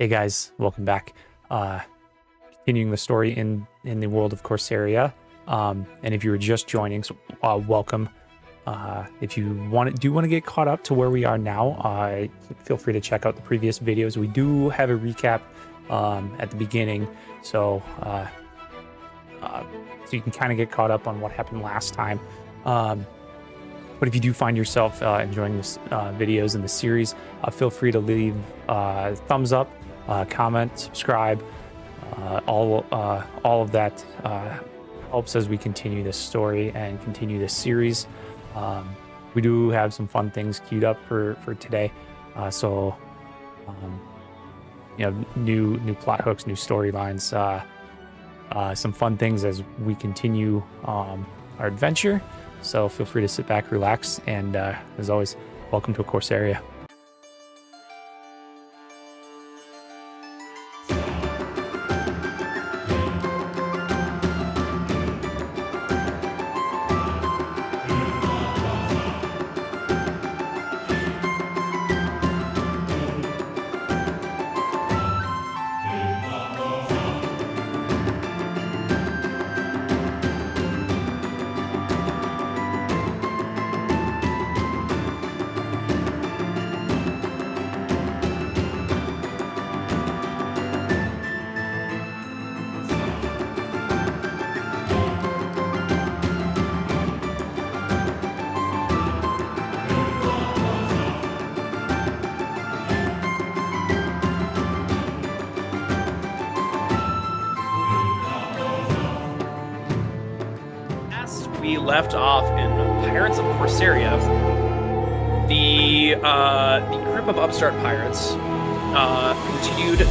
Hey guys, welcome back. Continuing the story in the world of Corsaria. And if you were just joining, so welcome. If you want to get caught up to where we are now, feel free to check out the previous videos. We do have a recap at the beginning, so you can kind of get caught up on what happened last time. But if you do find yourself enjoying this videos in the series, feel free to leave thumbs up, comment, subscribe. All of that helps as we continue this story and continue this series. We do have some fun things queued up for today. New plot hooks, new storylines, some fun things as we continue our adventure. So feel free to sit back, relax, and as always, welcome to Corsaria. We left off in Pirates of Corsaria. The group of upstart pirates continued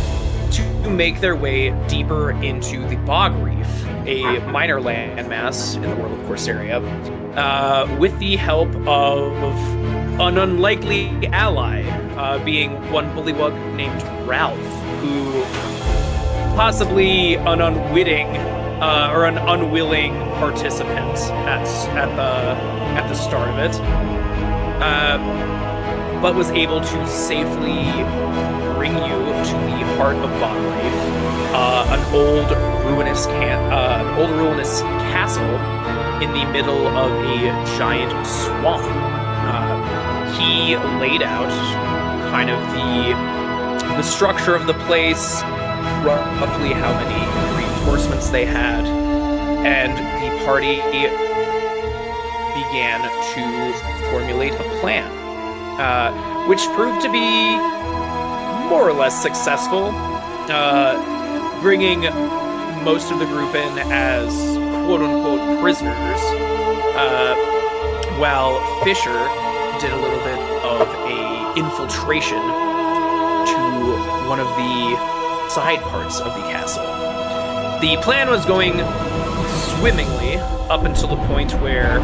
to make their way deeper into the Bog Reef, a minor landmass in the world of Corsaria, with the help of an unlikely ally, being one bullywug named Ralph, who possibly an unwitting or an unwilling participant at the start of it, but was able to safely bring you to the heart of Bog Reef, an old ruinous castle in the middle of a giant swamp. He laid out kind of the structure of the place, roughly how many reinforcements they had, and the party began to formulate a plan, which proved to be more or less successful, bringing most of the group in as quote-unquote prisoners, while Fisher did a little bit of a infiltration to one of the side parts of the castle. The plan was going swimmingly up until the point where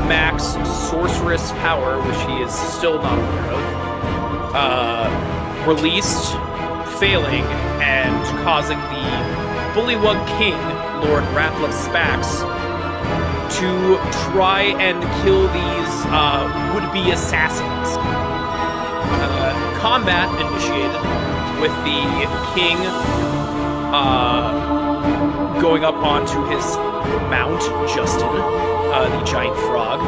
Mac's sorceress power, which he is still not aware of, released, failing, and causing the Bullywug King, Lord Ratlip Spax, to try and kill these would-be assassins. Combat initiated with the king going up onto his mount, Justin, the giant frog,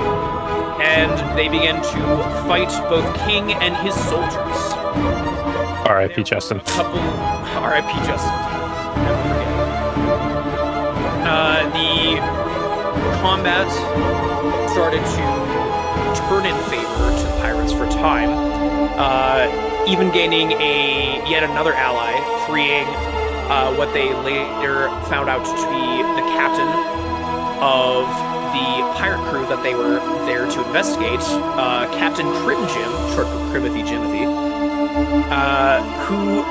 and they began to fight both king and his soldiers. R.I.P. Justin. R.I.P. Justin. Never forget. The combat started to turn in favor to the pirates for time, even gaining yet another ally, freeing what they later found out to be the captain of the pirate crew that they were there to investigate, Captain Crimjim, short for Crimothy Jimothy, who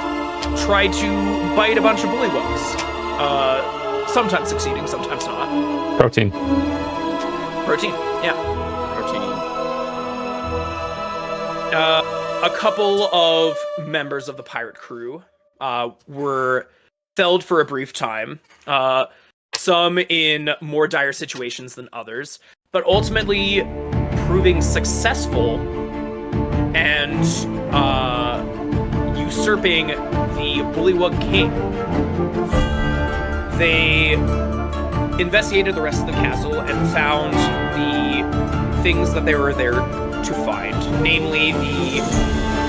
tried to bite a bunch of bullywugs, sometimes succeeding, sometimes not. Protein, yeah. A couple of members of the pirate crew were felled for a brief time, some in more dire situations than others, but ultimately proving successful and usurping the Bullywug King. They investigated the rest of the castle and found the things that they were there to find, namely the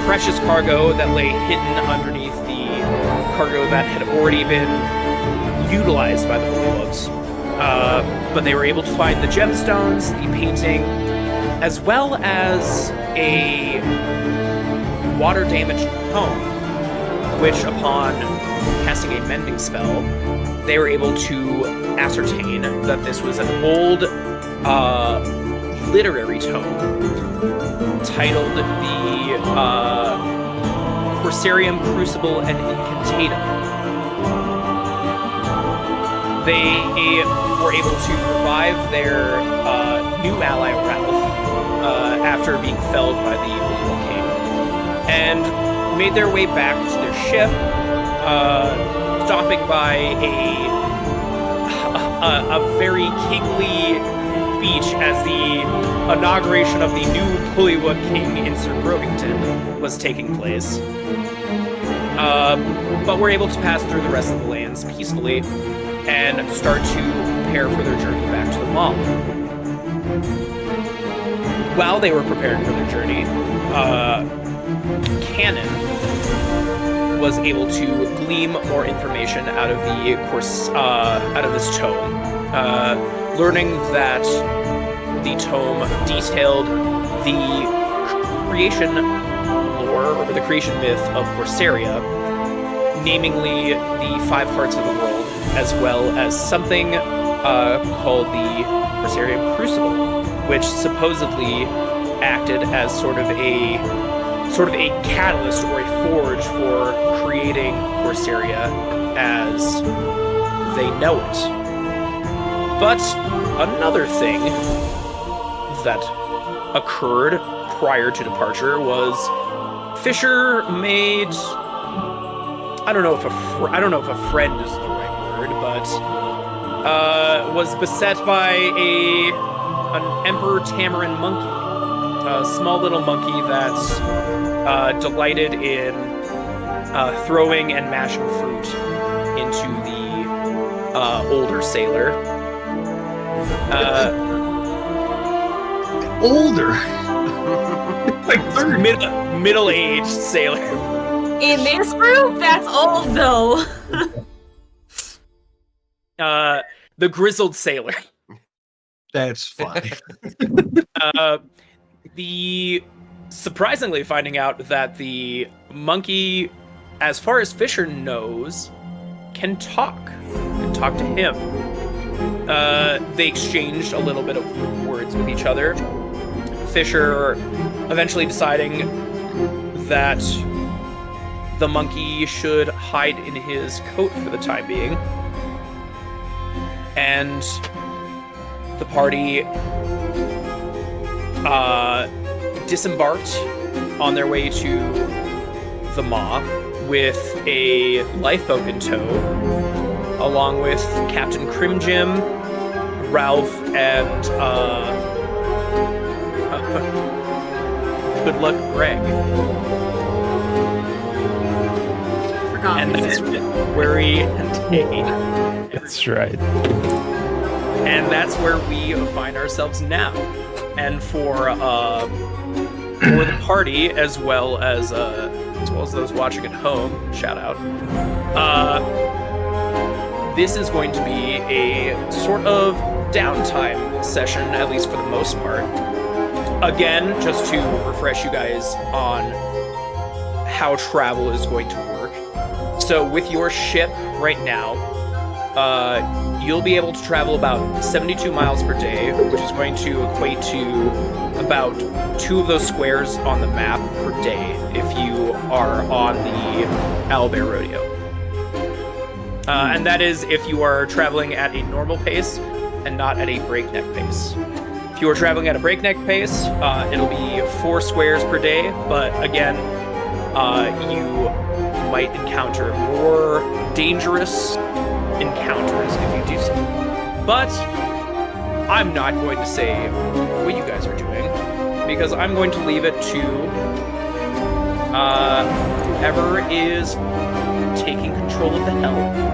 precious cargo that lay hidden underneath the cargo that had already been utilized by the Bullywugs. But they were able to find the gemstones, the painting, as well as a water-damaged comb, which upon casting a mending spell, they were able to ascertain that this was an old literary tome titled the Corsarium Crucible and Incantatum. They were able to revive their new ally, Ralph, after being felled by the Bullywug King, and made their way back to their ship, stopping by a very kingly beach as the inauguration of the new Bullywug King in Sir Grovington was taking place. But we're able to pass through the rest of the lands peacefully and start to prepare for their journey back to the mall. While they were preparing for their journey, Cannon was able to glean more information out of this tome, learning that the tome detailed the creation lore or the creation myth of Corsaria, namely the 5 hearts of the world, as well as something called the Corsarium Crucible, which supposedly acted as sort of a catalyst or a forge for creating Corsaria as they know it. But another thing that occurred prior to departure was Fisher made, I don't know if a friend is the right word, but was beset by an Emperor Tamarin monkey, a small little monkey that delighted in throwing and mashing fruit into the older sailor. Older? Like middle-aged sailor. In this group, that's old though. The grizzled sailor. That's funny. The surprisingly finding out that the monkey, as far as Fisher knows, can talk to him. They exchanged a little bit of words with each other. Fisher eventually deciding that the monkey should hide in his coat for the time being. And the party disembarked on their way to the Maw with a lifeboat in tow, along with Captain Crimjim, Ralph, and Good Luck Greg. And that's where we That's right. And that's where we find ourselves now. And for the party, as well as those watching at home, shout out. This is going to be a sort of downtime session, at least for the most part. Again, just to refresh you guys on how travel is going to work. So with your ship right now, you'll be able to travel about 72 miles per day, which is going to equate to about 2 of those squares on the map per day if you are on the Owlbear Rodeo. And that is if you are traveling at a normal pace and not at a breakneck pace. If you are traveling at a breakneck pace, it'll be 4 squares per day, but again, you might encounter more dangerous encounters if you do so. But I'm not going to say what you guys are doing, because I'm going to leave it to Whoever is taking control of the helm.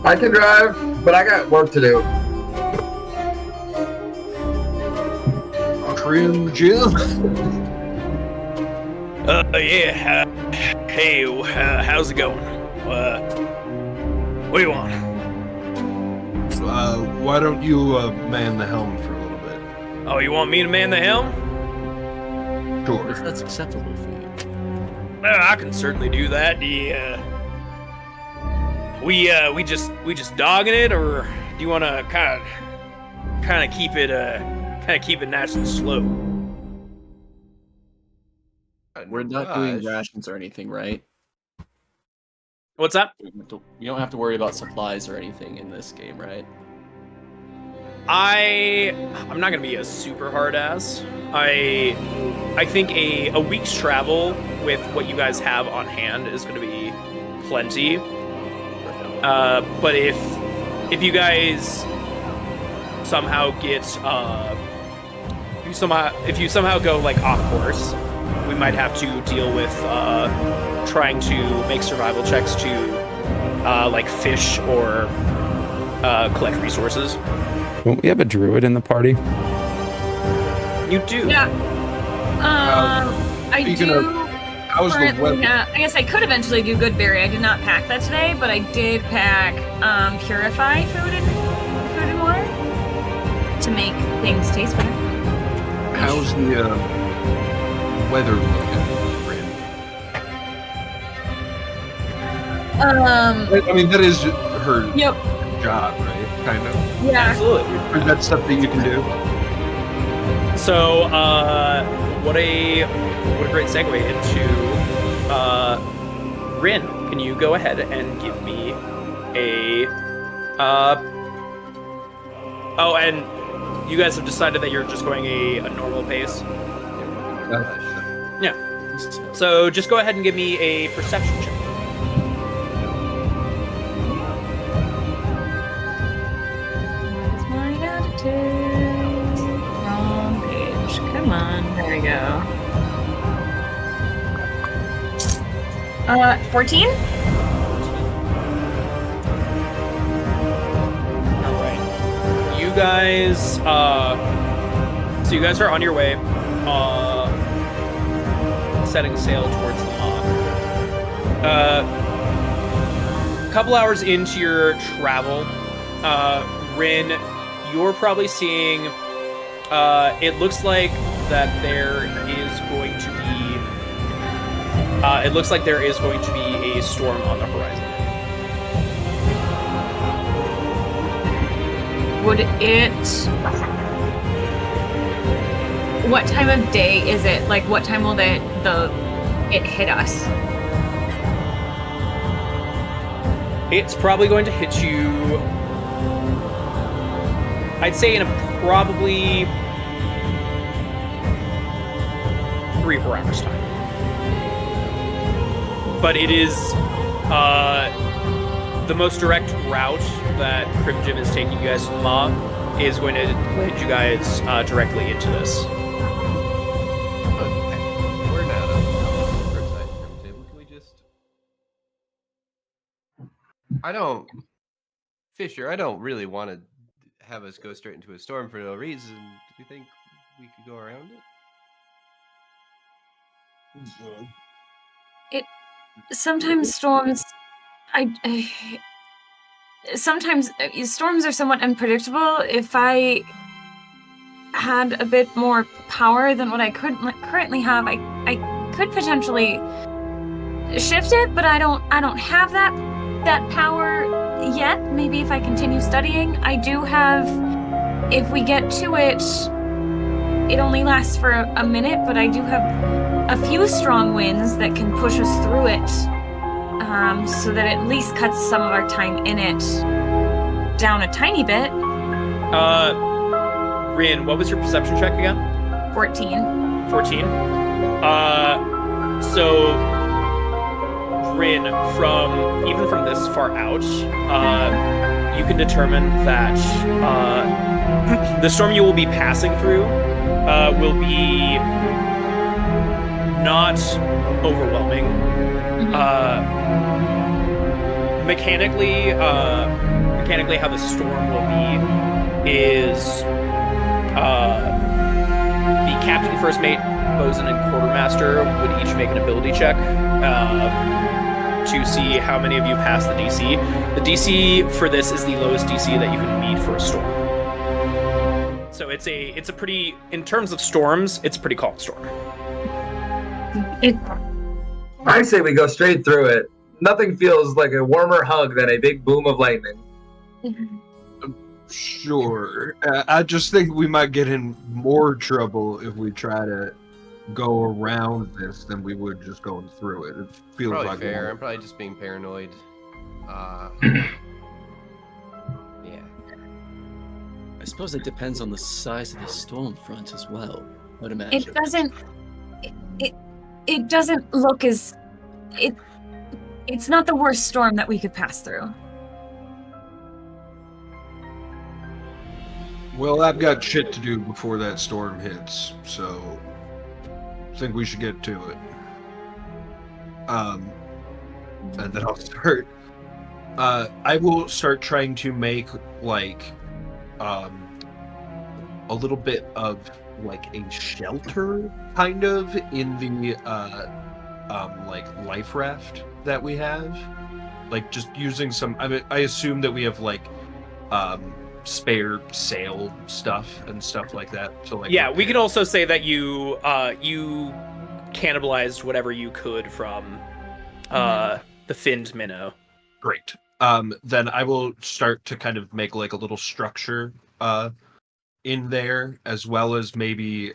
I can drive, but I got work to do. Trim Jim. Yeah. Hey, how's it going? What do you want? Why don't you man the helm for a little bit? Oh, you want me to man the helm? Sure. If that's acceptable for you. I can certainly do that. We just dogging it, or do you want to kind of keep it nice and slow? We're not doing rations or anything, right? What's that? You don't have to worry about supplies or anything in this game, right? I'm not gonna be a super hard ass. I think a week's travel with what you guys have on hand is gonna be plenty. But if you guys somehow get if you somehow go like off course, we might have to deal with trying to make survival checks to like fish or collect resources. Don't we have a druid in the party? You do. Yeah. I speaking do. of- How's the currently weather? I guess I could eventually do Goodberry. I did not pack that today, but I did pack Purify food and water to make things taste better. How's the weather looking? I mean, that is her Yep. job, right? Kind of. Yeah. Absolutely. Or that's stuff that you can do. So, what a great segue into Rin. Can you go ahead and give me a oh, and you guys have decided that you're just going a normal pace. Yeah. So just go ahead and give me a perception check. That's my attitude. Wrong page. Come on. There we go. 14? All right. You guys, so you guys are on your way, setting sail towards the Mog. A couple hours into your travel, Rin, you're probably seeing, it looks like that there is going to be a storm on the horizon. Would it... What time of day is it? Like, what time will it hit us? It's probably going to hit you, I'd say in a probably 3 or 4 hours time. But it is the most direct route that Crimjim is taking you guys to the Mog is going to lead you guys directly into this. We're not on the super side table. Can we just... Fisher, I don't really want to have us go straight into a storm for no reason. Do you think we could go around it? Sometimes storms... sometimes storms are somewhat unpredictable. If I had a bit more power than what I currently have, I could potentially shift it, but I don't have that power yet. Maybe if I continue studying. I do have, if we get to it, it only lasts for a minute, but I do have a few strong winds that can push us through it. So that at least cuts some of our time in it down a tiny bit. Rin, what was your perception check again? 14. 14. So Rin, from this far out, you can determine that the storm you will be passing through will be not overwhelming. Mechanically, how the storm will be is the captain, first mate, bosun, and quartermaster would each make an ability check to see how many of you pass the DC. The DC for this is the lowest DC that you can meet for a storm. So it's a pretty, in terms of storms, it's a pretty calm storm. I say we go straight through it. Nothing feels like a warmer hug than a big boom of lightning. Sure. I just think we might get in more trouble if we try to go around this than we would just going through it. It feels Probably like fair. I'm probably just being paranoid. Yeah. I suppose it depends on the size of the storm front as well. I'd imagine. It doesn't look as it's not the worst storm that we could pass through. Well, I've got shit to do before that storm hits, so I think we should get to it. And then I'll start. I will start trying to make like a little bit of like a shelter, kind of, in the like life raft that we have. Like just using some. I mean, I assume that we have like spare sail stuff and stuff like that. So like, yeah, we could also say that you you cannibalized whatever you could from the finned minnow. Great. Then I will start to kind of make like a little structure in there, as well as maybe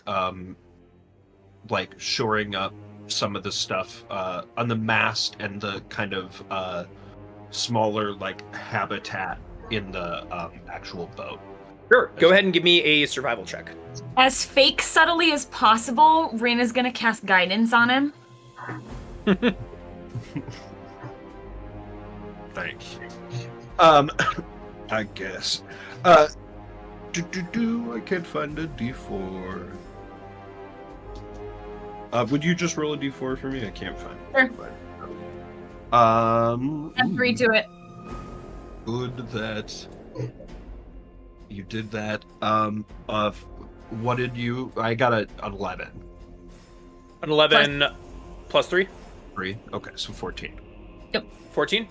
like shoring up some of the stuff on the mast and the kind of smaller like habitat in the actual boat. Sure. Go ahead and give me a survival check. As fake subtly as possible, Rin is gonna cast guidance on him. Thanks. I guess. I can't find a D4. Would you just roll a D4 for me? I can't find it. Sure. Add 3 to it. Good that you did that. What did you? I got an 11. An 11 plus 3? 3. Okay, so 14. Yep. 14.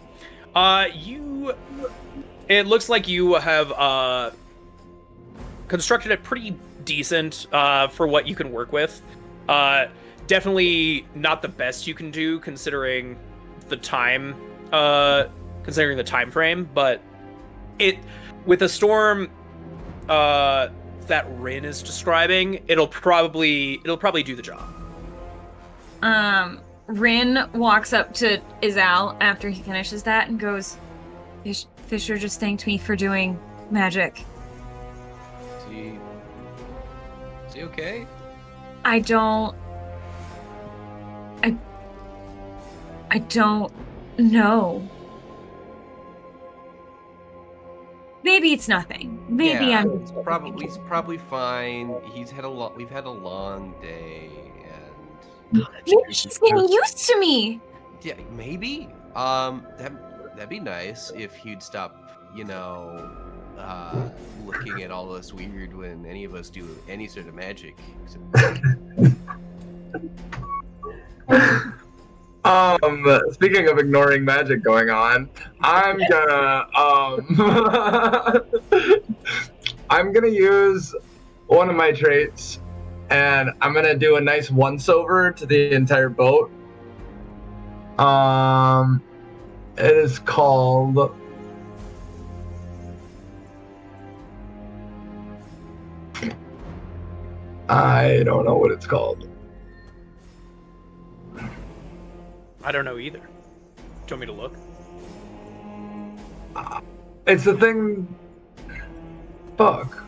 It looks like you have constructed it pretty decent for what you can work with. Definitely not the best you can do considering the time frame, but it with a storm that Rin is describing, it'll probably do the job. Rin walks up to Izal after he finishes that and goes, Fisher just thanked me for doing magic. Is he okay? I don't know. Maybe it's nothing. Maybe yeah, I'm he's probably fine. We've had a long day, and maybe she's getting used to me. yeah, maybe. That'd be nice if he'd stop, looking at all us weird when any of us do any sort of magic. Speaking of ignoring magic going on, I'm gonna I'm gonna use one of my traits, and I'm gonna do a nice once-over to the entire boat. It is called I don't know what it's called. I don't know either. Do you want me to look? It's the thing. Fuck.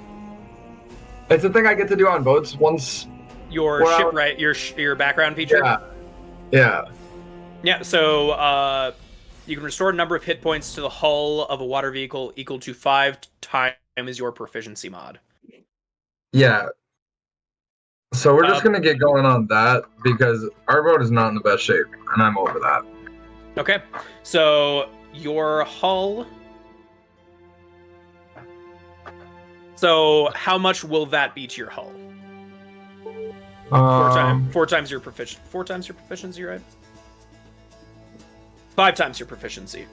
It's the thing I get to do on boats once. Your shipwright, your background feature. Yeah. Yeah. Yeah. So You can restore a number of hit points to the hull of a water vehicle equal to 5 times your proficiency mod. Yeah. So we're just gonna get going on that because our boat is not in the best shape, and I'm over that. Okay, so your hull. So how much will that be to your hull? 4 times your proficiency. 4 times your proficiency, right? 5 times your proficiency.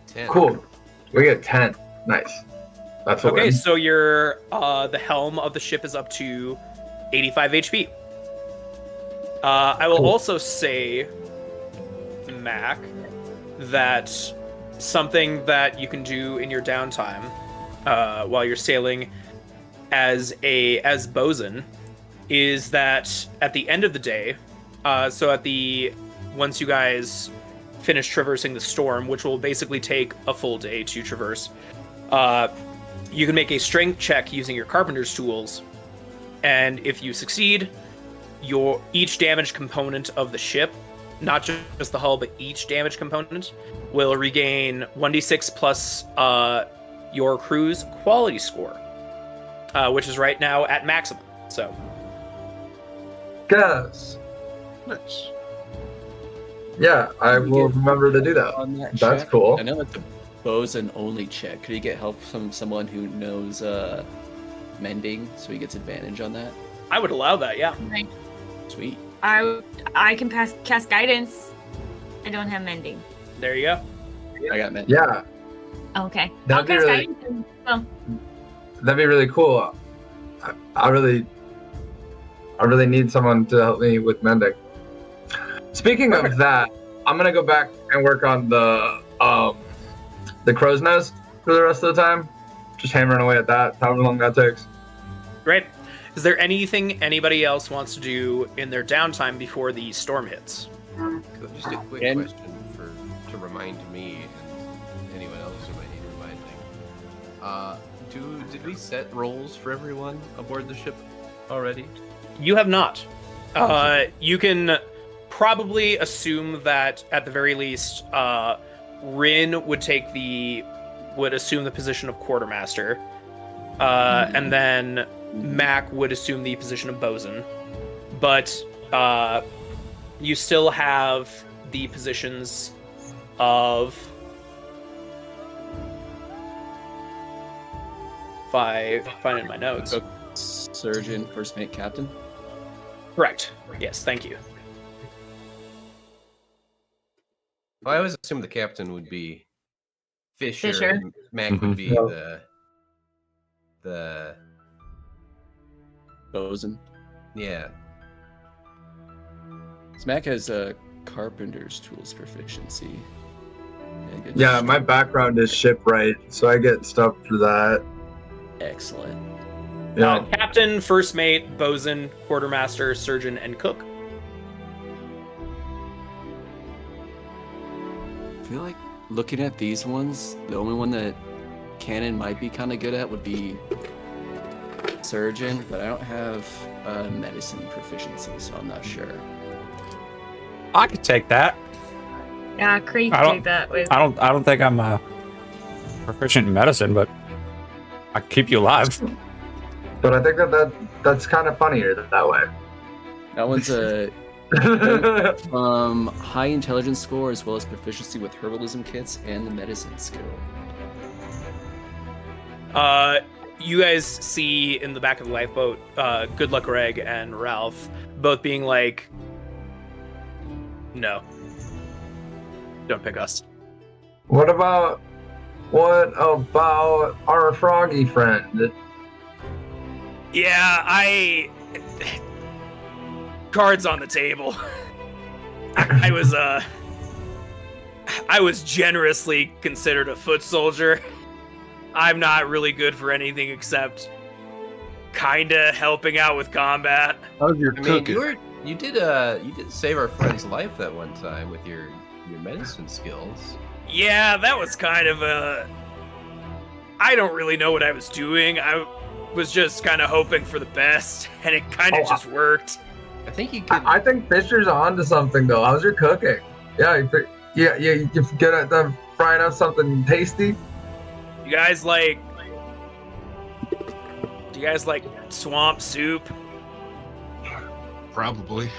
10. Cool. We get 10. Nice. That's what. Okay, so your the helm of the ship is up to 85 HP. I will also say, Mac, that something that you can do in your downtime while you're sailing as bosun is that at the end of the day, once you guys finish traversing the storm, which will basically take a full day to traverse, you can make a strength check using your carpenter's tools, and if you succeed, each damage component of the ship, not just the hull, but each damage component, will regain 1d6 plus your crew's quality score, which is right now at maximum. So, Guess. Nice. Yeah, I will remember to do that. On that That's check? cool. I know it's a bosun only check. Could he get help from someone who knows mending, so he gets advantage on that? I would allow that, yeah. Right. Sweet. I can cast guidance. I don't have mending. There you go. I got mending. Yeah, Okay. That'd I'll be cast really- guidance. Well, that'd be really cool. I really need someone to help me with mending. Speaking of that, I'm gonna go back and work on the crow's nest for the rest of the time. Just hammering away at that, however long that takes. Great. Is there anything anybody else wants to do in their downtime before the storm hits? Cool. Just a quick And- question to remind me and anyone else who might need reminding. Did we set roles for everyone aboard the ship already? You have not. You can probably assume that at the very least, Rin would assume the position of quartermaster, and then Mac would assume the position of bosun. But you still have the positions of, if I find it in my notes. Cook, surgeon, first mate, captain. Correct. Yes, thank you. Well, I always assumed the captain would be Fisher. Fisher. And Mac would be the Bosun. yeah. Smack has a carpenter's tools proficiency. Good Yeah, sh- my background is shipwright, so I get stuff for that. Excellent. Yeah. Captain, first mate, bosun, quartermaster, surgeon, and cook. I feel like looking at these ones, the only one that Cannon might be kind of good at would be surgeon, but I don't have medicine proficiency, so I'm not sure. I could take that. yeah, Cree I can don't- take that with. I don't think I'm proficient in medicine, but I can keep you alive. But I think that's kind of funnier that way. That one's a high intelligence score as well as proficiency with herbalism kits and the medicine skill. You guys see in the back of the lifeboat, Good Luck Greg and Ralph both being like, no. Don't pick us. What about our froggy friend? Yeah, cards on the table. I was generously considered a foot soldier. I'm not really good for anything except kinda helping out with combat. How's your I mean, cooking? you did save our friend's life that one time with your medicine skills. Yeah, that was kind of I don't really know what I was doing. I was just kind of hoping for the best, and it kind of worked. I think you could. I think Fisher's on to something though. How's your cooking? Yeah, Yeah, you get them frying up something tasty. You guys like? Do you guys like swamp soup? Probably.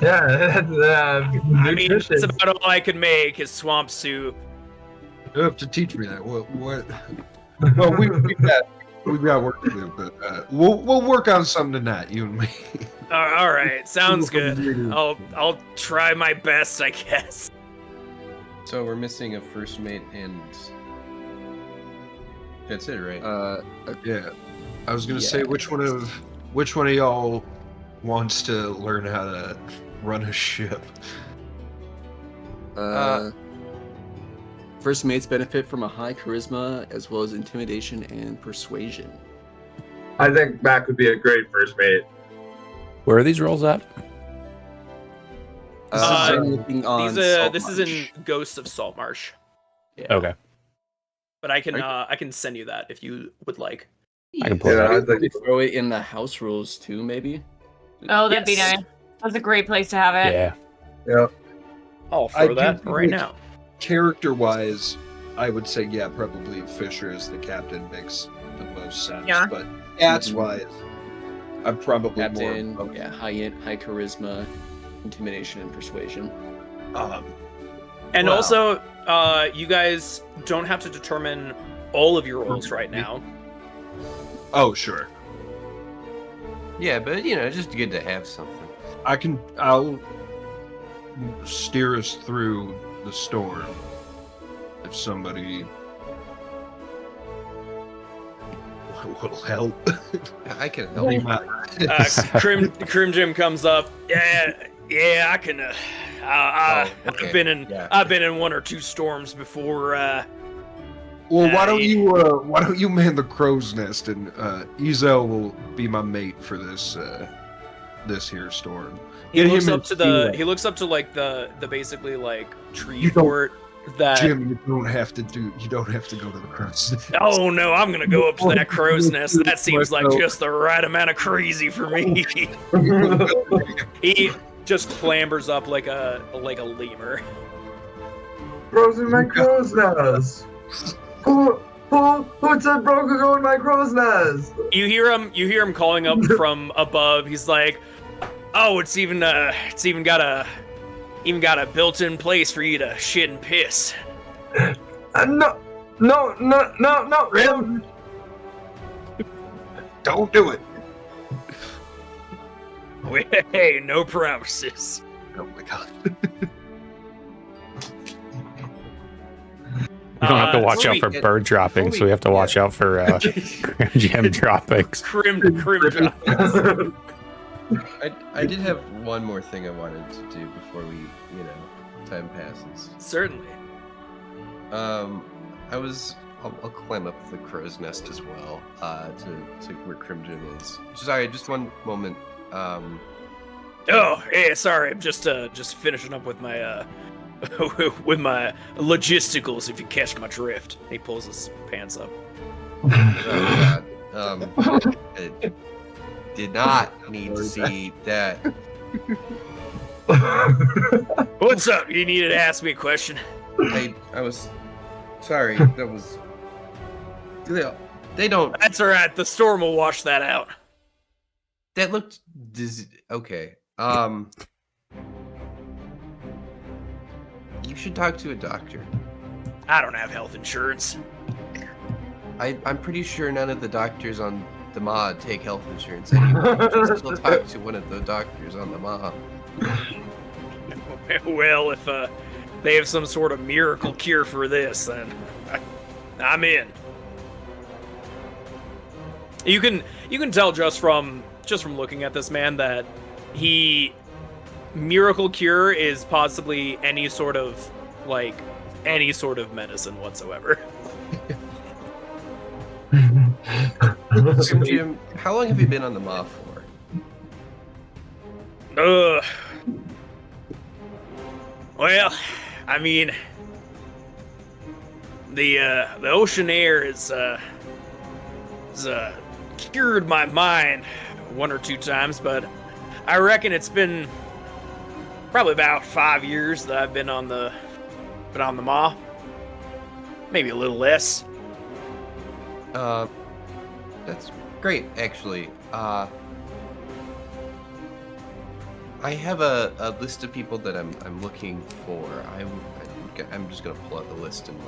Yeah, I mean, nutritious. it's about all I can make is swamp soup. You have to teach me that. What? Well, we've got work to do, but we'll work on something tonight, you and me. All right, sounds good. I'll try my best, I guess. So we're missing a first mate, and that's it, right? Yeah, I was gonna say which one of y'all wants to learn how to run a ship? First mates benefit from a high charisma as well as intimidation and persuasion. I think Mac would be a great first mate. Where are these rolls at? This is in Ghosts of Saltmarsh. Yeah. Okay. But I can send you that if you would like. I can pull Yeah, that. I up. think Throw it in the house rules too, maybe. Oh, that'd be Yes. nice. That's a great place to have it. Yeah. yeah. I'll I throw that do right think- now. Character-wise, I would say probably Fisher as the captain makes the most sense. Yeah. But stats-wise, I'm probably Captain, more. high charisma, intimidation, and persuasion. And Wow. also, you guys don't have to determine all of your rolls right now. Oh, sure. Yeah, but just good to have something. I'll steer us through the storm if somebody will help. I can help. Crim Jim comes up. Yeah, I can. okay. I've been in one or two storms before. Well, why don't you man the crow's nest, and Ezel will be my mate for this here storm. He Get looks him up in to the steel. the basically like tree You don't- fort that. Jim, you don't have to go to the crow's nest. Oh no, I'm gonna go up to that crow's nest. That seems like just the right amount of crazy for me. He just clambers up like a lemur. Frozen my crow's nest. Who said bro could go in my crow's nest? You hear him calling up from above. He's like, "Oh, it's even got a built-in place for you to shit and piss." No. Don't do it. Hey, no promises. Oh my god. We don't have to watch before out we for get- bird droppings. before we- We have to watch out for gem droppings. Crim drop. I did have one more thing I wanted to do before we, time passes. Certainly. I'll climb up the crow's nest as well, to where Crimson is. Sorry, just one moment. Oh, hey, sorry. I'm just finishing up with my with my logisticals. If you catch my drift, he pulls his pants up. Oh, God. I did not need to see that. What's up? You needed to ask me a question. I was sorry. That was. They don't. That's all right. The storm will wash that out. That looked okay. You should talk to a doctor. I don't have health insurance. I'm pretty sure none of the doctors on the mod take health insurance anyway. You should still talk to one of the doctors on the mod. Well, if they have some sort of miracle cure for this, then I'm in. You can tell just from looking at this man that miracle cure is possibly any sort of medicine whatsoever. So, Jim, how long have you been on the mod for? Well, I mean, the ocean air has cured my mind one or two times, but I reckon it's been probably about 5 years that I've been on the But on the Maw, maybe a little less. That's great, actually. I have a list of people that I'm looking for. I'm just gonna pull out the list and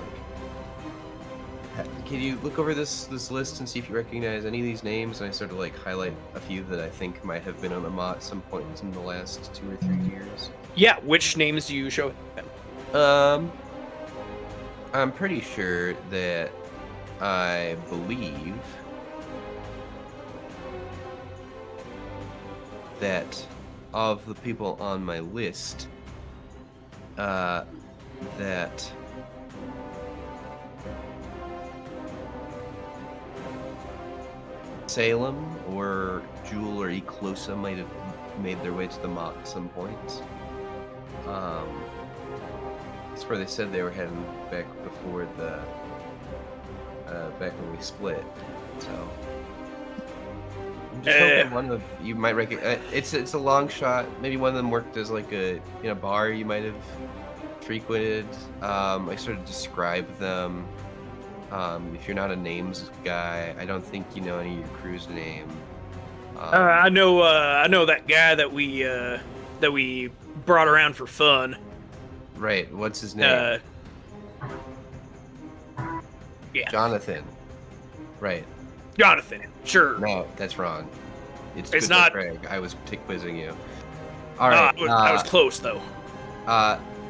can you look over this list and see if you recognize any of these names? And I sort of like highlight a few that I think might have been on the Maw at some point in the last 2 or 3 years. Yeah, which names do you show him? I'm pretty sure that I believe that of the people on my list, that Salem or Jewel or Eclosa might have made their way to the Maw at some point. That's where they said they were heading back before the back when we split. So I'm just hoping one of you might recognize. It's a long shot. Maybe one of them worked as like in a bar you might have frequented. I sort of describe them. If you're not a names guy, I don't think you know any of your crew's name. I know that guy that we brought around for fun. Right. What's his name? Yeah. Jonathan. Right. Jonathan. Sure. No, that's wrong. It's not Craig. I was quizzing you. All right. I was close though.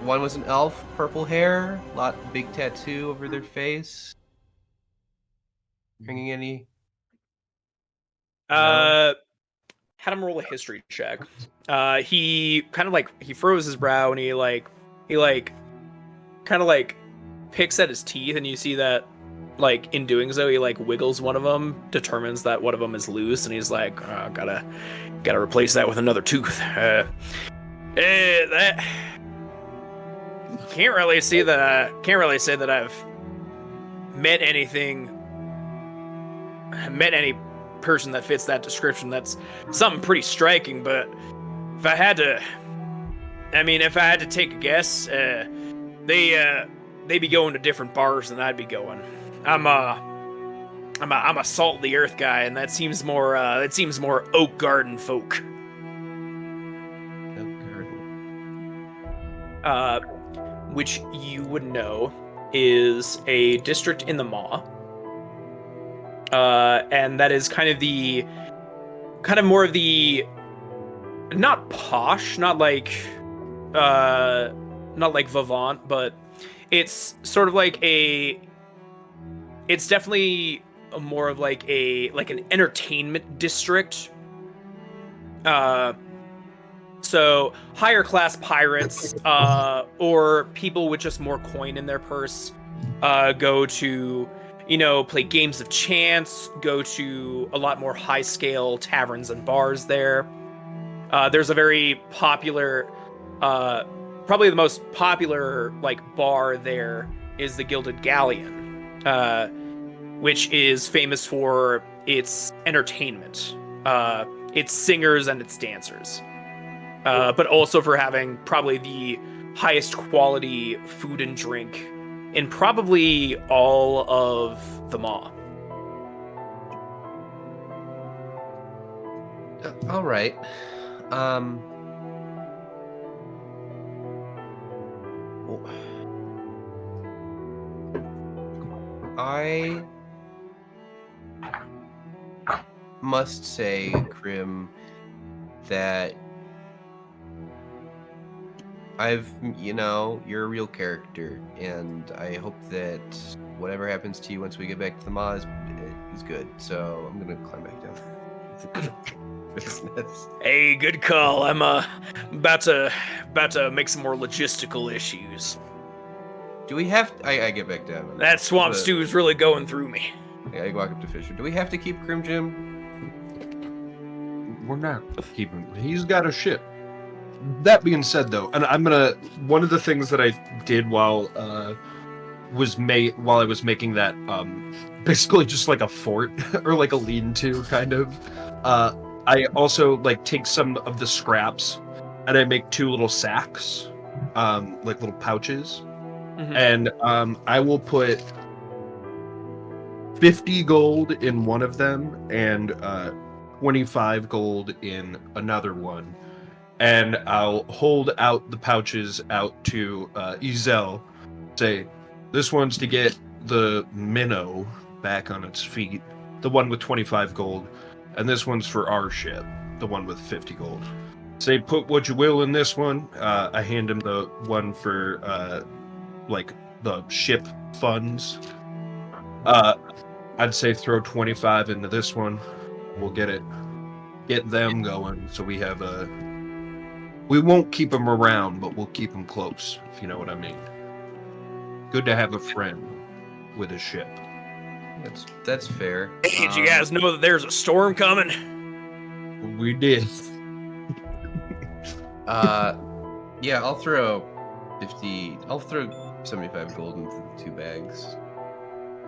One was an elf, purple hair, big tattoo over their face. Ringing any? Had him roll a history check. He kind of he froze his brow and he kind of picks at his teeth, and you see that in doing so he wiggles one of them, determines that one of them is loose, and he's like, oh, gotta replace that with another tooth. That can't really say that I've met any person that fits that description. That's something pretty striking, but if I had to take a guess, they'd be going to different bars than I'd be going. I'm a salt of the earth guy, and that seems more Oak Garden folk. Oak Garden. Which you would know is a district in the Maw. And that is kind of more of the, not posh, not like Vivant, but it's sort of it's definitely more of an entertainment district. So higher class pirates, or people with just more coin in their purse, go to, play games of chance, go to a lot more high scale taverns and bars there. There's a very popular, probably the most popular bar there is the Gilded Galleon, which is famous for its entertainment, its singers and its dancers, but also for having probably the highest quality food and drink in probably all of the Maw. All right. I must say, Krim, that you're a real character, and I hope that whatever happens to you once we get back to the Maw is good. So I'm gonna climb back down. Business. Hey, good call. I'm about to make some more logistical issues. Do we have? I get back down. That swamp stew is really going through me. Yeah, I walk up to Fisher. Do we have to keep Grim Jim? We're not keeping. He's got a ship. That being said, though, and one of the things that I did while I was making that basically just like a fort or like a lean-to kind of, I also take some of the scraps and I make 2 little sacks, like little pouches, and I will put 50 gold in one of them and 25 gold in another one. And I'll hold out the pouches out to Ezel. Say, this one's to get the minnow back on its feet, the one with 25 gold. And this one's for our ship, the one with 50 gold. Say, put what you will in this one. I hand him the one for, like, the ship funds. I'd say throw 25 into this one. We'll get them going. So we have we won't keep them around, but we'll keep them close, if you know what I mean. Good to have a friend with a ship. That's fair. Hey, did you guys know that there's a storm coming? We did. Yeah, I'll throw 75 gold into the 2 bags.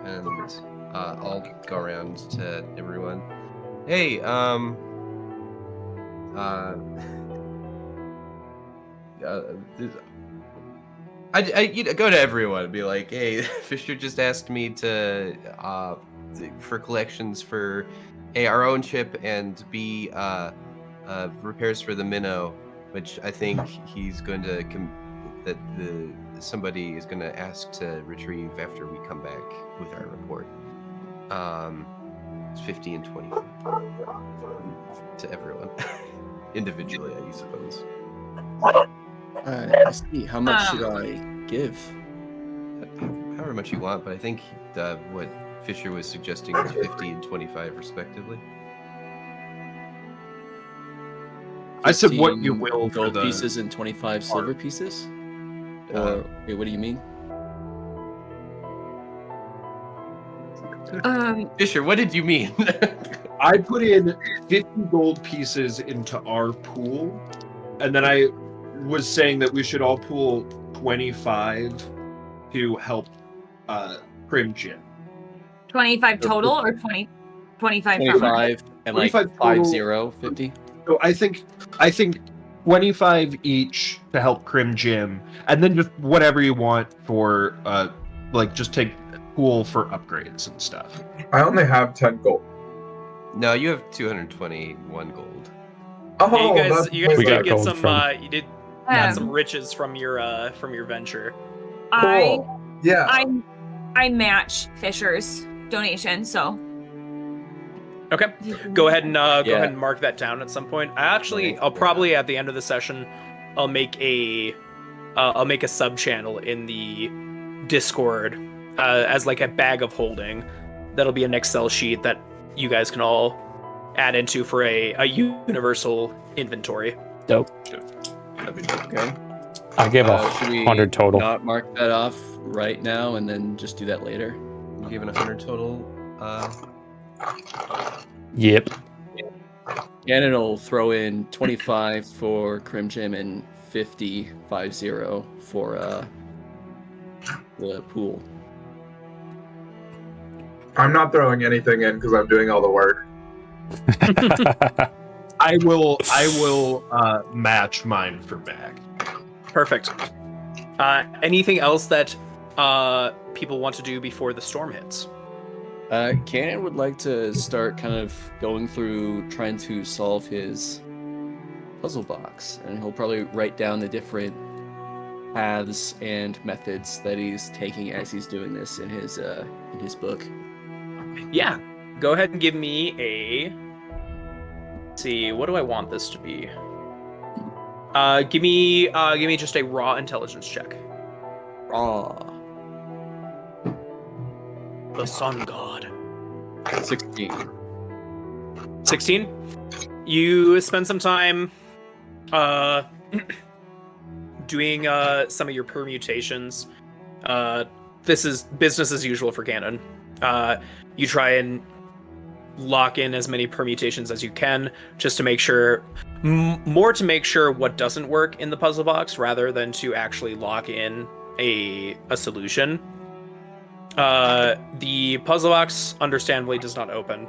And I'll go around to everyone. Hey, I go to everyone and be like, hey, Fisher just asked me to for collections for A, our own ship, and B, repairs for the minnow, which I think he's going to somebody is going to ask to retrieve after we come back with our report. It's 50 and 20 to everyone individually, I suppose. I see. How much should I give? However much you want, but I think what Fisher was suggesting was 50 and 25 respectively. I said what you will for gold the pieces and 25 silver pieces? Or wait, what do you mean? Fisher, what did you mean? I put in 50 gold pieces into our pool, and then I was saying that we should all pool 25 to help Prim Jim. 25 total or 25 25 and like 25 total. 50. So I think 25 each to help Crim Jim, and then just whatever you want for like just take pool for upgrades and stuff. I only have 10 gold. No, you have 221 gold. Oh, Yeah, that's you guys We got did get gold some. from- You did got some riches from your venture. cool. Yeah. I match Fisher's donation, so Okay, go ahead and mark that down at some point. I'll probably at the end of the session, I'll make a sub channel in the Discord as like a bag of holding. That'll be an Excel sheet that you guys can all add into for a universal inventory. Dope. Okay. I'll give Should we 100 total. not mark that off right now and then just do that later? You given 100 total. Yep. Gannon will throw in 25 for Crim Jim and 50 for the pool. I'm not throwing anything in because I'm doing all the work. I will match mine for back. Perfect. Anything else that people want to do before the storm hits? Gannon would like to start kind of going through trying to solve his puzzle box, and he'll probably write down the different paths and methods that he's taking as he's doing this in his book. Yeah, go ahead and give me a. Let's see, what do I want this to be? Give me just a raw intelligence check. Raw. The sun god. 16. 16. You spend some time doing some of your permutations. This is business as usual for Ganon. You try and lock in as many permutations as you can, just to make sure, more to make sure what doesn't work in the puzzle box, rather than to actually lock in a solution. The puzzle box, understandably, does not open,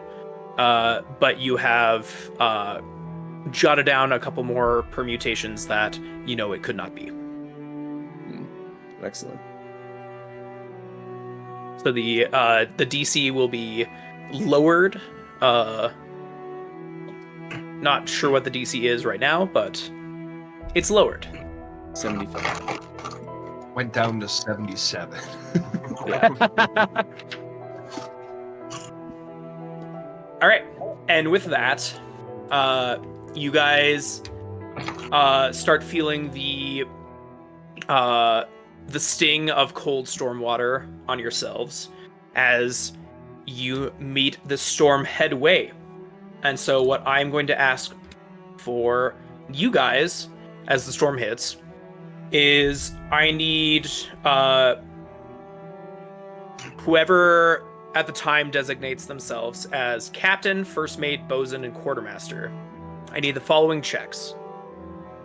but you have jotted down a couple more permutations that you know it could not be. Excellent. So the DC will be lowered. Not sure what the DC is right now, but it's lowered. 75. Went down to 77. All right, and with that, you guys start feeling the sting of cold storm water on yourselves as you meet the storm headway. And so what I'm going to ask for you guys as the storm hits is I need whoever at the time designates themselves as captain, first mate, bosun, and quartermaster. I need the following checks.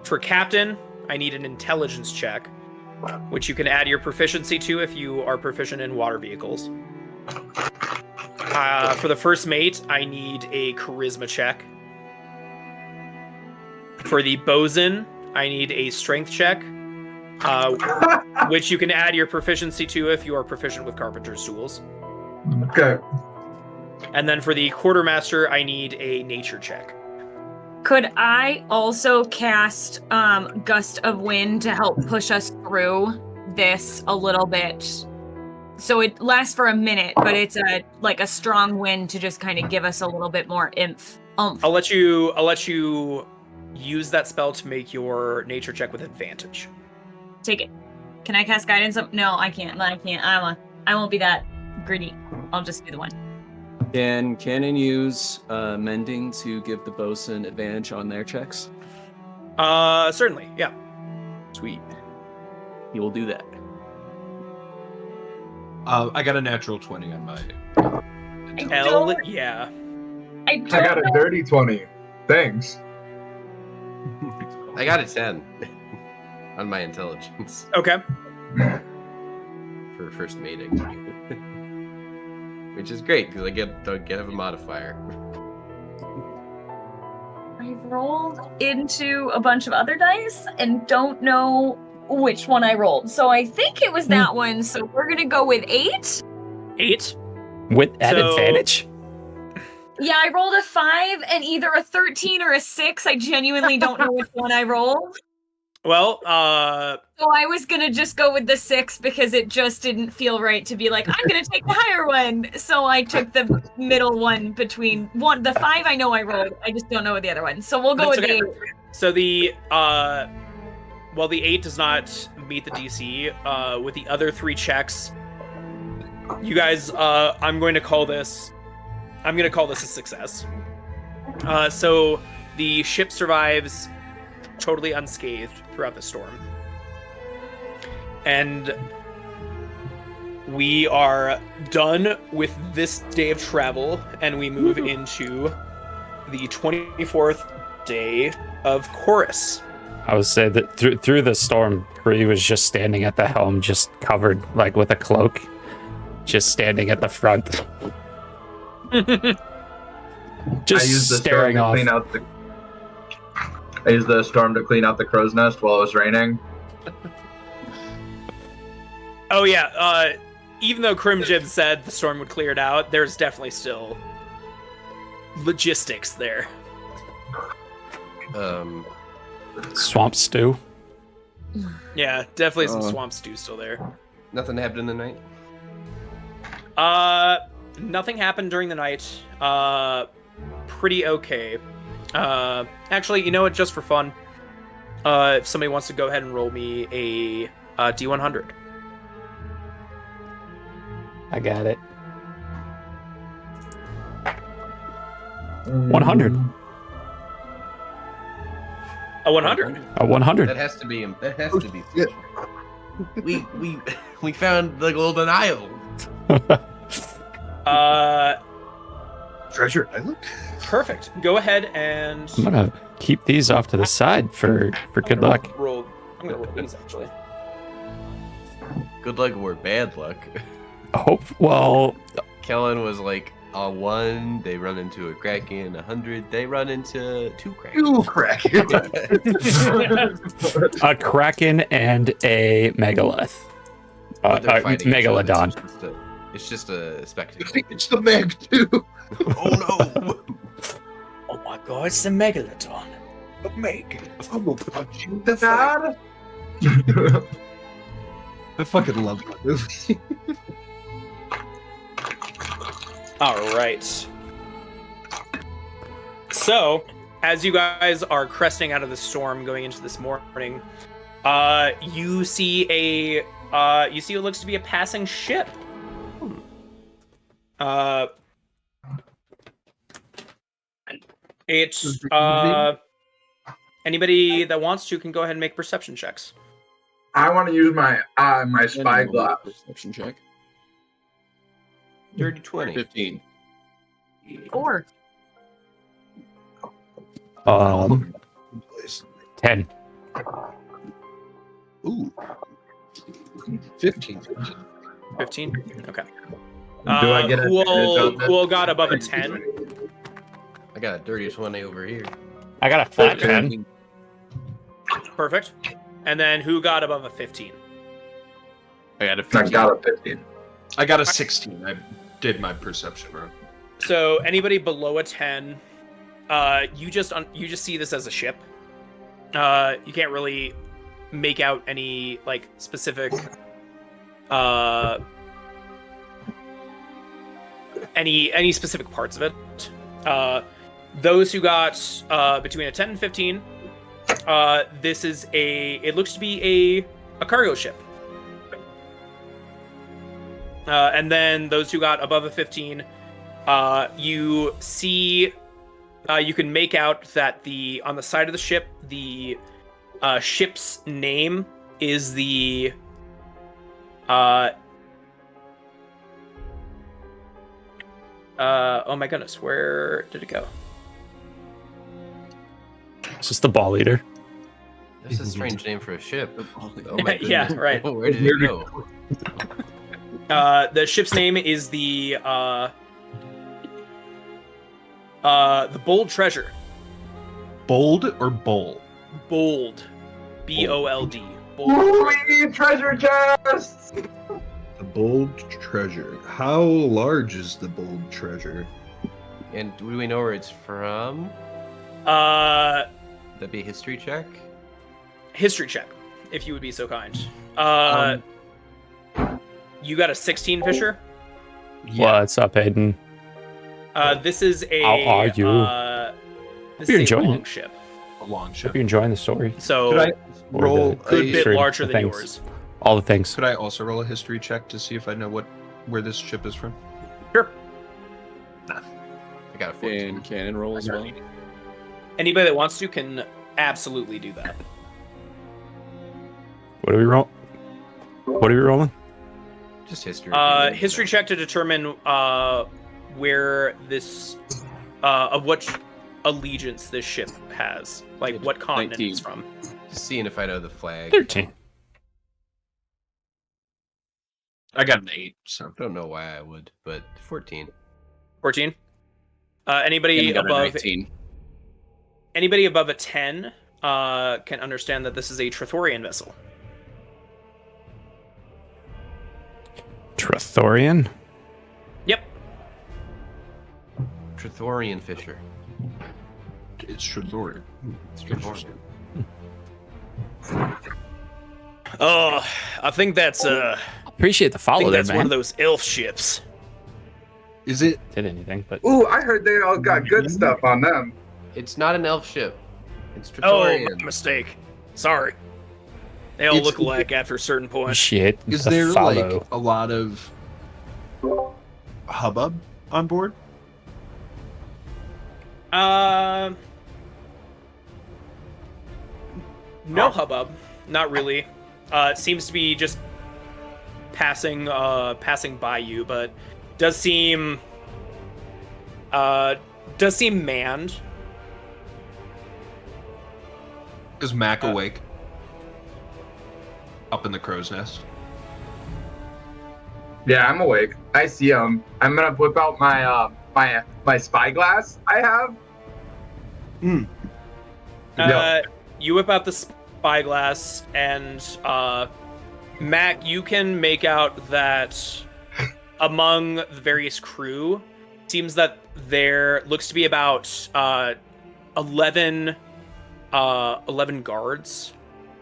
For captain, I need an intelligence check, which you can add your proficiency to if you are proficient in water vehicles. For the first mate, I need a charisma check. For the bosun, I need a strength check, which you can add your proficiency to if you are proficient with carpenter's tools. Okay. And then for the quartermaster, I need a nature check. Could I also cast Gust of Wind to help push us through this a little bit? So it lasts for a minute, but it's a strong wind to just kind of give us a little bit more oomph. I'll let you use that spell to make your nature check with advantage. Take it. Can I cast guidance? No, I can't. I won't be that greedy. I'll just do the one. Can Cannon use mending to give the bosun advantage on their checks? Certainly, yeah. Sweet. He will do that. I got a natural 20 on my. Hell yeah. I got a dirty 20. Thanks. I got a 10 on my intelligence Okay. for first mating, which is great because I don't get a modifier. I rolled into a bunch of other dice and don't know which one I rolled. So I think it was that one. So we're gonna go with 8. 8? With advantage? Yeah, I rolled a 5 and either a 13 or a 6. I genuinely don't know which one I rolled. Well, So I was gonna just go with the 6 because it just didn't feel right to be like, I'm gonna take the higher one. So I took the middle one between the 5 I know I rolled. I just don't know what the other one. So we'll go with the 8. So the well, the 8 does not meet the DC. With the other 3 checks, you guys, I'm going to call this a success. So the ship survives totally unscathed throughout the storm. And we are done with this day of travel, and we move into the 24th day of Chorus. I would say that through the storm, Kree was just standing at the helm, just covered like with a cloak, just standing at the front. Just staring off. I used the storm to clean out the crow's nest while it was raining. Oh yeah, even though Crimjib said the storm would clear it out, there's definitely still logistics there. Swamp stew. Yeah, definitely some swamp stew still there. Nothing happened in the night? Nothing happened during the night. Pretty okay. Actually, you know what, just for fun, if somebody wants to go ahead and roll me a D100. I got it. 100. A 100. A 100. That has to be. We found the Golden Isle. Treasure Island? Perfect. Go ahead and I'm gonna keep these off to the side for good luck. I'm gonna roll these actually. Good luck or bad luck. Well, Kellen was like a 1, they run into a Kraken. 100, they run into 2 Krakens. 2 Kraken. a Kraken and a Megalith. But they're fighting each other, Megalodon. so it's just It's just a I spectacle. think it's the Meg too. Oh no! Oh my god, it's the Megalodon. The Meg. I'm gonna punch you in the face. Dad? I fucking love that movie. All right. So, as you guys are cresting out of the storm going into this morning, you see what looks to be a passing ship. It's anybody that wants to can go ahead and make perception checks. I want to use my my And roll a spyglass. Perception check. Dirty 20. 15. 4. 10. Ooh. 15. 15. Okay. Do I get who all advantage got above a 10? I got a dirty 20 over here. I got a flat 10. Perfect. And then who got above a 15? I got a I 15. got a 15. I got a 16. I did my perception wrong. So anybody below a 10, you just see this as a ship. You can't really make out any like specific any specific parts of it. Those who got between a 10 and 15, this is it looks to be a cargo ship. And then those who got above a 15, you see, you can make out that on the side of the ship, the ship's name is the oh my goodness, where did it go? It's just the ball eater. That's a strange name for a ship. Oh my goodness. Yeah, right. Where did it go? The ship's name is the Bold Treasure. Bold or bowl? Bold. B-O-L-D. Bold. Ooh, we need treasure chests! The bold treasure. How large is the bold treasure? And do we know where it's from? That'd be a history check? History check, if you would be so kind. You got a 16, Fisher? What's up, Aiden? This is a How are you? This You're is a enjoying long it. ship. A long Hope ship. you're enjoying the story. So Could I Or roll the- good a bit history, larger the than things. yours. All the things. Could I also roll a history check to see if I know where this ship is from? Sure. I got a 14. And cannon roll as well. Anybody that wants to can absolutely do that. What are we roll? What are we rolling? Just history. History check to determine where this of what allegiance this ship has, like what continent 19. it's from. Just seeing if I know the flag. 13. I got an 8, so. Don't know why I would, but 14. 14. Anybody Cannon got a above 19. anybody above a 10 can understand that this is a Trethorian vessel. Trethorian? Yep. Trethorian Fisher. It's Trethorian. It's Trethorian. Oh, I think that's Appreciate the follow there, man. one of those elf ships. Is it? Did anything, but Ooh, I heard they all got good stuff on them. It's not an elf ship. It's Oh, Trethorian. my mistake. Sorry. They all It's- look alike after a certain point. appreciate Is the there follow. like a lot of hubbub on board? No hubbub, not really. It seems to be just passing by you, but does seem manned. Is Mac awake? Up in the crow's nest? Yeah, I'm awake. I see them. I'm gonna whip out my my spyglass I have. You whip out the spyglass, and Mac, you can make out that among the various crew, seems that there looks to be about 11 guards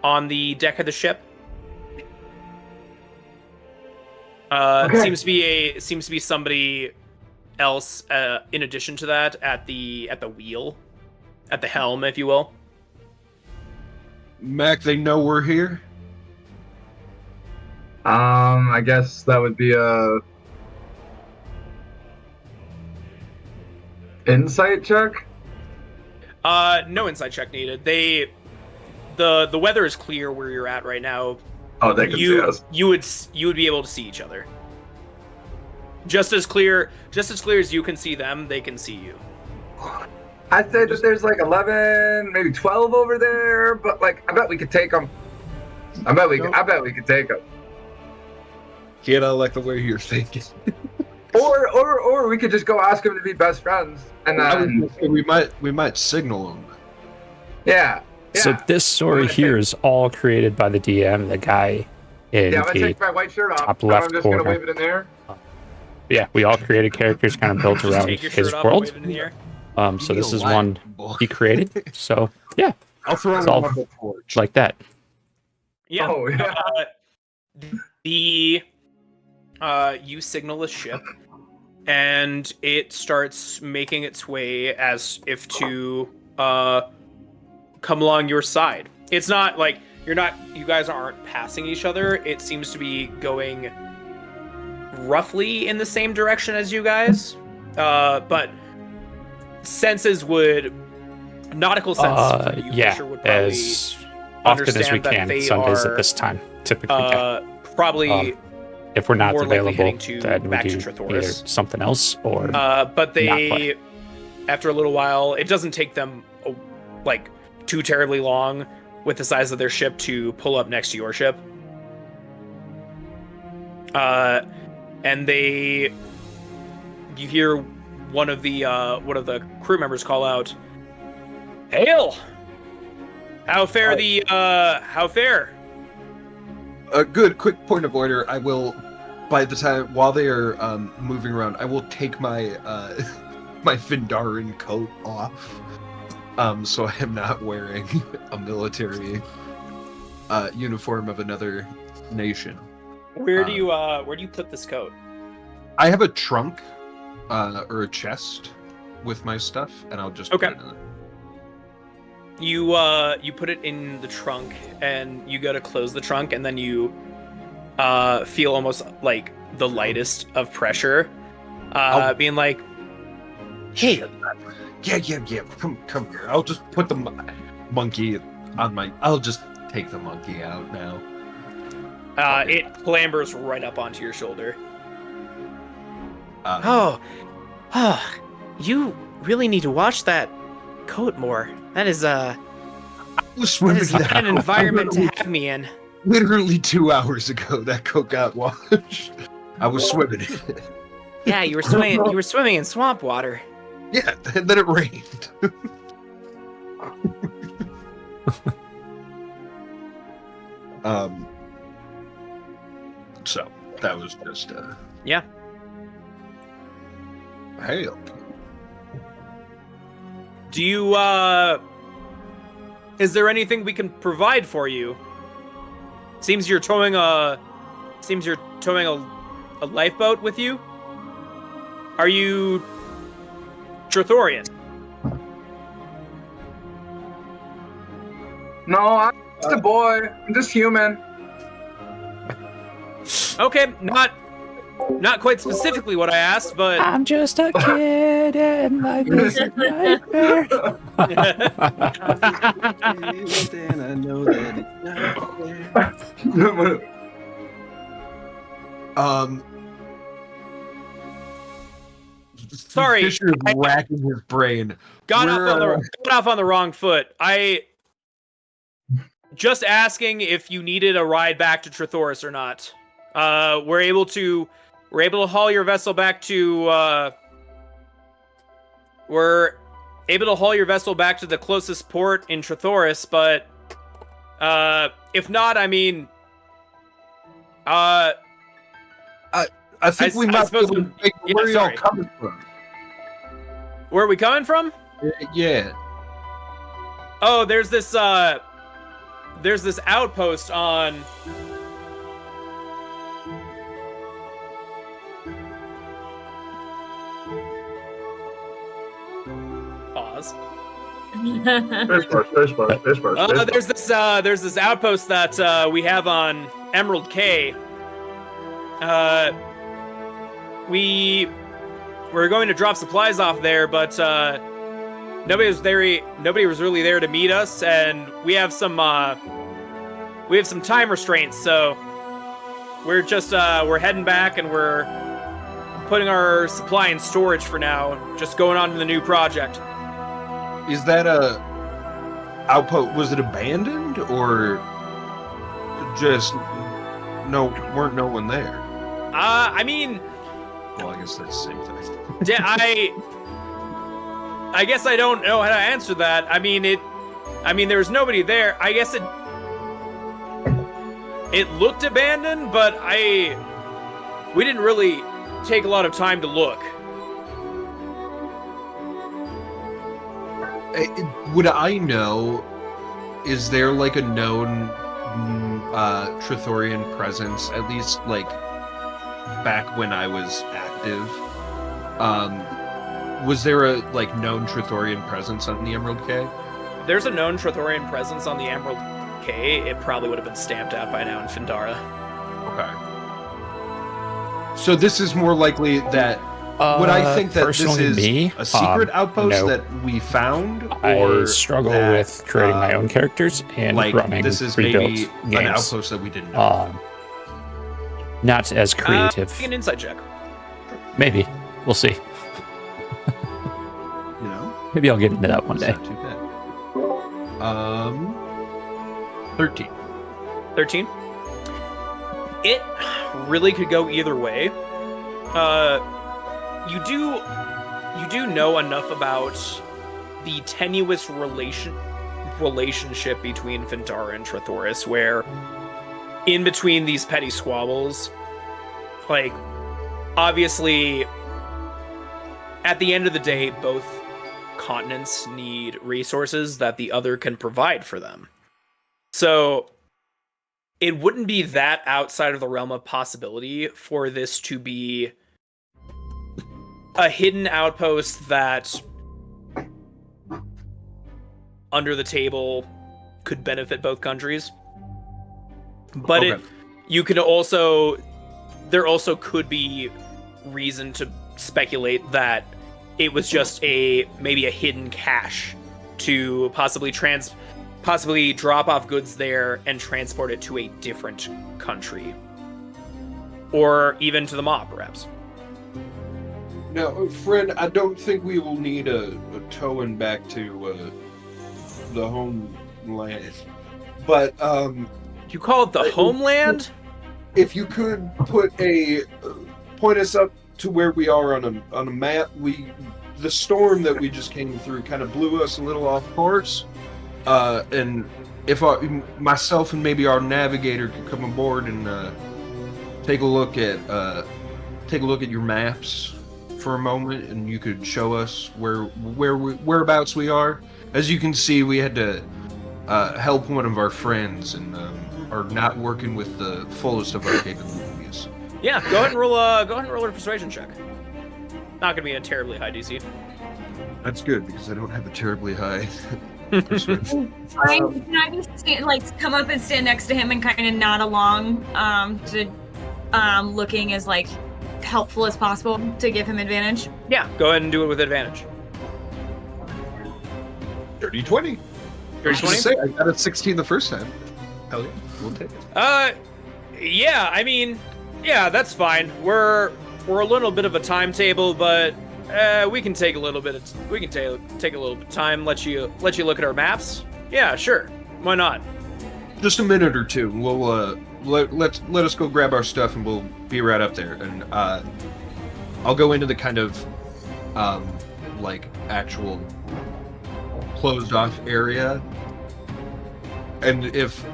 on the deck of the ship. Okay. Seems to be somebody else in addition to that at the wheel, at the helm, if you will. Mac, they know we're here. I guess that would be a insight check. No insight check needed. The weather is clear where you're at right now. Oh, they can see us. You would be able to see each other. Just as clear as you can see them, they can see you. I'd say that there's like 11, maybe 12 over there, but like I bet we could take them. I bet we could take them. Kid, I like the way you're thinking. Or we could just go ask them to be best friends, and then we might signal them. yeah. So this story here is all created by the DM, the guy in Yeah, I'm gonna the take my white shirt off. top left I'm just corner. gonna wave it in there. Yeah, we all created characters kind of built Just around take your his shirt off and world. wave it in the air. So this is one he created. So yeah, I'll throw It's it all on the torch. like that. Yeah. Oh, yeah. You signal the ship, and it starts making its way as if to come along your side. It's not like you guys aren't passing each other. It seems to be going roughly in the same direction as you guys, but nautical sense for you, yeah, Fisher, would probably as often as we understand that can. they Sundays are, at this time, typically. Yeah. probably If we're not more likely available, heading to then we back to do Trithoris. either something else or but not they, play. after a little while, it doesn't take them like too terribly long with the size of their ship to pull up next to your ship. And you hear one of the crew members call out, "Hail! How fare how fare?" A good quick point of order. I will, by the time while they are moving around, I will take my my Findarin coat off, so I am not wearing a military uniform of another nation. Where do you put this coat? I have a trunk or a chest with my stuff, and I'll just Okay. put it in it. You put it in the trunk, and you go to close the trunk, and then you feel almost like the lightest of pressure, being like, "Hey, Yeah. Come here. I'll just put the monkey on my. I'll just take the monkey out now. It clambers right up onto your shoulder." Oh, you really need to wash that coat more. That is I was swimming not an environment to have me in. Literally 2 hours ago, that coat got washed. I was swimming in it. Yeah, you were swimming. You were swimming in swamp water. Yeah, and then it rained. So that was just Yeah. hail. Do you is there anything we can provide for you? Seems you're towing a lifeboat with you? Are you Trithorian? No, I'm just a boy. I'm just human. Okay, not quite specifically what I asked, but I'm just a kid and life is a nightmare. And I know that it's not there. Sorry, Fisher's racking his brain. got We're, off on the wrong foot. I just asking if you needed a ride back to Trithoris or not. We're able to haul your vessel back to the closest port in Trithoris, but if not, I mean, I think we might be able to make where are y'all coming from? Where are we coming from? Yeah. Oh, there's this outpost on. Pause. There's this outpost that we have on Emerald Cay. We're going to drop supplies off there, but nobody was really there to meet us, and we have some time restraints, so we're heading back, and we're putting our supply in storage for now, just going on to the new project. Is that a outpost? Was it abandoned or just weren't no one there? I mean, well, I guess that's the same thing. I guess I don't know how to answer that. I mean, there was nobody there. I guess it looked abandoned, but we didn't really take a lot of time to look. Would I know? Is there like a known Trithorian presence? At least like back when I was active, was there a like known Trithorian presence on the Emerald Cay? There's a known Trithorian presence on the Emerald Cay. It probably would have been stamped out by now in Findara. Okay. So this is more likely that. Would I think that this is a secret outpost that we found? Or I struggle with creating my own characters and like running this is pre-built maybe games. an outpost that we didn't know. Not as creative. Make an insight check. Maybe. We'll see. You know? Maybe I'll get into that one day. Not too bad. 13. 13. It really could go either way. You do know enough about the tenuous relationship between Findara and Trithoris, where in between these petty squabbles, like, obviously, at the end of the day, both continents need resources that the other can provide for them. So it wouldn't be that outside of the realm of possibility for this to be a hidden outpost that under the table could benefit both countries. But Okay. there also could be reason to speculate that it was just maybe a hidden cache to possibly drop off goods there and transport it to a different country. Or even to the mob, perhaps. Now, Fred, I don't think we will need a towing back to the homeland. But You call it the homeland? if you could point us up to where we are on a map, the storm that we just came through kind of blew us a little off course. And if myself and maybe our navigator could come aboard and take a look at your maps for a moment, and you could show us whereabouts we are. As you can see, we had to help one of our friends and are not working with the fullest of our capabilities. Yeah, go ahead and roll a persuasion check. Not gonna be a terribly high DC. That's good because I don't have a terribly high. Can I just come up and stand next to him and kind of nod along, to looking as like helpful as possible to give him advantage? Yeah, go ahead and do it with advantage. Dirty 20. Dirty 20? I got a 16 the first time. Hell yeah, we'll take it. Yeah, I mean, yeah, that's fine. We're a little bit of a timetable, but we can take a little bit of time. Let you look at our maps. Yeah, sure. Why not? Just a minute or two. We'll let us go grab our stuff and we'll be right up there. And I'll go into the kind of like actual closed off area. And if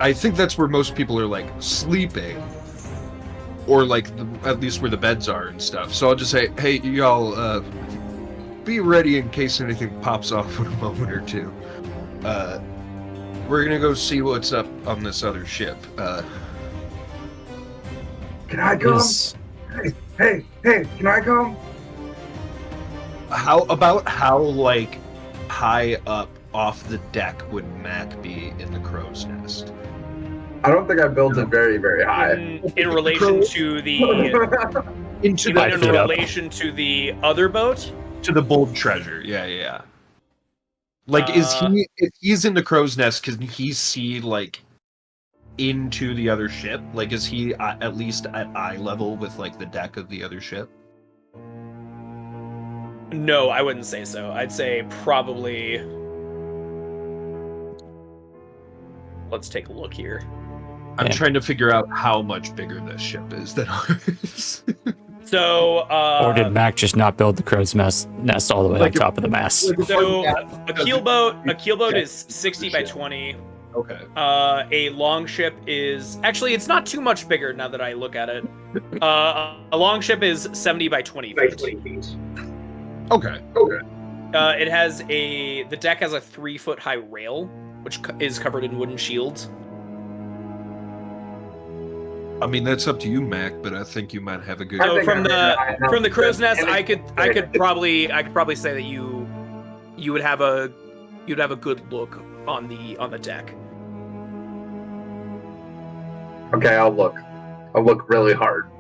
I think that's where most people are like sleeping. or like at least where the beds are and stuff. So I'll just say, hey, y'all, be ready in case anything pops off in a moment or two. We're gonna go see what's up on this other ship. Can I come? Hey, can I come? How like high up off the deck would Mac be in the crow's nest? I don't think I built it very, very high. In relation to the Into in the relation to the other boat? to the bold treasure. Yeah. Like, if he's in the crow's nest, can he see like into the other ship? Like, is he at least at eye level with like the deck of the other ship? No, I wouldn't say so. I'd say probably. Let's take a look here. I'm trying to figure out how much bigger this ship is than ours. So, or did Mac just not build the crow's nest all the way on top of the mast? So a keelboat is 60 by 20. Okay. A long ship is actually it's not too much bigger now that I look at it. A long ship is 70 by 20 feet. Okay. It has the deck has a 3-foot high rail, which is covered in wooden shields. I mean, that's up to you, Mac, but I think you might have a good. So from the crow's nest, I could probably say that you would have a good look on the deck. Okay, I'll look. I'll look really hard.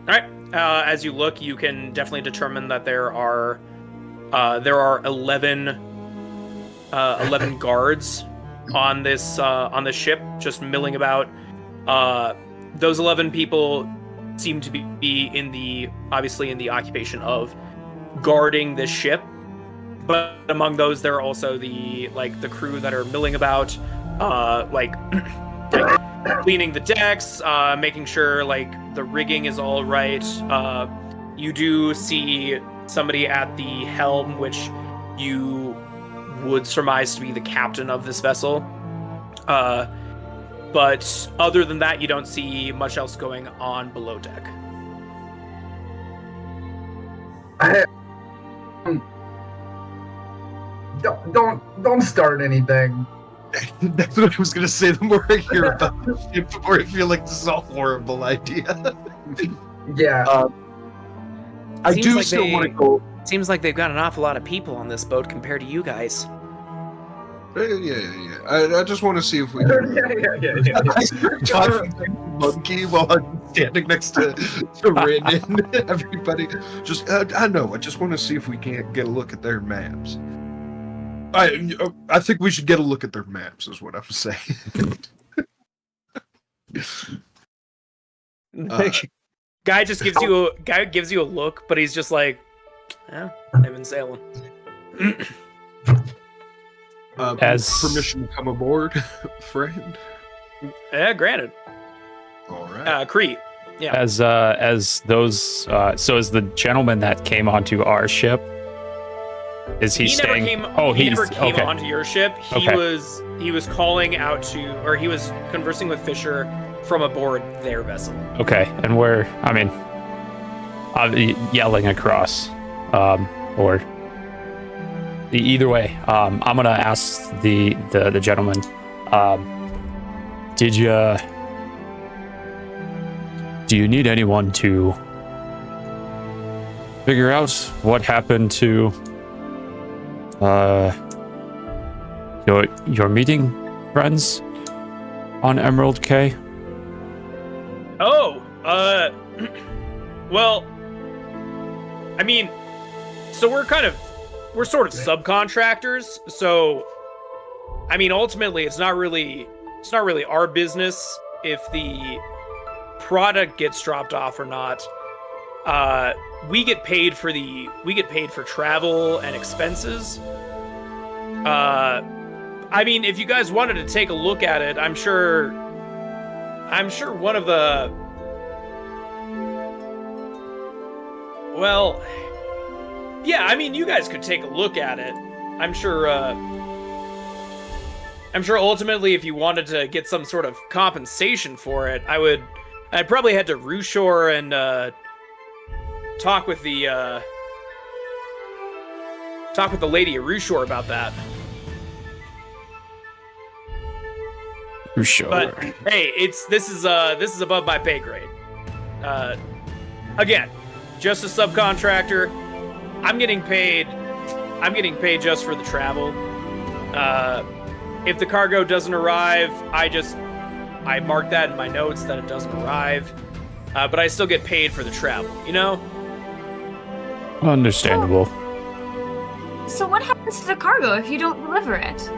All right. As you look, you can definitely determine that there are 11 guards on this ship, just milling about. Those 11 people seem to be obviously in the occupation of guarding this ship, but among those there are also the crew that are milling about, like cleaning the decks, making sure like the rigging is all right. You do see somebody at the helm, which you would surmise to be the captain of this vessel. But other than that, you don't see much else going on below deck. Don't start anything. That's what I was gonna say. The more I hear about this ship, the more I feel like this is a horrible idea. Yeah. I do still want to go. Seems like they've got an awful lot of people on this boat compared to you guys. Yeah. I just want to see if we can. Yeah. I start talking like a monkey while I'm standing next to Rin and everybody. Just, I know. I just want to see if we can't get a look at their maps. I think we should get a look at their maps, is what I'm saying. Guy gives you a look, but he's just like, yeah, they've been sailing. As permission to come aboard, friend. Yeah, granted. All right. Crete. Yeah. As those, so as the gentleman that came onto our ship, is he staying? He never came onto your ship. He was calling out to, or he was conversing with Fisher from aboard their vessel. Okay, and yelling across, or either way. I'm gonna ask the gentleman. Do you need anyone to figure out what happened to your meeting friends on Emerald K? Well, I mean, so we're sort of subcontractors, so I mean, ultimately it's not really our business if the product gets dropped off or not. We get paid for travel and expenses. I mean, if you guys wanted to take a look at it, I'm sure one of the, well, yeah, I mean, you guys could take a look at it. I'm sure ultimately if you wanted to get some sort of compensation for it, I I'd probably head to Rushore and talk with the lady at Rushore about that. Sure. But hey, this is above my pay grade. Again, just a subcontractor. I'm getting paid just for the travel. If the cargo doesn't arrive, I mark that in my notes that it doesn't arrive. But I still get paid for the travel, you know? Understandable. So what happens to the cargo if you don't deliver it?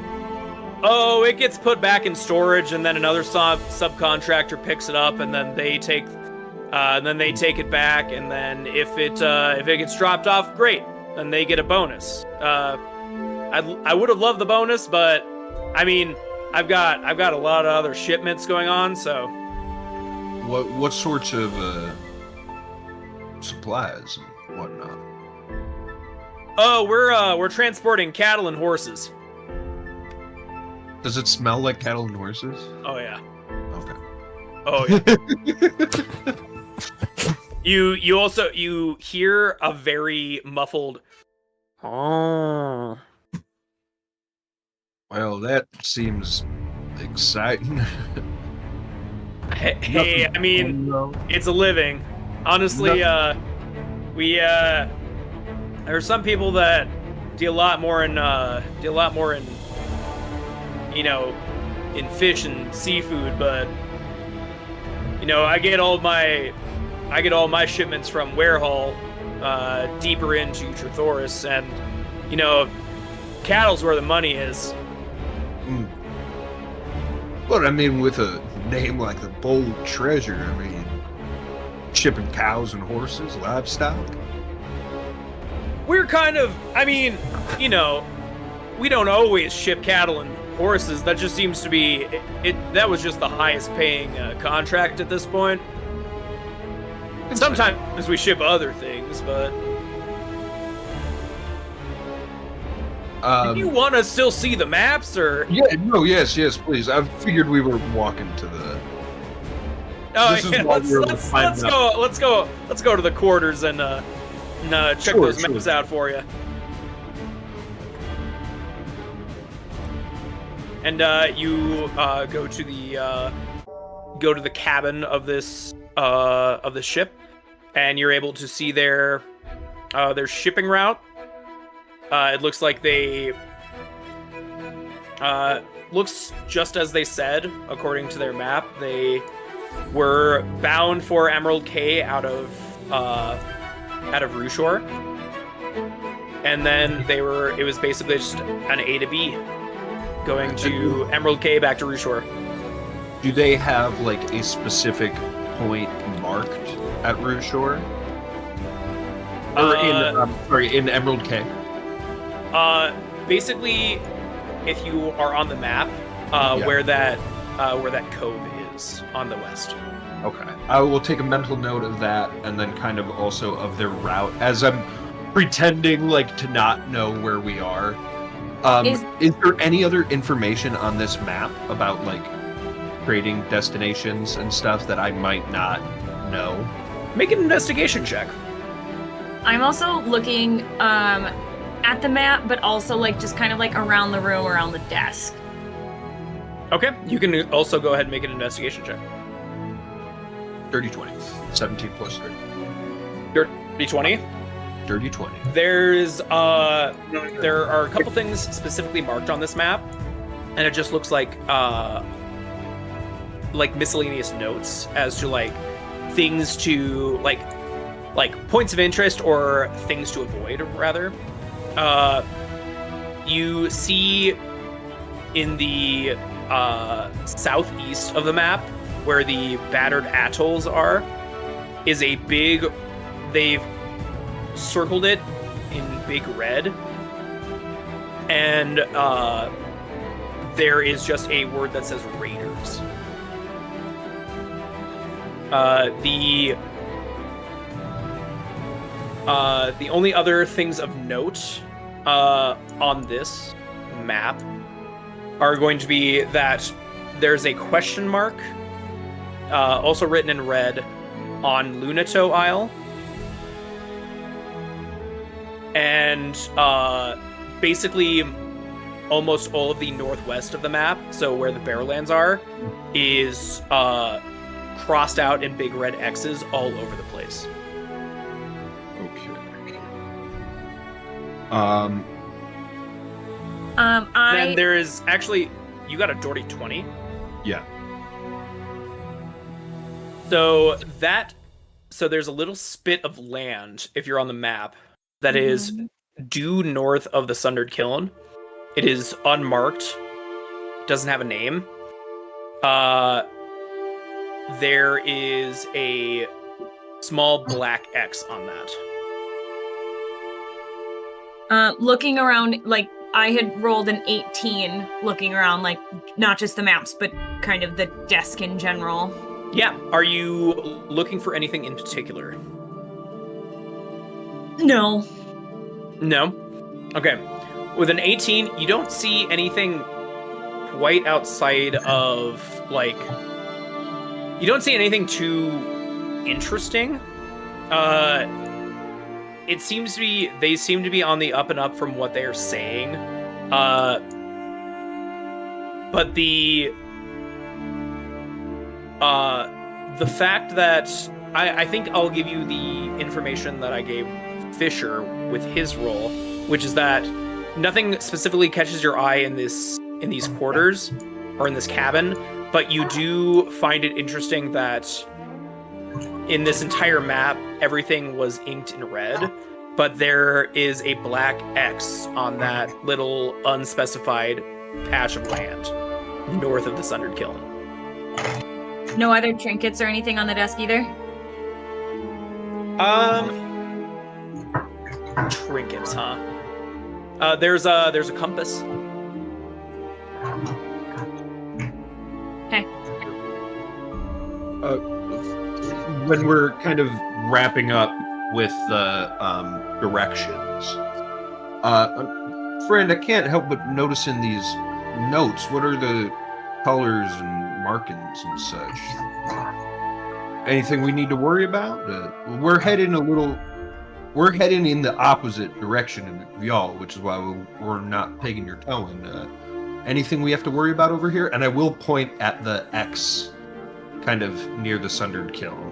Oh, it gets put back in storage, and then another subcontractor picks it up, and then they take it back, and then if it gets dropped off, great, then they get a bonus. I would have loved the bonus, but I mean, I've got a lot of other shipments going on, so. What sorts of supplies and whatnot? Oh, we're transporting cattle and horses. Does it smell like cattle and horses? Oh yeah. Okay. Oh yeah. You hear a very muffled oh. Well, that seems exciting. Hey, I mean, it's a living. Honestly, there are some people that deal a lot more in in fish and seafood, but I get all my shipments from Warehall, deeper into Trithoris, and cattle's where the money is. But I mean, with a name like the Bold Treasure, I mean, shipping cows and horses, livestock. We're kind of, we don't always ship cattle and horses. That just seems to be it. That was just the highest paying contract at this point. Sometimes we ship other things, but do you want to still see the maps, or? Yeah, no, yes, please. I figured we were walking to the. Oh yeah, let's go to the quarters and check those maps out for you. And you go to the cabin of this of the ship, and you're able to see their shipping route. It looks like they looks just as they said according to their map. They were bound for Emerald Cay out of Rushore, and then it was basically just an A to B, going to Emerald Cay back to Rushore. Do they have like a specific point marked at Rushore? Or in Emerald Cay? Basically, if you are on the map, where that cove is on the west. Okay. I will take a mental note of that, and then kind of also of their route, as I'm pretending like to not know where we are. Is there any other information on this map about like trading destinations and stuff that I might not know? Make an investigation check. I'm also looking at the map, but also like just kind of like around the room, around the desk. Okay, you can also go ahead and make an investigation check. Dirty 20. 17 plus 3. Dirty 20? Dirty 20. There are a couple things specifically marked on this map, and it just looks like miscellaneous notes as to like things to like points of interest or things to avoid, rather. You see in the southeast of the map, where the battered atolls are, is a big, they've circled it in big red, and there is just a word that says Raiders. The only other things of note on this map are going to be that there's a question mark also written in red on Lunato Isle. And basically almost all of the northwest of the map, so where the Barrowlands are, is crossed out in big red X's all over the place. Okay. And there is actually, you got a Doherty 20. Yeah. So there's a little spit of land if you're on the map that is due north of the Sundered Kiln. It is unmarked, doesn't have a name. There is a small black X on that. Looking around, like, I had rolled an 18 looking around, like, not just the maps, but kind of the desk in general. Yeah. Are you looking for anything in particular? No. No? Okay. With an 18, you don't see anything quite outside of, like... You don't see anything too interesting. It seems to be... They seem to be on the up and up from what they are saying. But the fact that... I think I'll give you the information that I gave Fisher with his role, which is that nothing specifically catches your eye in these quarters or in this cabin, but you do find it interesting that in this entire map everything was inked in red, but there is a black X on that little unspecified patch of land north of the Sundered Kiln. No other trinkets or anything on the desk either? Trinkets, huh? There's a compass. Okay. When we're kind of wrapping up with the directions, friend, I can't help but notice in these notes, what are the colors and markings and such? Anything we need to worry about? We're heading in the opposite direction of y'all, which is why we're not pegging your toe in. Anything we have to worry about over here? And I will point at the X kind of near the Sundered Kiln.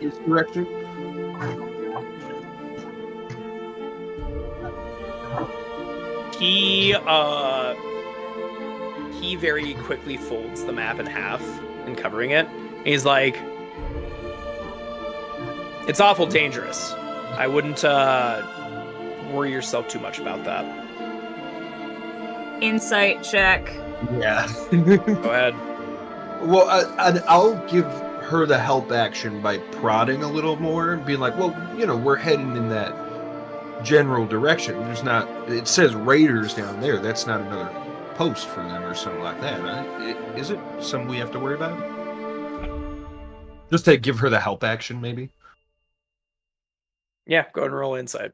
This direction? He very quickly folds the map in half and covering it. He's like, it's awful dangerous. I wouldn't worry yourself too much about that. Insight check. Yeah. Go ahead. Well, I'll give her the help action by prodding a little more and being like, well, we're heading in that general direction. It says raiders down there. That's not another post for them or something like that, right? Is it something we have to worry about? Just to give her the help action, maybe? Yeah, go ahead and roll insight.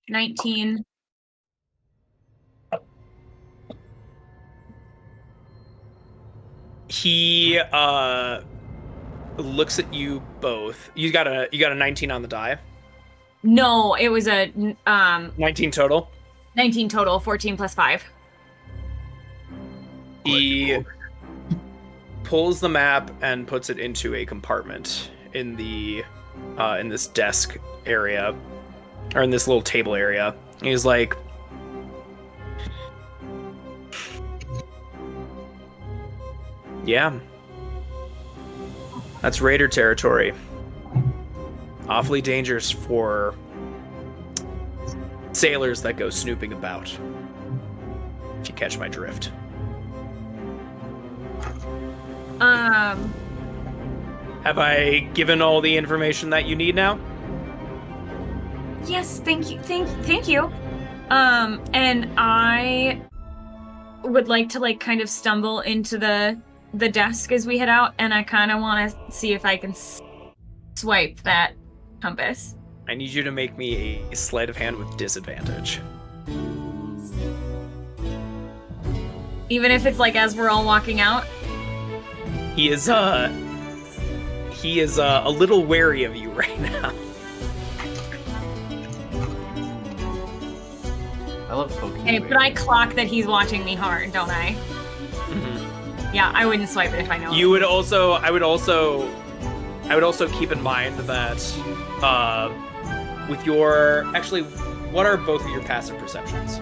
19. He looks at you both. You got a 19 on the die. No, it was a 19 total. 19 total, 14 plus 5. He pulls the map and puts it into a compartment in the in this desk area, or in this little table area. He's like, yeah, that's raider territory. Awfully dangerous for sailors that go snooping about, if you catch my drift. Have I given all the information that you need now? Yes, thank you. And I would like to kind of stumble into the desk as we head out, and I kind of want to see if I can swipe that compass. I need you to make me a sleight of hand with disadvantage. Even if it's as we're all walking out? He is a little wary of you right now. I love poking. Okay, but I clock that he's watching me hard, don't I? Mm-hmm. Yeah, I wouldn't swipe it if I know. I would also keep in mind that with your actually, what are both of your passive perceptions?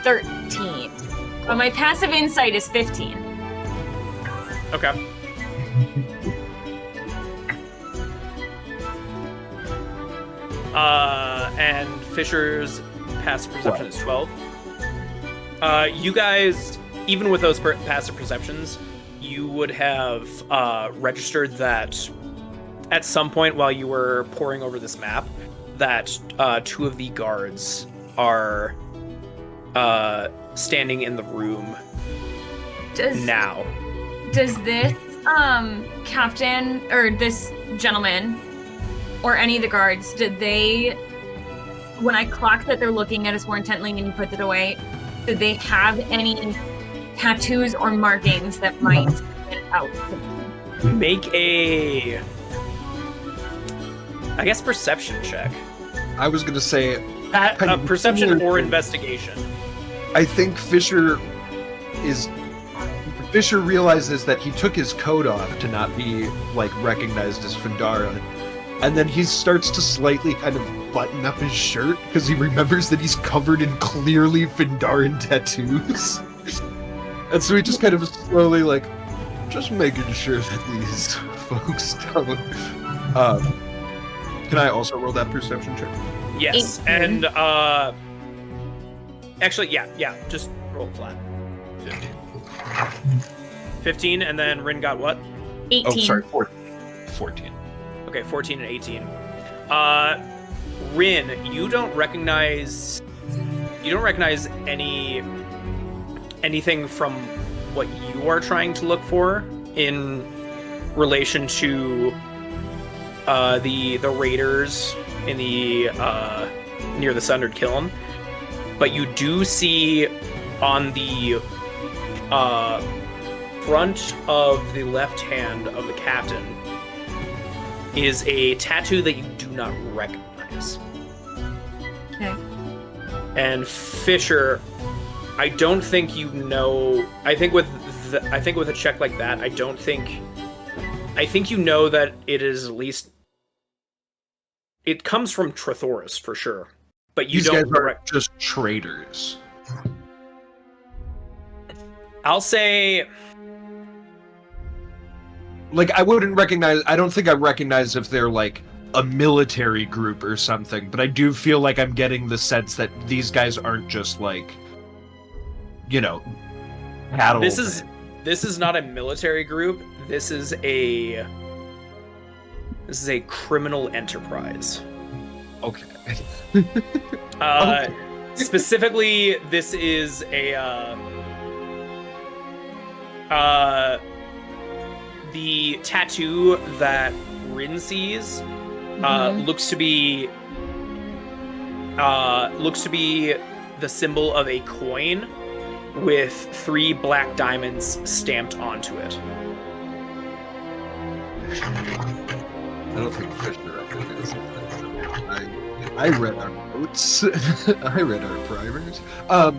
13. But my passive insight is 15. Okay. And Fisher's passive perception is 12. You guys, even with those passive perceptions, you would have registered that at some point while you were poring over this map, that two of the guards are standing in the room now. Does this captain or this gentleman or any of the guards, did they, when I clocked that they're looking at us more intently and you put it away, did they have any tattoos or markings that might stand out? Make a, I guess, perception check. I was gonna say Perception or investigation. I think Fisher realizes that he took his coat off to not be like recognized as Fandara, and then he starts to slightly kind of button up his shirt because he remembers that he's covered in clearly Findaran tattoos. And so he just kind of slowly just making sure that these folks don't. Can I also roll that perception check? Yes, 18. and actually, yeah, just roll flat. 15, and then Rin got what? 18. Oh, sorry, 14. Okay, 14 and 18. Rin, you don't recognize anything from what you are trying to look for in relation to the raiders in the near the Sundered Kiln, but you do see on the front of the left hand of the captain is a tattoo that you do not recognize. Okay. And Fisher, I don't think you know. I think with a check like that, I think you know that it is at least. It comes from Trithoris for sure, but you These don't. guys are just traitors. I'll say. I wouldn't recognize. I don't think I recognize if they're like a military group or something, but I do feel like I'm getting the sense that these guys aren't just cattle. This is not a military group. This is a criminal enterprise. Okay. Specifically, this is the tattoo that Rin sees looks to be the symbol of a coin with 3 black diamonds stamped onto it. I don't think Fisher recognizes it. I read our notes. I read our primers. That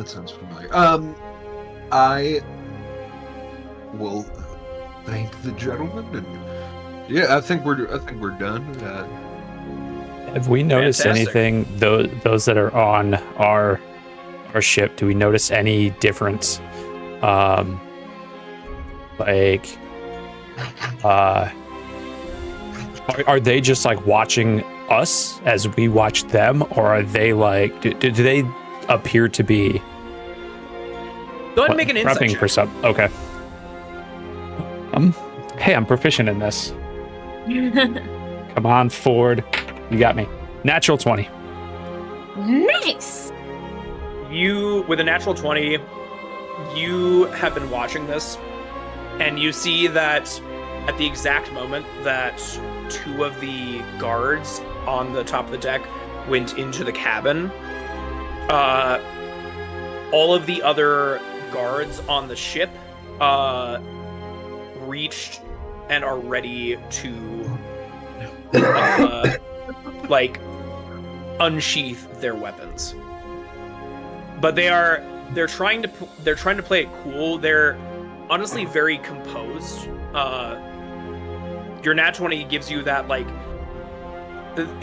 sounds familiar. I will thank the gentleman, and yeah, I think we're done. Have we noticed Fantastic. anything? Those that are on our ship, do we notice any difference? Are they just watching us as we watch them, or are they do they appear to be? Go ahead and make an insight prepping check. for some? Okay. Hey, I'm proficient in this. Come on, Ford. You got me. Natural 20. Nice. You, with a natural 20, you have been watching this, and you see that at the exact moment that 2 of the guards on the top of the deck went into the cabin, all of the other guards on the ship reached and are ready to like unsheath their weapons. But they're trying to play it cool. They're honestly very composed. Your nat 20 gives you that, like,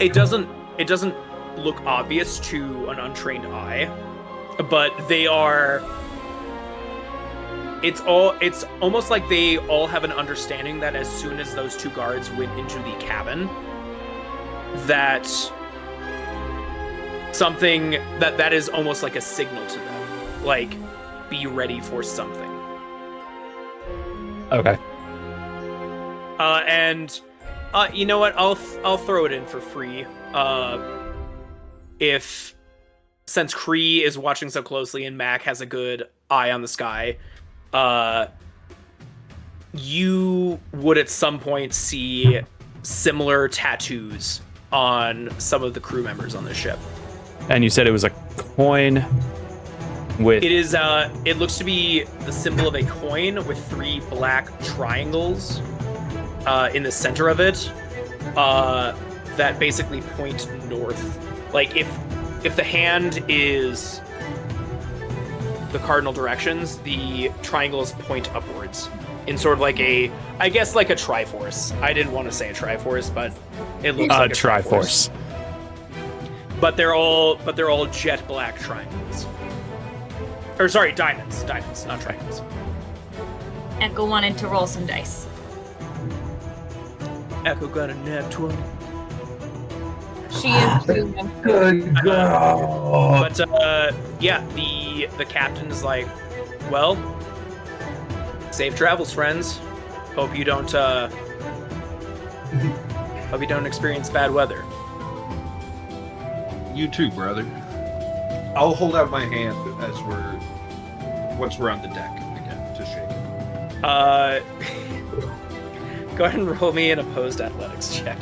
it doesn't look obvious to an untrained eye, but they are. It's almost like they all have an understanding that as soon as those two guards went into the cabin, that something that is almost like a signal to them, like, be ready for something. Okay. And you know what? I'll throw it in for free. Since Kree is watching so closely and Mac has a good eye on the sky, you would at some point see similar tattoos on some of the crew members on the ship. And you said it was a coin with... It is, it looks to be the symbol of a coin with 3 black triangles in the center of it that basically point north. Like, if the hand is the cardinal directions, the triangles point upwards in sort of like I guess like a Triforce. I didn't want to say a Triforce, but it looks like a Triforce. But they're all jet black triangles. Or sorry, diamonds, not triangles. Echo wanted to roll some dice. Echo got a nat 20. She is Good girl. But yeah, the captain is like, well, safe travels, friends. Hope you don't experience bad weather. You too, brother. I'll hold out my hand as once we're on the deck again to shake. Go ahead and roll me an opposed athletics check.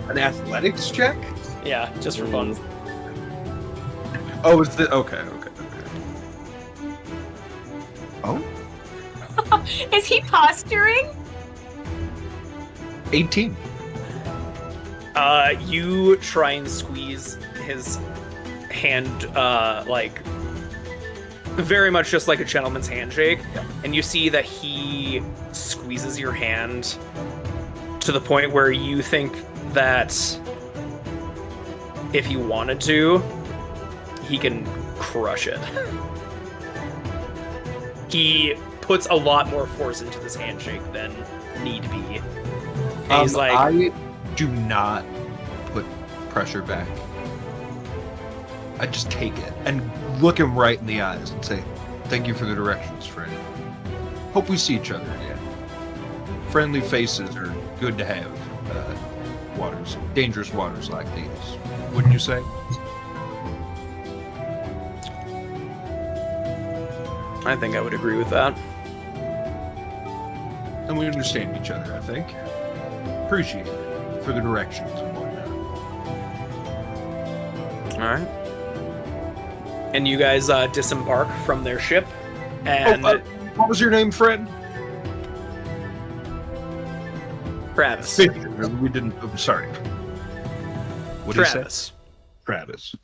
An athletics check? Yeah, just for fun. Oh, okay. Oh? Is he posturing? 18. You try and squeeze his hand, like, very much just like a gentleman's handshake, and you see that he squeezes your hand to the point where you think that if he wanted to, he can crush it. He puts a lot more force into this handshake than need be. And he's like, I do not put pressure back. I just take it and look him right in the eyes and say, "Thank you for the directions, friend. Hope we see each other again. Friendly faces are good to have. Dangerous waters like these. Wouldn't you say?" I think I would agree with that. And we understand each other, I think. Appreciate it for the directions and whatnot. All right. And you guys disembark from their ship, and what was your name, friend? Travis. We didn't. I'm sorry. What did you say? Travis. Travis.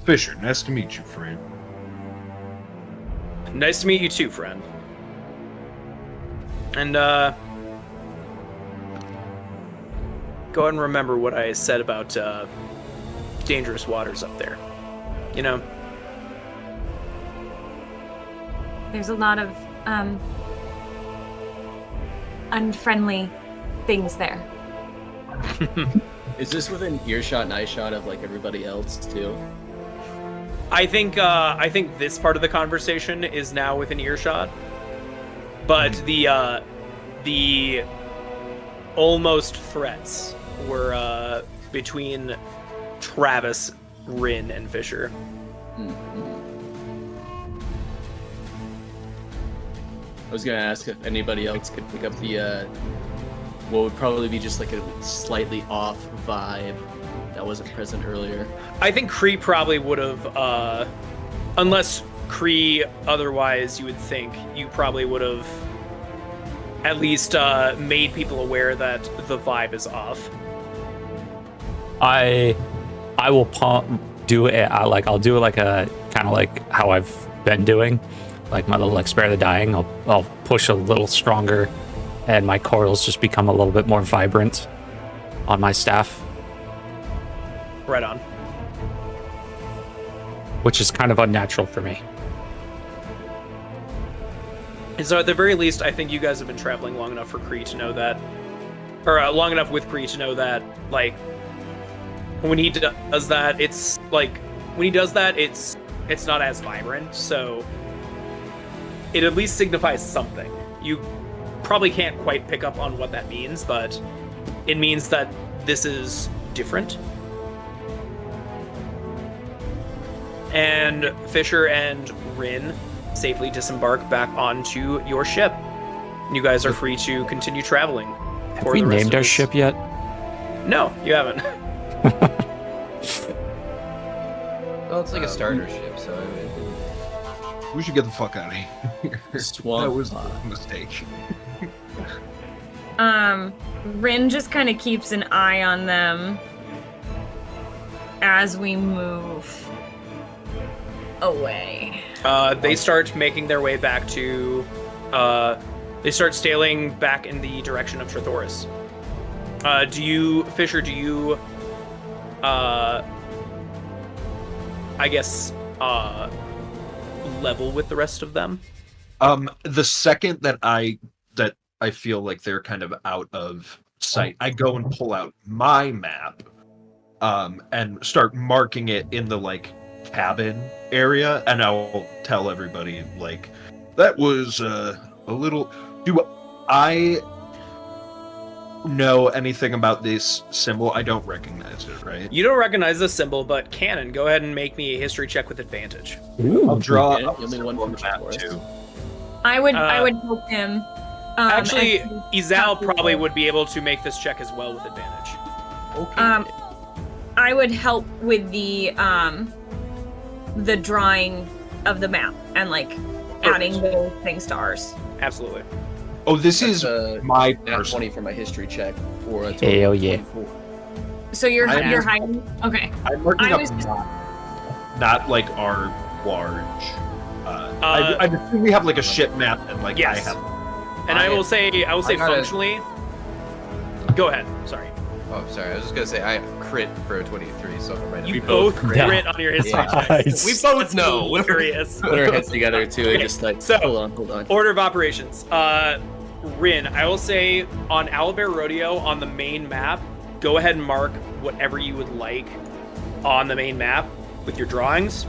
Fisher, nice to meet you, friend. Nice to meet you too, friend. And go ahead and remember what I said about dangerous waters up there. You know? There's a lot of unfriendly things there. Is this within earshot and eyeshot of like everybody else too? I think this part of the conversation is now within earshot, but the almost threats were between Travis, Rin, and Fisher. I was gonna ask if anybody else could pick up the what would probably be just like a slightly off vibe that wasn't present earlier. I think Kree probably would have, unless Kree otherwise, you would think you probably would have at least made people aware that the vibe is off. I will do it I'll do it like a kind of like how I've been doing, like my little like spare the dying. I'll push a little stronger, and my coils just become a little bit more vibrant on my staff, Right on. which is kind of unnatural for me. And so at the very least, I think you guys have been traveling long enough for Kree to know that, or long enough with Kree to know that, like, when he does that, it's not as vibrant, so it at least signifies something. You probably can't quite pick up on what that means, but it means that this is different. And Fisher and Rin safely disembark back onto your ship. You guys are free to continue traveling. Have we named our ship yet? No, you haven't. Well, it's like a starter ship, so I mean, We should get the fuck out of here. Swamp. That was a mistake. Rin just kind of keeps an eye on them as we move away. They start making their way back to. They start sailing back in the direction of Trithoris. Fisher? Do you? I guess level with the rest of them. The second that I feel like they're kind of out of sight, I go and pull out my map, and start marking it in the like cabin area, and I'll tell everybody like that was a little. Do I know anything about this symbol? I don't recognize it, right? You don't recognize this symbol, but Cannon, go ahead and make me a history check with advantage. I'll draw Yeah, a give me one symbol on from the map Forest. too. I would help him. Actually, and- Izal probably would be able to make this check as well with advantage. Okay. I would help with the drawing of the map and like adding those things to ours. Absolutely. Oh, this That's is a my nat personal. 20 for my history check for a total Hell of yeah. 24. So you're I you're am- hiding. Okay. I'm marking I up was- not like our large. I assume we have like a ship map, and like Yes. I have. And I will say I gotta- functionally. Go ahead. Sorry. oh, sorry. I was just gonna say I crit for a 23, so I might You have. both Yeah. crit on your history Yeah. checks. We both know. Hilarious. Put our heads together too. Okay, I just like, so- hold on. Order of operations. Rin, I will say on Owlbear Rodeo on the main map, go ahead and mark whatever you would like on the main map with your drawings,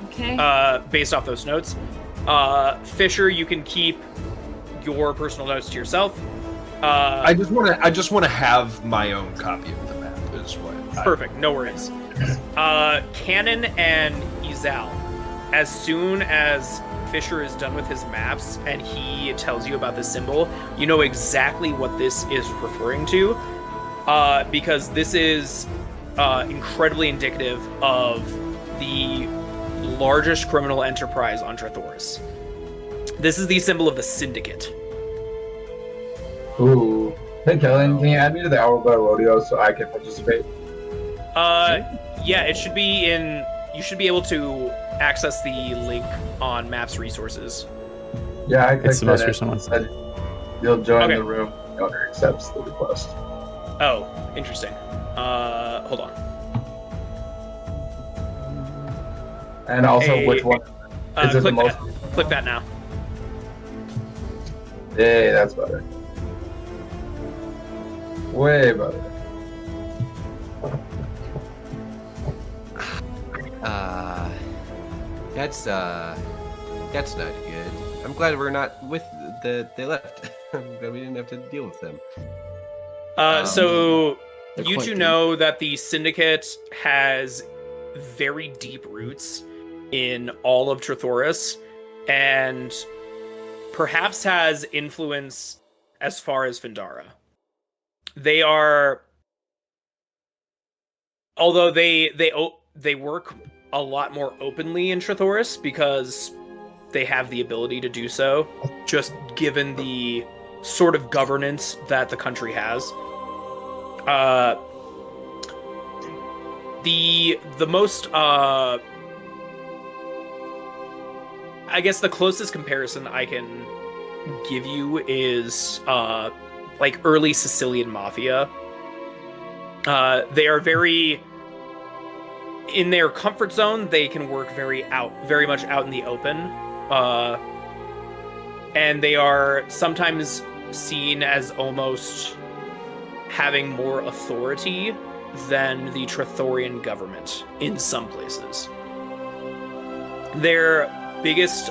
Okay. based off those notes. Fisher, you can keep your personal notes to yourself. I just want to have my own copy of the map. Is what. Perfect, no worries. Cannon and Izal, as soon as Fisher is done with his maps and he tells you about this symbol, you know exactly what this is referring to, because this is incredibly indicative of the largest criminal enterprise on Trithoris. This is the symbol of the Syndicate. Ooh. Hey, Kellen, can you add me to the Owlbear Rodeo so I can participate? Yeah, it should be in. You should be able to access the link on Maps Resources. Yeah, I clicked It's the most it recent one. and said you'll join Okay. the room. The owner accepts the request. Oh, interesting. Hold on. And also, Hey, which one is it the Click most? that. Click that now. Yay, that's better. Way better. That's not good. I'm glad we're not with they left. I'm glad we didn't have to deal with them. So They're you quite two deep. know that the Syndicate has very deep roots in all of Trithoris, and perhaps has influence as far as Findara. They are although they work a lot more openly in Trithoris because they have the ability to do so, just given the sort of governance that the country has. The most I guess the closest comparison I can give you is like early Sicilian mafia. They are very in their comfort zone. They can work very much out in the open, and they are sometimes seen as almost having more authority than the Trithorian government in some places. Their biggest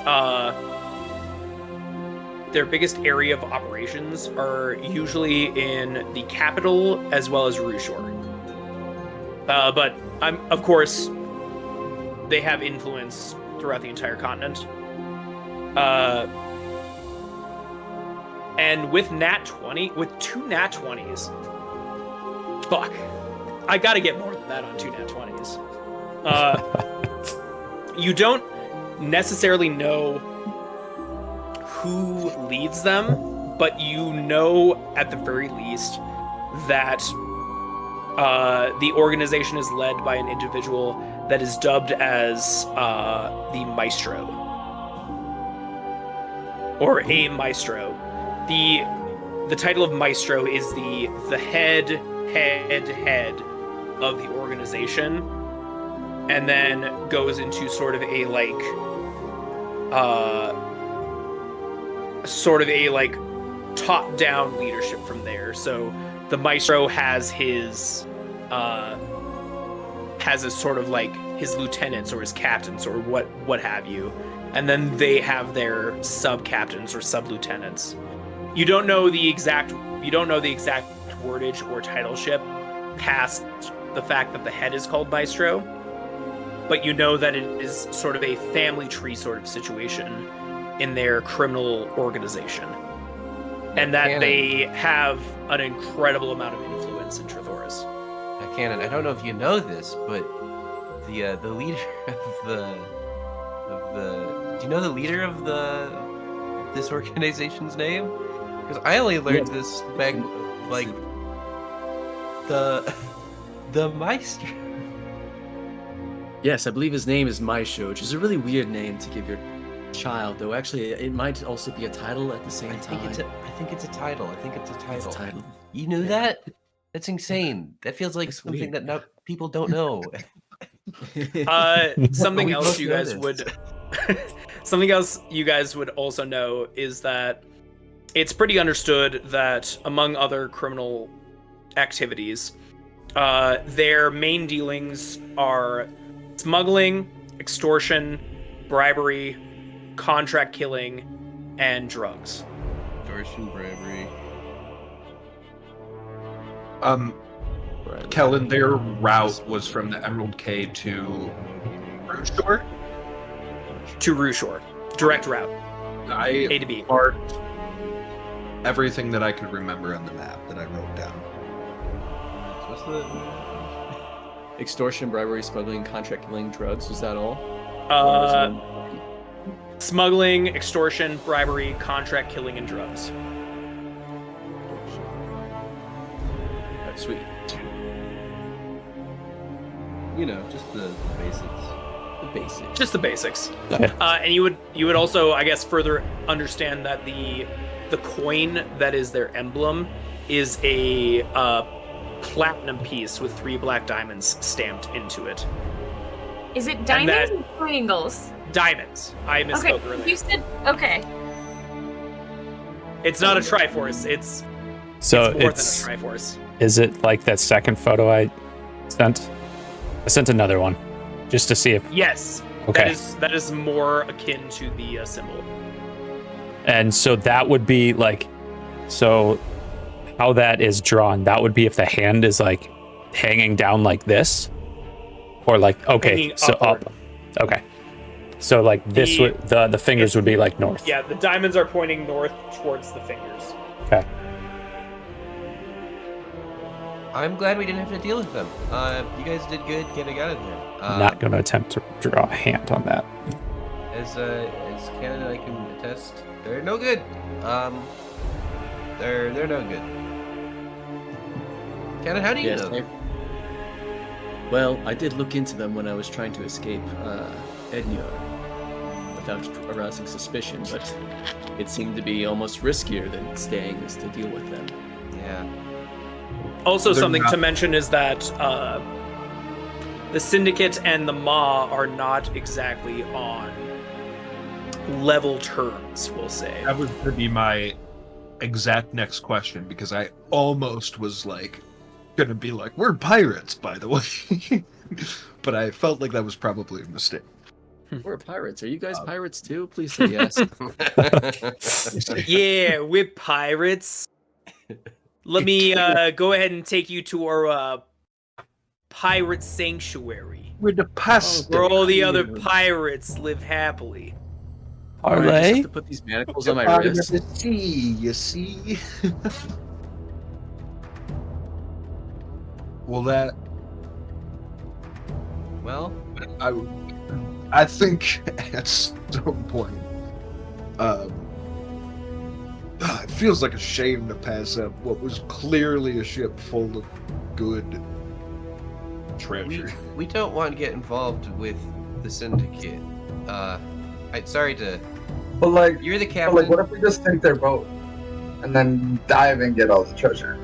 area of operations are usually in the capital as well as Rushore. But of course, they have influence throughout the entire continent. And with two Nat 20s, fuck, I gotta get more than that on two Nat 20s. You don't necessarily know who leads them, but you know at the very least that the organization is led by an individual that is dubbed as the Maestro, or a Maestro. The title of Maestro is the head of the organization, and then goes into sort of a top-down leadership from there. So the Maestro has his sort of like his lieutenants or his captains or what have you, and then they have their sub-captains or sub-lieutenants. You don't know the exact wordage or titleship past the fact that the head is called Maestro, but you know that it is sort of a family tree sort of situation in their criminal organization, and that they have an incredible amount of influence in Trithoris. Cannon, I don't know if you know this, but the leader of the do you know the leader of this organization's name? Because I only learned this back like the Maestro. Yes, I believe his name is Maestro, which is a really weird name to give your child, though. Actually, it might also be a title at the same time. I think it's a title. It's a title. You knew that? That's insane. That feels like something that people don't know. Something else you guys would also know is that it's pretty understood that among other criminal activities, their main dealings are smuggling, extortion, bribery, contract killing, and drugs. Extortion, bribery. Kellen, their route was from the Emerald Cay to Rushore? To Rushore. Direct route. A to B. Marked everything that I could remember on the map that I wrote down. What's the extortion, bribery, smuggling, contract killing, drugs? Was that all? Smuggling, extortion, bribery, contract killing, and drugs. Right, sweet. You know, just the basics. The basics. Just the basics. And you would also, I guess, further understand that the coin that is their emblem is a platinum piece with 3 black diamonds stamped into it. Is it diamonds or triangles? Diamonds. I misspoke earlier. You said okay. It's not a Triforce. It's more than a Triforce. Is it like that second photo I sent? I sent another one, just to see if. Yes. Okay. That is more akin to the symbol. And so that would be like, so how that is drawn. That would be if the hand is like hanging down like this, or like Hanging so upward. up. Okay. So like this would the fingers would be like north. Yeah, the diamonds are pointing north towards the fingers. Okay. I'm glad we didn't have to deal with them. You guys did good getting out of there. I'm not going to attempt to draw a hand on that. As Canon and I can attest, they're no good. They're no good. Canon, how do you know? Well, I did look into them when I was trying to escape Ednure without arousing suspicion, but it seemed to be almost riskier than staying is to deal with them. Yeah. Also, They're something not- to mention is that the Syndicate and the Maw are not exactly on level terms, we'll say. That was to be my exact next question, because I almost was like gonna be like, we're pirates, by the way. But I felt like that was probably a mistake. We're pirates. Are you guys pirates too? Please say yes. Yeah, we're pirates. Let me go ahead and take you to our pirate sanctuary, We're the past. where all the other pirates live happily. Are Alright, I just they? have to put these manacles on my Bottom of wrist. the sea, you see. Well, that Well, I think at some point, it feels like a shame to pass up what was clearly a ship full of good treasure. we don't want to get involved with the Syndicate. Sorry to. But like, You're the but captain. like, what if we just sink their boat and then dive and get all the treasure?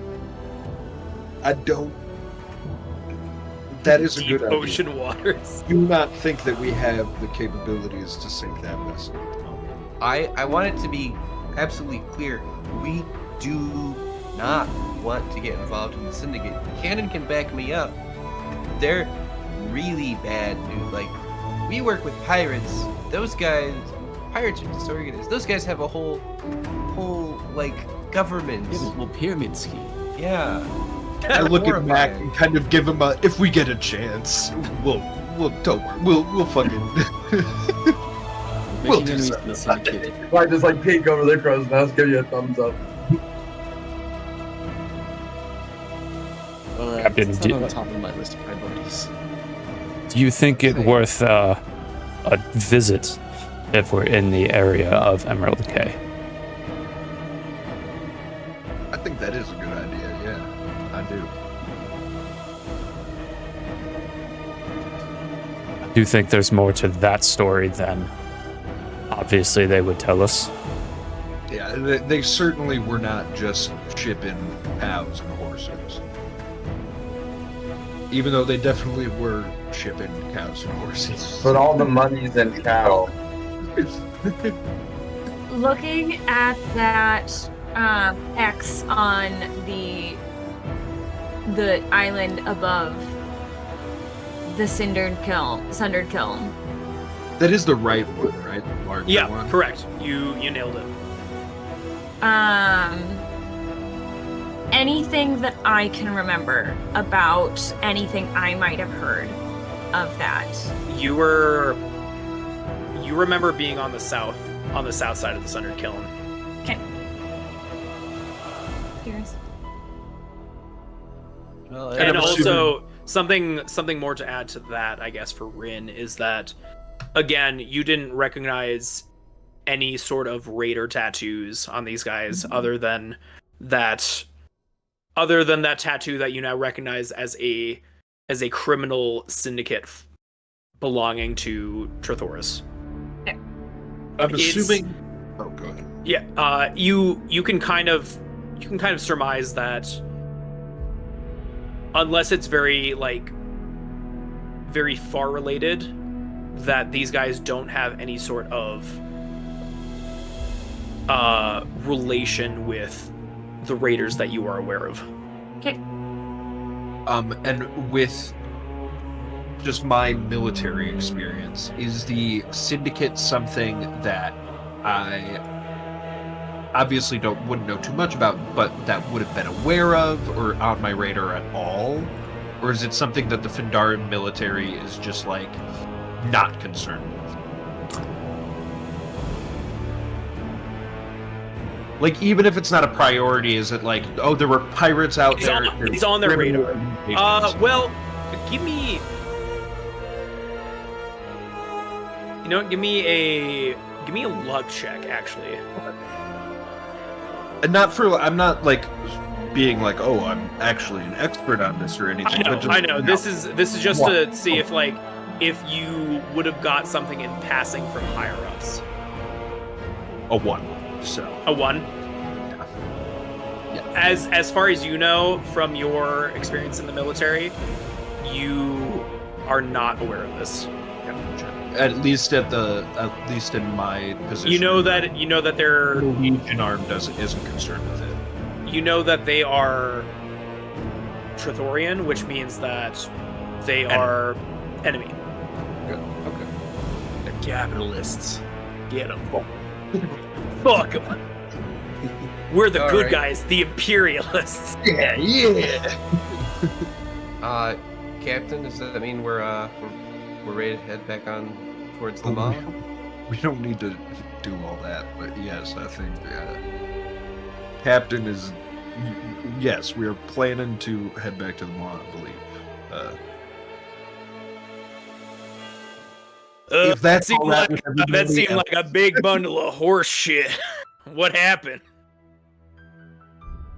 I don't. That is a Deep good idea. ocean waters. Do not think that we have the capabilities to sink that vessel. I want it to be absolutely clear. We do not want to get involved in the Syndicate. Cannon can back me up. They're really bad, dude. Like, we work with pirates. Those guys, pirates are disorganized. Those guys have a whole like government. Yeah, this little pyramid scheme. Yeah. I look at Mac Horrifying. and kind of give him a. If we get a chance, we'll don't worry. We'll fucking. We'll Making do enemies something in the about it. syndicate. If I just like peek over the crow's nest, give you a thumbs up. Well, Captain, it's do- not on top of my list of priorities. Do you think it worth a visit if we're in the area of Emerald Cay? I think that is a good idea. Yeah, I do. I do think there's more to that story than obviously they would tell us. Yeah, they certainly were not just shipping cows and horses. Even though they definitely were shipping cows and horses. But all the money's in cattle. Looking at that X on the island above the sundered kiln. That is the right one, right? The larger Yeah, one. correct. You nailed it. Anything that I can remember about anything I might have heard of that. You remember being on the south side of the Sundered Kiln. Okay. Curious. Well, And I'm also something more to add to that, I guess, for Rin is that again, you didn't recognize any sort of raider tattoos on these guys other than that tattoo that you now recognize as a criminal syndicate belonging to Trithoris. I'm It's- assuming. Oh, go ahead. Yeah, you can kind of surmise that unless it's very far related, that these guys don't have any sort of relation with the raiders that you are aware of. Okay. And with just my military experience, is the Syndicate something that I obviously wouldn't know too much about, but that would have been aware of or on my radar at all? Or is it something that the Findaran military is just like not concerned with? Like, even if it's not a priority, is it like, oh, there were pirates out there? It's on their radar. Well, give me. You know, give me a luck check, actually. And not for, I'm not like being like, oh, I'm actually an expert on this or anything. I know. This is just to see if you would have got something in passing from higher ups. A 1. So a 1. Yeah. As far as you know from your experience in the military, you are not aware of this. At least in my position. You know that they're the Legion arm isn't concerned with it. You know that they are Trithorian, which means that they are enemy. Good. Okay. They're capitalists. Get them. Fuck them. We're the good guys, the imperialists. Yeah. Captain, does that mean we're ready to head back on towards the mall? We don't need to do all that, but yes, I think Captain is. Yes, we are planning to head back to the mall, I believe. If that seemed like a big bundle of horse shit. What happened?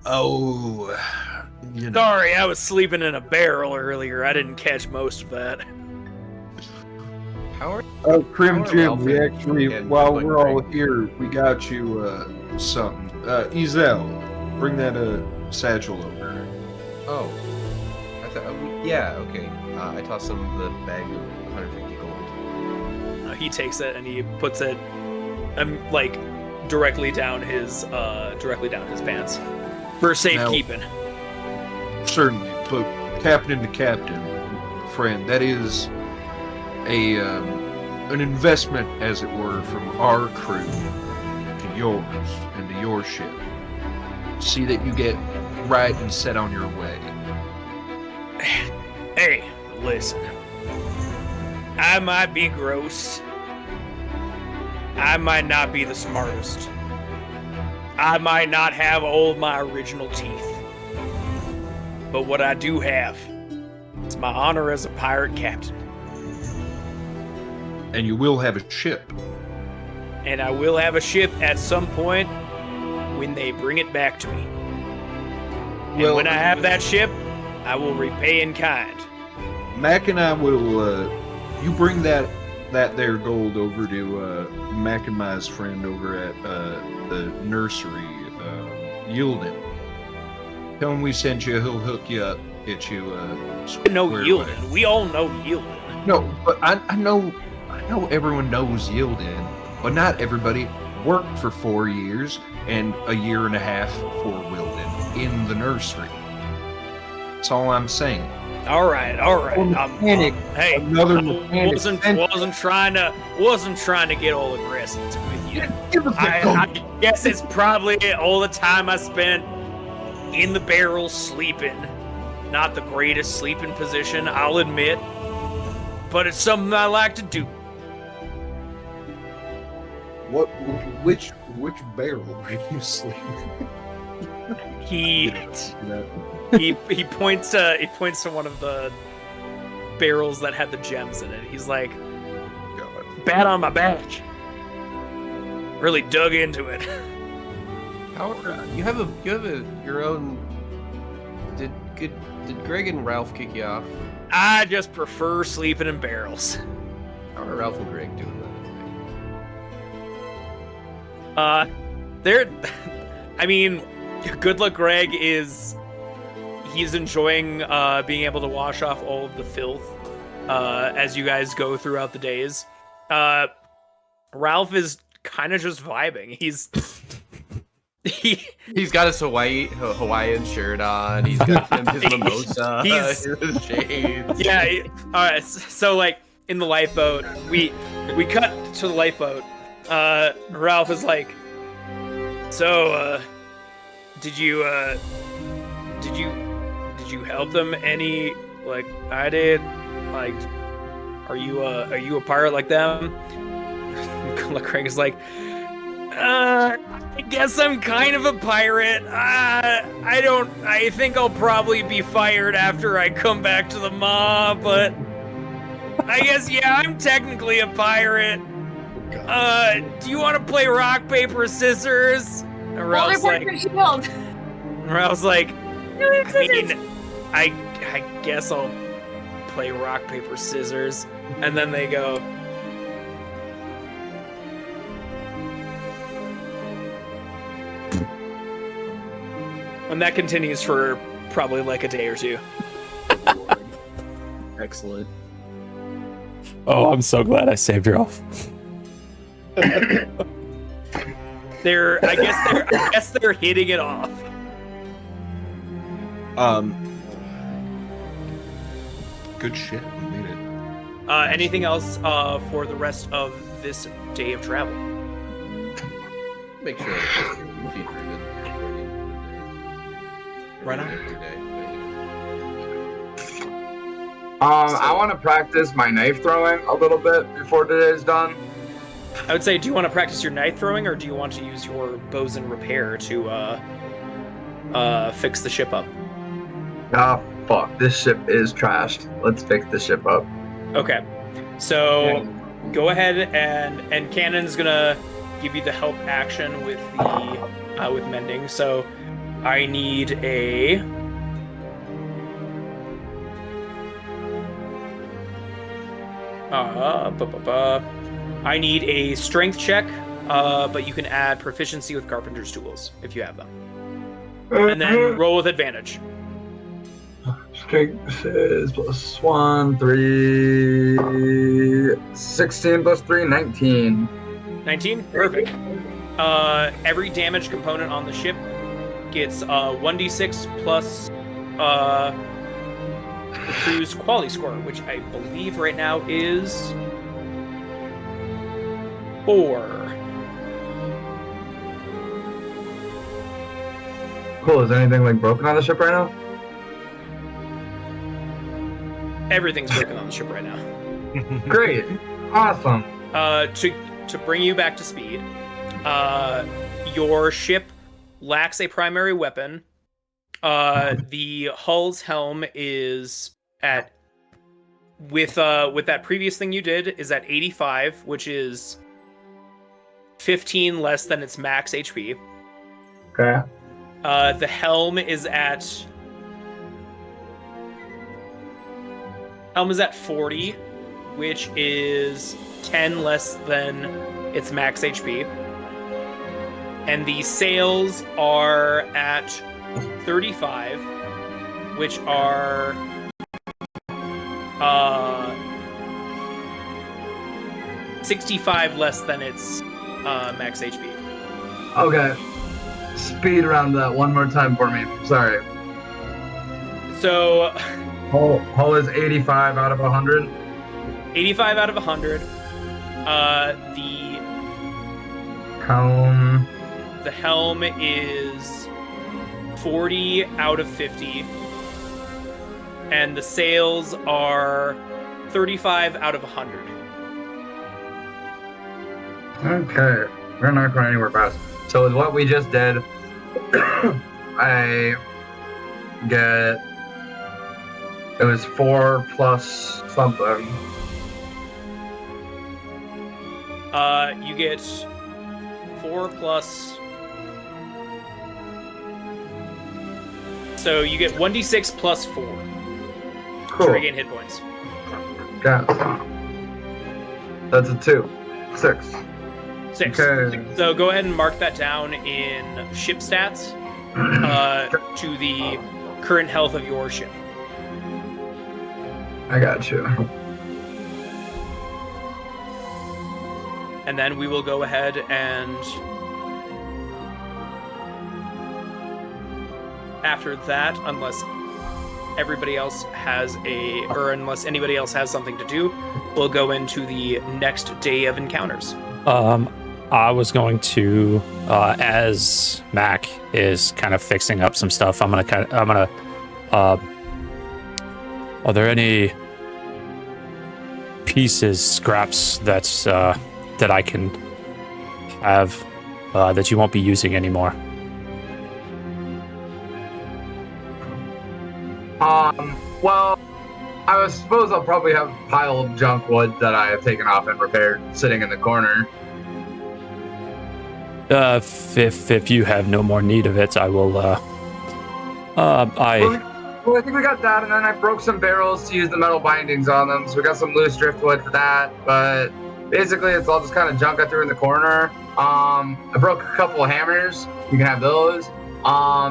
Oh, sorry, I was sleeping in a barrel earlier. I didn't catch most of that. Crim Jim, we actually, while we're all here, we got you something. Ezel, bring that satchel over. Oh, I thought, yeah, okay. I tossed him the bag of 150 gold. He takes it and he puts it, like, directly down his pants for safekeeping. Certainly, but captain to captain, friend, that is an investment, as it were, from our crew to yours and to your ship. See that you get right and set on your way. Hey, listen. I might be gross. I might not be the smartest. I might not have all of my original teeth. But what I do have is my honor as a pirate captain. And you will have a ship. And I will have a ship at some point when they bring it back to me. And when I have that ship, I will repay in kind. Mac and I will, you bring that there gold over to Mac and my friend over at the nursery, Yieldin. Tell him we sent you, he'll hook you up, get you No Yieldin. We all know Yieldin. No, but I know everyone knows Yieldin, but not everybody worked for 4 years and a year and a half for Wilden in the nursery. That's all I'm saying. All right. Hey, another wasn't trying to get all aggressive with you. I guess it's probably all the time I spent in the barrel sleeping. Not the greatest sleeping position, I'll admit, but it's something I like to do. Which barrel were you sleeping? He points to one of the barrels that had the gems in it. He's like, "Bat on my back." Really dug into it. You have your own. Did Greg and Ralph kick you off? I just prefer sleeping in barrels. How are Ralph and Greg doing that? I mean, good luck. Greg he's enjoying being able to wash off all of the filth as you guys go throughout the days. Ralph is kind of just vibing. He's got his Hawaiian shirt on. He's got his mimosa. His shades. Yeah. All right. So like in the lifeboat, we cut to the lifeboat. Ralph is like, so did you help them any? Like I did. Like, are you a pirate like them? Craig is like, I guess I'm kind of a pirate. I think I'll probably be fired after I come back to the mob, but I guess, yeah, I'm technically a pirate. Do you want to play rock, paper, scissors? Or I was like, I guess I'll play rock, paper, scissors. And then they go, and that continues for probably like a day or two. Excellent. Oh, I'm so glad I saved her off. I guess they're hitting it off. Good shit. We made it. Anything else for the rest of this day of travel? Make sure your feet are good. Right on. I want to practice my knife throwing a little bit before today's done. I would say, do you want to practice your knife throwing, or do you want to use your bows and repair to fix the ship up? Ah, fuck. This ship is trashed. Let's fix the ship up. Okay. So go ahead and Cannon's gonna give you the help action with the with mending. So I need a I need a strength check, but you can add proficiency with carpenter's tools if you have them. And then roll with advantage. Strength is +1, 3, 16 plus 3, 19. 19? Perfect. Every damage component on the ship gets 1d6 plus the crew's quality score, which I believe right now is 4. Cool. Is anything like broken on the ship right now? Everything's broken on the ship right now. Great. Awesome. To bring you back to speed, your ship lacks a primary weapon. The hull's helm is at with that previous thing you did is at 85, which is 15 less than its max HP. Okay. The helm is at 40, which is 10 less than its max HP. And the sails are at 35, which are 65 less than its max HP. Okay. Speed around that one more time for me. Sorry. So Hull is 85 out of 100. 85 out of 100. The helm is 40 out of 50. And the sails are 35 out of 100. Okay. We're not going anywhere fast. So with what we just did, I get... It was 4 plus something. You get 4 plus... So you get 1d6 plus 4. Cool. To regain hit points. Got it. That's a 2. 6. 6. Okay. So go ahead and mark that down in ship stats to the current health of your ship. I got you. And then we will go ahead and after that, unless anybody else has something to do, we'll go into the next day of encounters. I was going to, as Mac is kind of fixing up some stuff, are there any pieces, scraps that I can have that you won't be using anymore. Well, I suppose I'll probably have a pile of junk wood that I have taken off and repaired sitting in the corner. If you have no more need of it, I will. Well, I think we got that, and then I broke some barrels to use the metal bindings on them, so we got some loose driftwood for that. But basically, it's all just kind of junk I threw in the corner. I broke a couple of hammers. You can have those.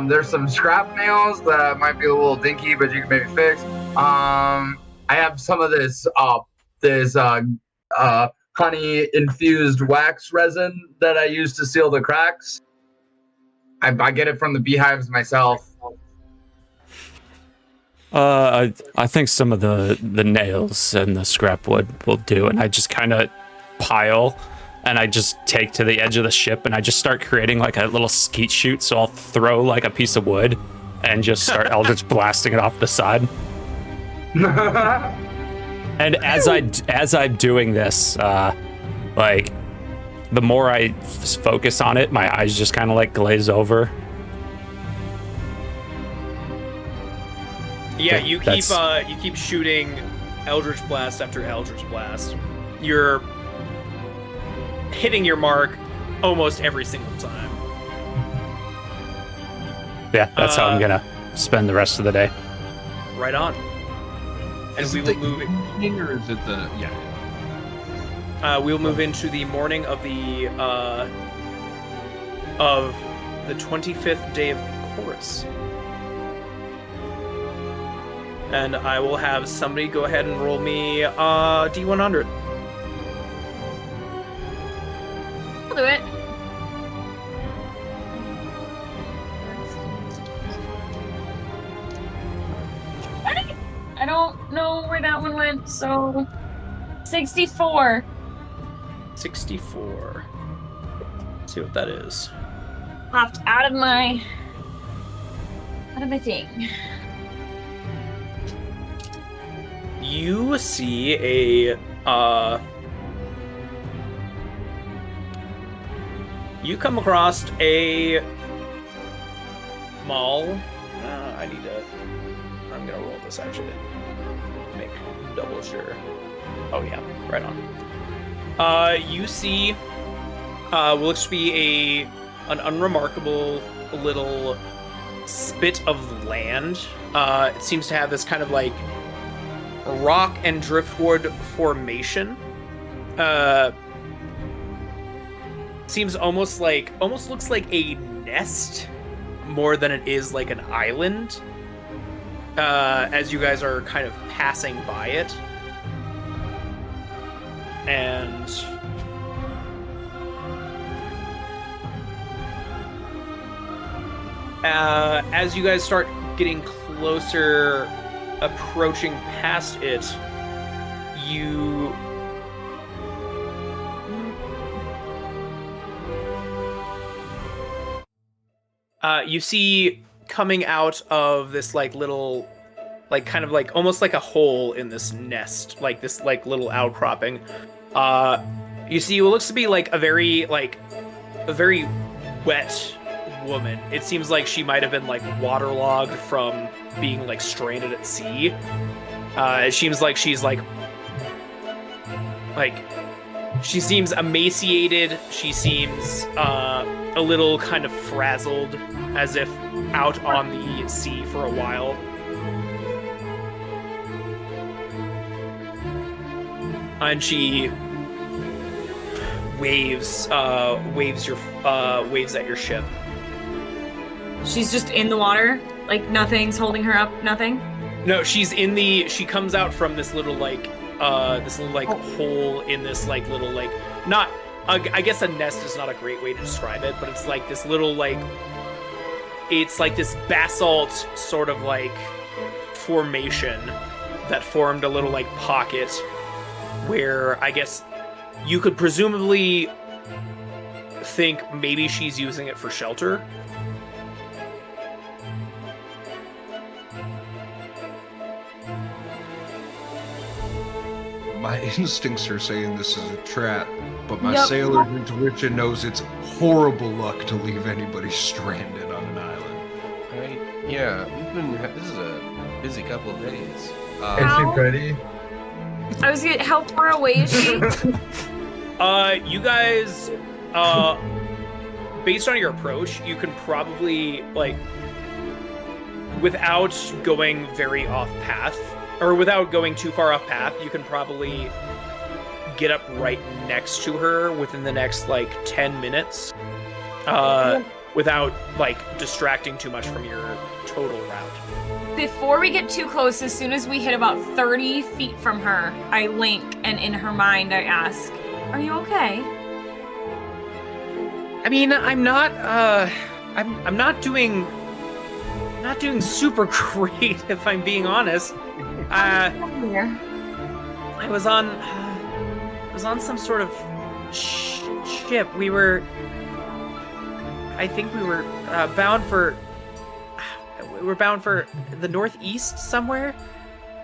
There's some scrap nails that might be a little dinky, but you can maybe fix. I have some of this honey infused wax resin that I use to seal the cracks. I get it from the beehives myself. I think some of the nails and the scrap wood will do, and I just kind of pile, and I just take to the edge of the ship, and I just start creating like a little skeet shoot. So I'll throw like a piece of wood, and just start eldritch blasting it off the side. And as I'm doing this, like the more I focus on it, my eyes just kind of like glaze over. Yeah, you keep shooting Eldritch Blast after Eldritch Blast. You're hitting your mark almost every single time. Yeah, that's how I'm gonna spend the rest of the day. Right on. And we will move evening, or is it the we'll move into the morning of the 25th day of Chorus. And I will have somebody go ahead and roll me D100. I'll do it. I don't know where that one went, so 64. 64. Let's see what that is. Popped out of my thing. You see you come across a mall. I'm gonna roll this actually. Make double sure. Oh yeah, right on. You see will just be an unremarkable little spit of land. It seems to have this kind of like rock and driftwood formation. Seems almost looks like a nest more than it is like an island. As you guys are kind of passing by it. And as you guys start getting closer, approaching past it, you see coming out of this like little, like kind of like almost like a hole in this nest, like this like little outcropping. You see what looks to be like a very wet woman. It seems like she might have been like waterlogged from being like stranded at sea. It seems like she's like she seems emaciated. She seems a little kind of frazzled, as if out on the sea for a while. And she waves at your ship. She's just in the water, like nothing's holding her up, nothing? No, she comes out from this little hole in this like little like, not, I guess a nest is not a great way to describe it, but it's like this little like, it's like this basalt sort of like formation that formed a little like pocket where I guess you could presumably think maybe she's using it for shelter. My instincts are saying this is a trap, but my sailor's intuition knows it's horrible luck to leave anybody stranded on an island. Yeah, this is a busy couple of days. Is she How? pretty? I was gonna. How far away is she? You guys, based on your approach, you can probably, like, without going very off path, or without going too far off path, you can probably get up right next to her within the next, like, 10 minutes, without, like, distracting too much from your total route. Before we get too close, as soon as we hit about 30 feet from her, I link, and in her mind, I ask, "Are you okay?" I mean, I'm not doing super great, if I'm being honest. I was on some sort of ship. I think we were bound for the northeast somewhere.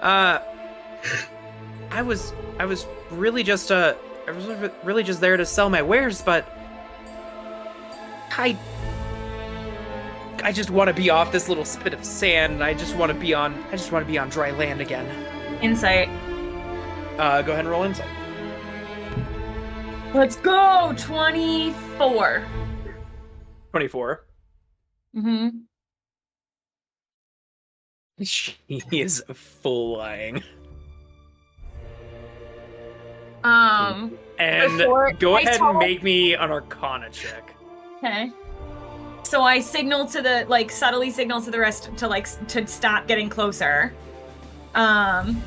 I was really just there to sell my wares, but I just want to be off this little spit of sand, and I just want to be on dry land again. Insight. Go ahead and roll insight. Let's go. 24. 24. Mm-hmm. She is full lying. Um. And Before go I ahead tell- and make me an Arcana check. Okay. So I signal to the subtly signal to the rest to stop getting closer. And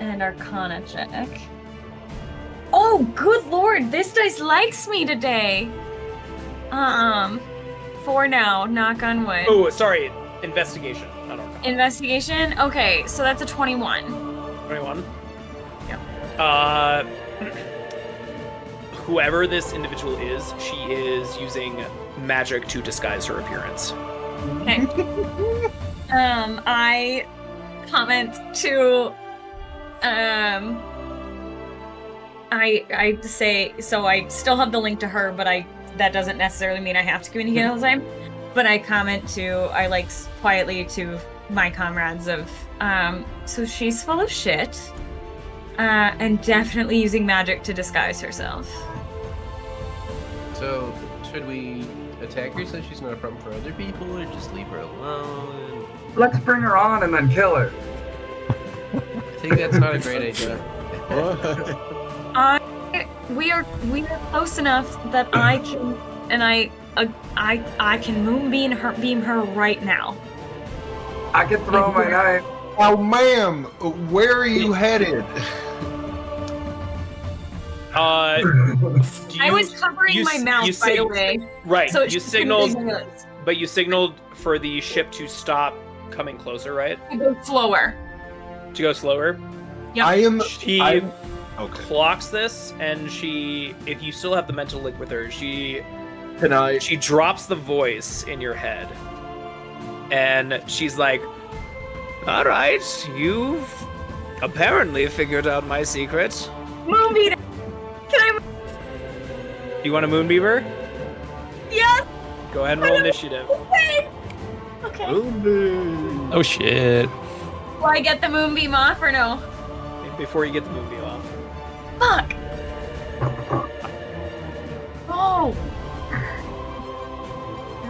Arcana check. Oh, good lord! This dice likes me today. 4 now. Knock on wood. Oh, sorry. Investigation, not Arcana. Investigation. Okay, so that's a 21. 21. Yep. Whoever this individual is, she is using magic to disguise her appearance. Okay. I comment to, I say, so I still have the link to her, but that doesn't necessarily mean I have to communicate all the time. But I comment quietly to my comrades of, so she's full of shit, and definitely using magic to disguise herself. So, should we attack her so she's not a problem for other people, or just leave her alone? Let's bring her on and then kill her. I think that's not a great idea. We are close enough that I can, and I can moonbeam her right now. I can throw my knife. Oh, ma'am, where are you headed? I was covering my mouth, by the way. Right. So you signaled, but you signaled for the ship to stop coming closer, right? To go slower. To go slower. Yep. She clocks this, and if you still have the mental link with her, she drops the voice in your head, and she's like, "All right, you've apparently figured out my secret. Moonbeam. Can I? Do you want a Moonbeaver? Yes. Go ahead and roll initiative. Okay. Oh shit. Will I get the moonbeam off or no? Before you get the Moonbeam off. Fuck. Oh.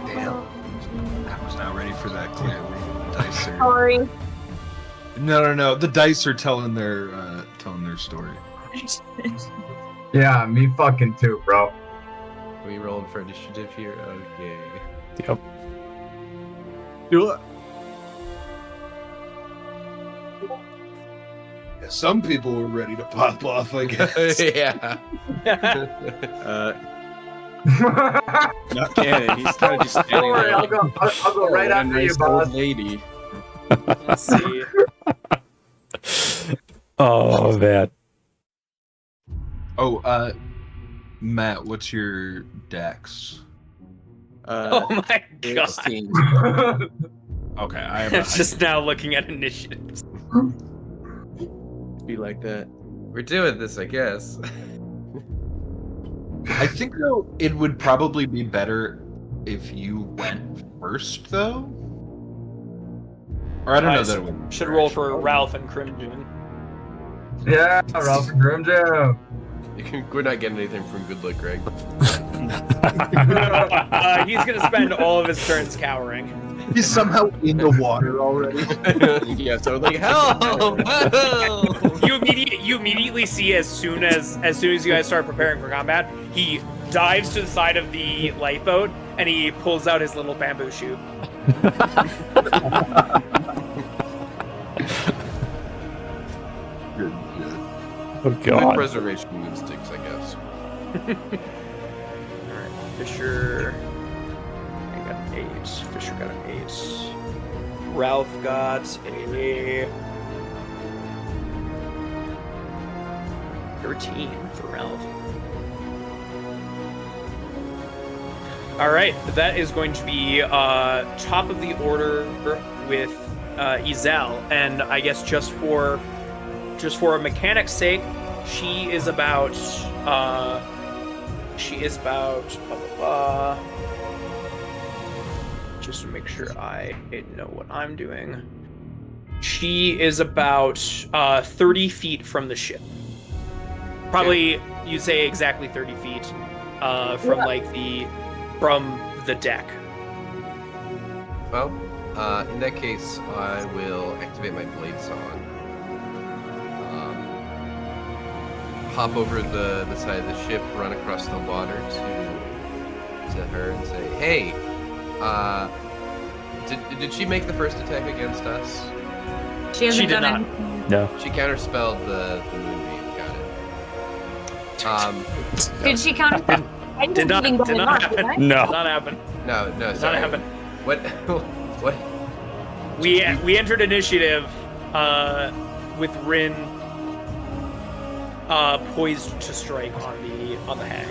Damn. I was not ready for that, clearly. Dice are... Sorry. No. The dice are telling their story. Yeah, me fucking too, bro. We rolling for initiative here? Okay. Yep. Do it. Yeah, some people were ready to pop off, I guess. Yeah. Not canon. He's kind of just Don't standing worry, there. I'll go right What a after you, nice boss. old lady. Let's see. Oh man. Oh, Matt, what's your dex? Oh my god. 16. Okay, I have I'm just now looking at initiatives. Be like that. We're doing this, I guess. I think though it would probably be better if you went first, though. Or I don't know Guys, that it would. should roll for Ralph and Crimson. Yeah, Ralph and Groom Jam. We're not getting anything from Good Luck Greg. He's gonna spend all of his turns cowering. He's somehow in the water already. Yeah, so like, help! Help! You immediately see as soon as you guys start preparing for combat, he dives to the side of the lifeboat and he pulls out his little bamboo shoot. Good. Oh Good god. preservation instincts, I guess. Alright, Fisher. I got an 8. Fisher got an 8. Ralph got a 13 for Ralph. Alright, that is going to be top of the order with Izel, and I guess just for a mechanic's sake, she is about just to make sure I know what I'm doing. She is about 30 feet from the ship. Probably, you say exactly 30 feet from from the deck. Well, in that case, I will activate my blade song. Hop over the side of the ship, run across the water to her and say, "Hey, did she make the first attack against us?" She hasn't She did done not. anything. No. She counterspelled the moonbeam. Got it. Did she count? I Did not even go in happen. did I? No. Did not happen. No, Did not sorry. happen. What? What? We entered initiative with Rin poised to strike on the hag.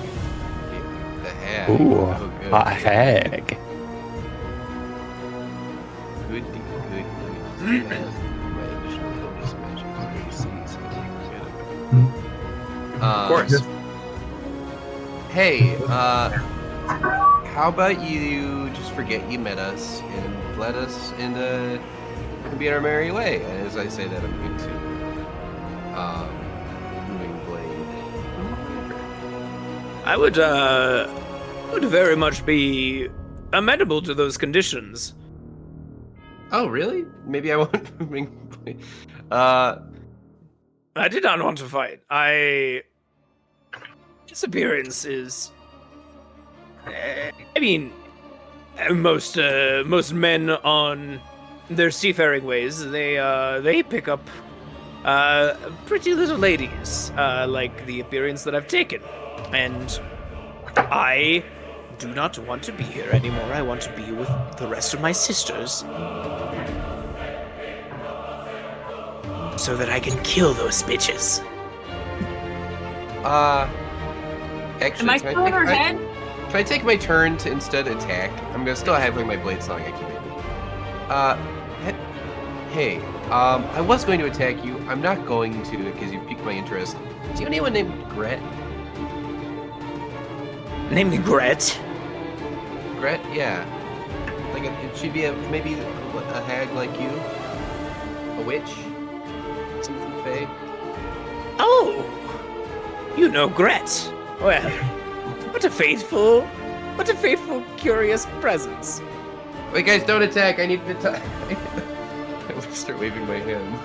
The hag. Ooh, Oh, good. a hag. Good. My additional bonus magic AC, so I don't forget it. Of course. Hey, how about you just forget you met us and let us be on our merry way? And as I say that, I'm going to moving blade. I would very much be amenable to those conditions. Oh, really? Maybe I won't moving blade. I did not want to fight. His appearance is. I mean, most men on their seafaring ways, they pick up pretty little ladies, like the appearance that I've taken, and I do not want to be here anymore. I want to be with the rest of my sisters, so that I can kill those bitches. Actually, Am I still in her head? Can I take my turn to instead attack? I'm gonna still have my blade song activated. Hey, I was going to attack you. I'm not going to because you've piqued my interest. Do you know anyone named Gret? Named Gret? Gret? Yeah. Like, she'd be maybe a hag like you? A witch? Something fey? Oh, you know Gret. Well, what a faithful, curious presence. Wait, guys, don't attack. I need to attack. I will start waving my hands.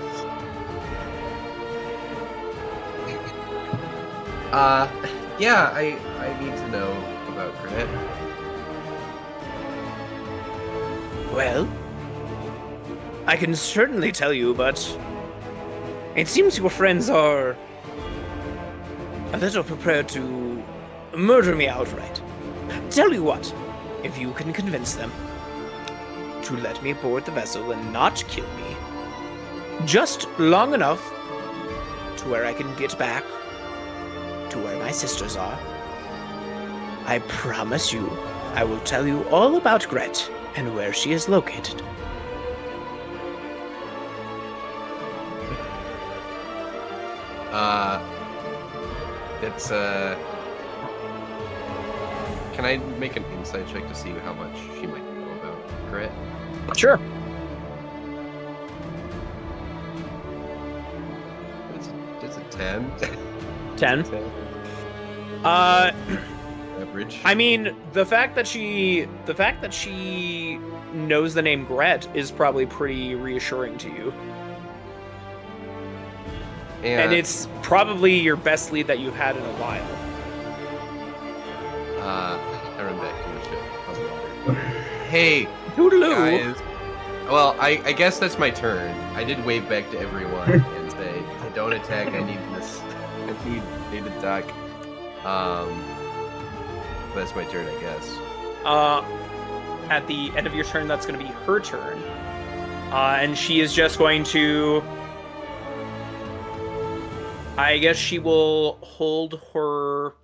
Yeah, I need to know about Gret. Well, I can certainly tell you, but it seems your friends are a little prepared to murder me outright. Tell you what, if you can convince them to let me board the vessel and not kill me, just long enough to where I can get back to where my sisters are, I promise you I will tell you all about Gret and where she is located. That's can I make an insight check to see how much she might know about Grit? Sure. It's a 10. 10. 10. Average. I mean, the fact that she knows the name Gret is probably pretty reassuring to you. And it's probably your best lead that you've had in a while. I run back to the ship. Hey, Toodaloo. guys. Well, I guess that's my turn. I did wave back to everyone and say, "Don't attack. I need this. I need to attack." That's my turn, I guess. At the end of your turn, that's going to be her turn, and she is just going to. I guess she will hold her.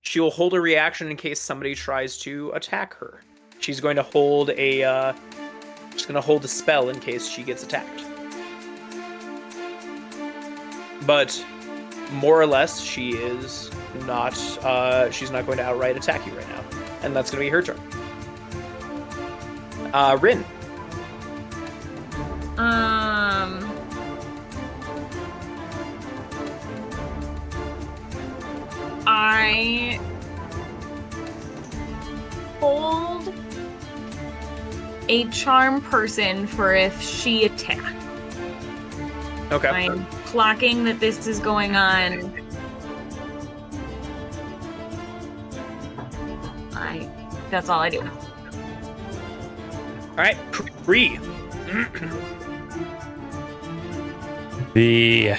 She will hold a reaction in case somebody tries to attack her. She's going to hold a. She's going to hold a spell in case she gets attacked. But more or less, she is not. She's not going to outright attack you right now, and that's going to be her turn. Rin. I hold a charm person for if she attacked. Okay. I'm clocking that this is going on. That's all I do. All right, Bree. The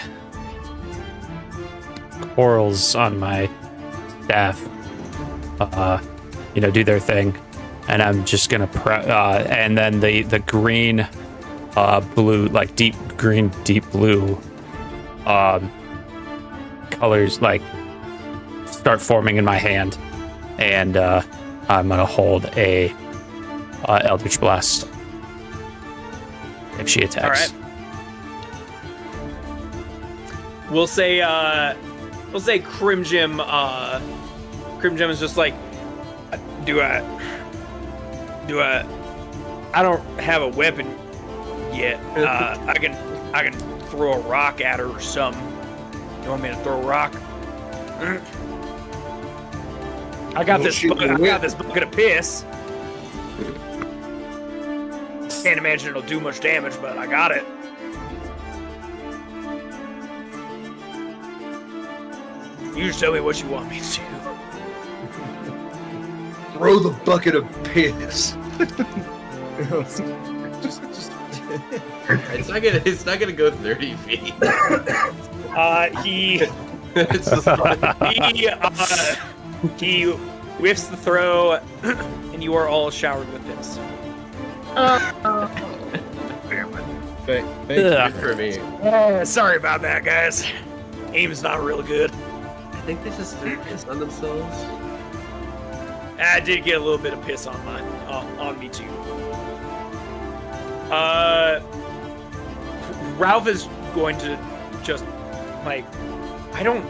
corals on my staff, do their thing, and I'm just gonna and then the green, blue, like deep green, deep blue, colors like start forming in my hand, and I'm gonna hold a Eldritch Blast if she attacks. All right. We'll say Crim Jim. Crim Jim is just like, I don't have a weapon yet. I can throw a rock at her or something. You want me to throw a rock? I got this bucket of piss. Can't imagine it'll do much damage, but I got it. You just tell me what you want me to. Throw the bucket of piss. It's not gonna go 30 feet. He whiffs the throw, and you are all showered with piss. Thank you for me. Sorry about that, guys. Aim's not real good. I think they just threw piss on themselves. I did get a little bit of piss on me too. Ralph is going to just like, I don't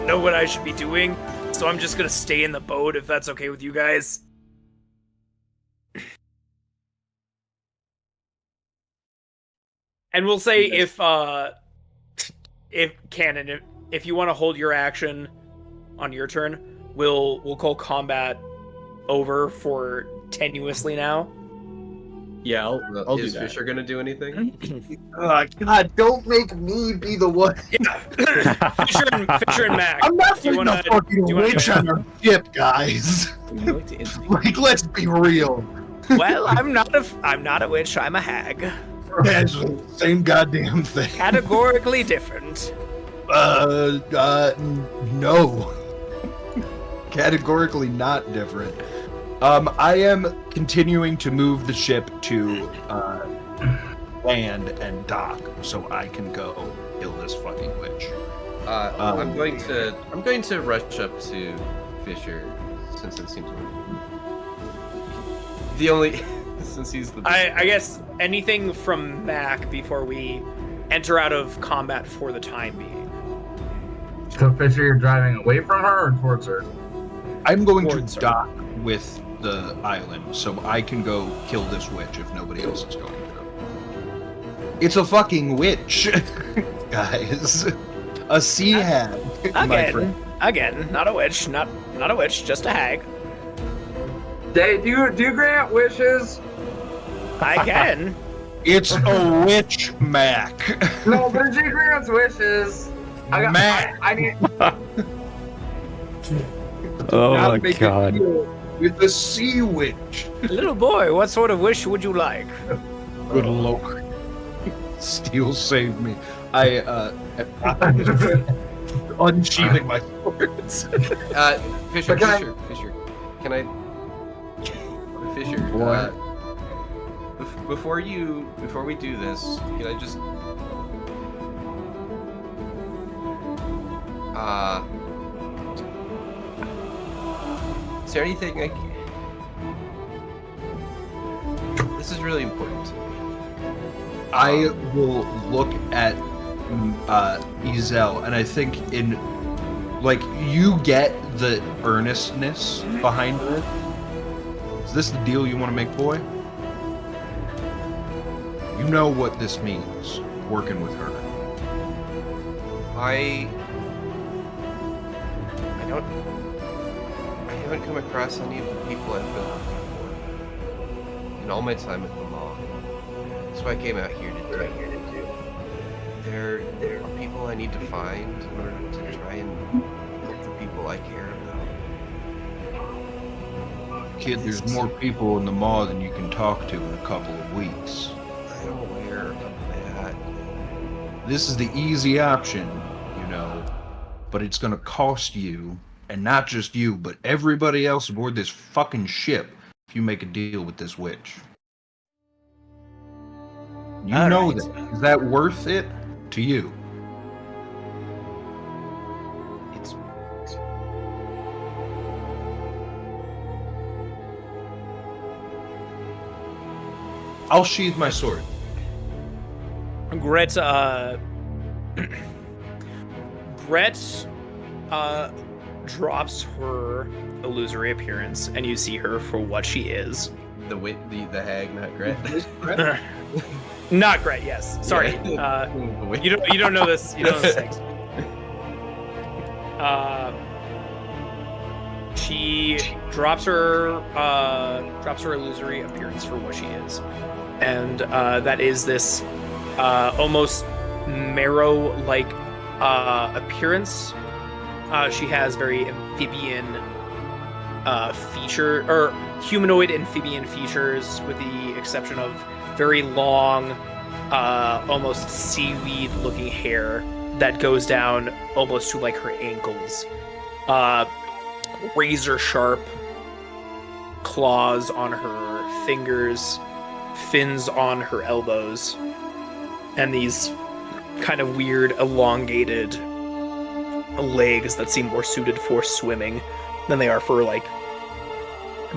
know what I should be doing, so I'm just gonna stay in the boat if that's okay with you guys. And we'll say if Cannon, if you want to hold your action on your turn, we'll call combat over for tenuously now. Yeah, I'll do Is that. Fisher gonna do anything? God, don't make me be the one. Yeah. Fisher and Mac. I'm not do you putting wanna- a fucking do you wanna witch do on our ship, guys. Would you like to instigate? Like, let's be real. Well, I'm not a witch. I'm a hag. That's the same goddamn thing. Categorically different. No. Categorically not different. I am continuing to move the ship to land and dock so I can go kill this fucking witch. I'm going to rush up to Fisher since it seems the only since he's the I guess anything from Mac before we enter out of combat for the time being. So Fisher, you're driving away from her or towards her? I'm going Towards to her. dock with the island so I can go kill this witch if nobody else is going to. It's a fucking witch, guys. A sea hag. my friend. Again, not a witch, not a witch, just a hag. Day, do you grant wishes? I can. It's a witch, Mac. No, but she grants wishes. Mac. I need. Oh Not my make a god. deal with the sea witch. Little boy, what sort of wish would you like? Good lord. Steel saved me. Unsheathing my swords. Fisher, But can I- Fisher, can I? Fisher, What? before we do this, can I just? Is there anything like? This is really important. I will look at Ezel, and I think you get the earnestness behind her. Is this the deal you want to make, boy? You know what this means, working with her. I haven't come across any of the people I've been looking for in all my time at the mall. That's why I came out here to do. There are people I need to find in order to try and help the people I care about. Kid, there's more people in the mall than you can talk to in a couple of weeks. I'm aware of that. This is the easy option, but it's gonna cost you, and not just you, but everybody else aboard this fucking ship if you make a deal with this witch. You All know right. that. Is that worth it to you? It's I'll sheathe my sword. Gret, drops her illusory appearance, and you see her for what she is. the hag, not Gret. Not Gret, yes. Sorry. The witch. You don't know this. You don't know this text. She drops her illusory appearance for what she is, and that is this almost marrow-like appearance. She has very amphibian humanoid amphibian features, with the exception of very long, almost seaweed-looking hair that goes down almost to like her ankles. Razor-sharp claws on her fingers, fins on her elbows, and these kind of weird, elongated legs that seem more suited for swimming than they are for like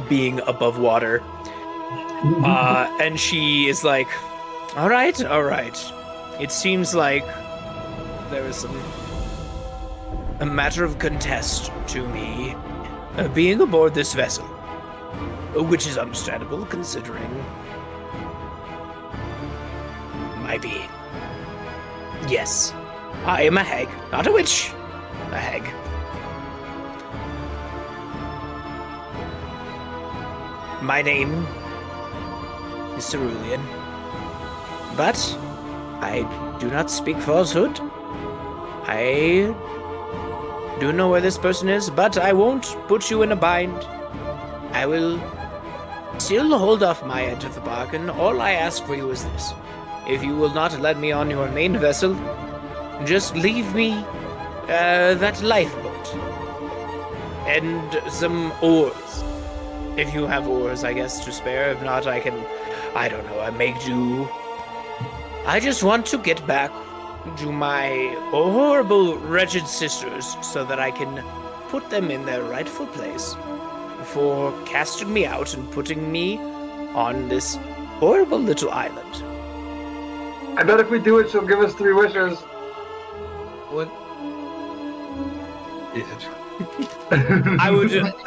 being above water. And she is like, all right. It seems like there is a matter of contest to me being aboard this vessel, which is understandable considering my being. Yes, I am a hag, not a witch. A hag. My name is Cerulean, but I do not speak falsehood. I do know where this person is, but I won't put you in a bind. I will still hold off my end of the bargain. All I ask for you is this. If you will not let me on your main vessel, just leave me that lifeboat and some oars. If you have oars, I guess, to spare. If not, I don't know, I make do. I just want to get back to my horrible, wretched sisters so that I can put them in their rightful place for casting me out and putting me on this horrible little island. I bet if we do it, she'll give us 3 wishes. What? I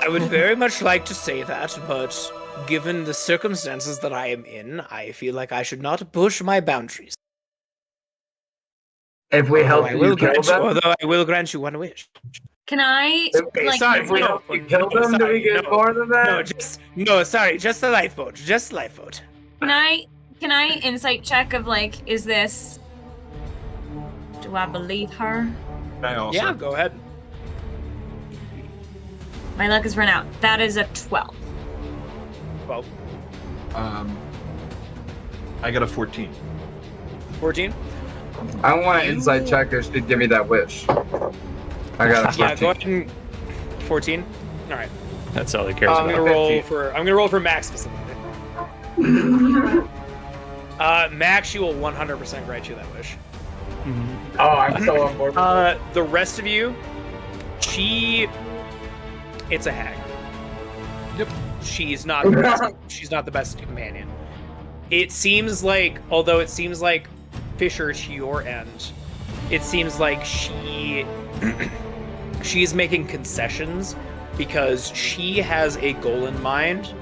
would very much like to say that, but given the circumstances that I am in, I feel like I should not push my boundaries. If we help I you will kill grant you, them, although I will grant you one wish. Can I like sorry, if we no, help you kill them, do we get no, more than that? Sorry, just the lifeboat, just lifeboat. can I insight check of like, is this, do I believe her? I also. Yeah, go ahead. My luck has run out. That is a 12. Well, I got a 14. 14. I want to insight check if she'd give me that wish. I got a 14. Yeah, go ahead and 14. All right. That's all he cares I'm about. gonna roll for Max specifically. Max, she will 100% grant you that wish. Oh, I'm so on board. The rest of you, it's a hag. Yep. She's not she's not the best companion. It seems like, although it seems like Fisher to your end, it seems like she's making concessions because she has a goal in mind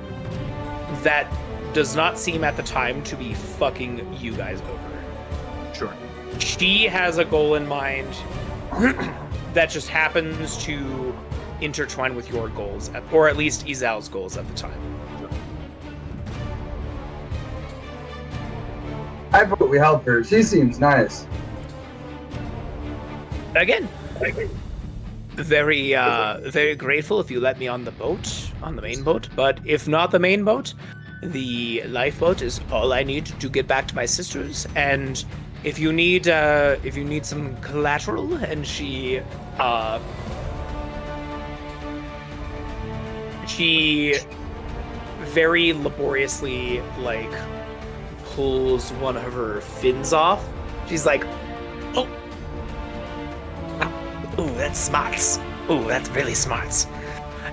that does not seem at the time to be fucking you guys over. Sure. She has a goal in mind that just happens to intertwine with your goals, or at least Izal's goals at the time. I vote we help her. She seems nice. Again, very very grateful if you let me on the boat, on the main boat. But if not the main boat, the lifeboat is all I need to get back to my sisters. And if you need some collateral, and she very laboriously like pulls one of her fins off. She's like, oh, that's smarts. Oh, that's really smarts.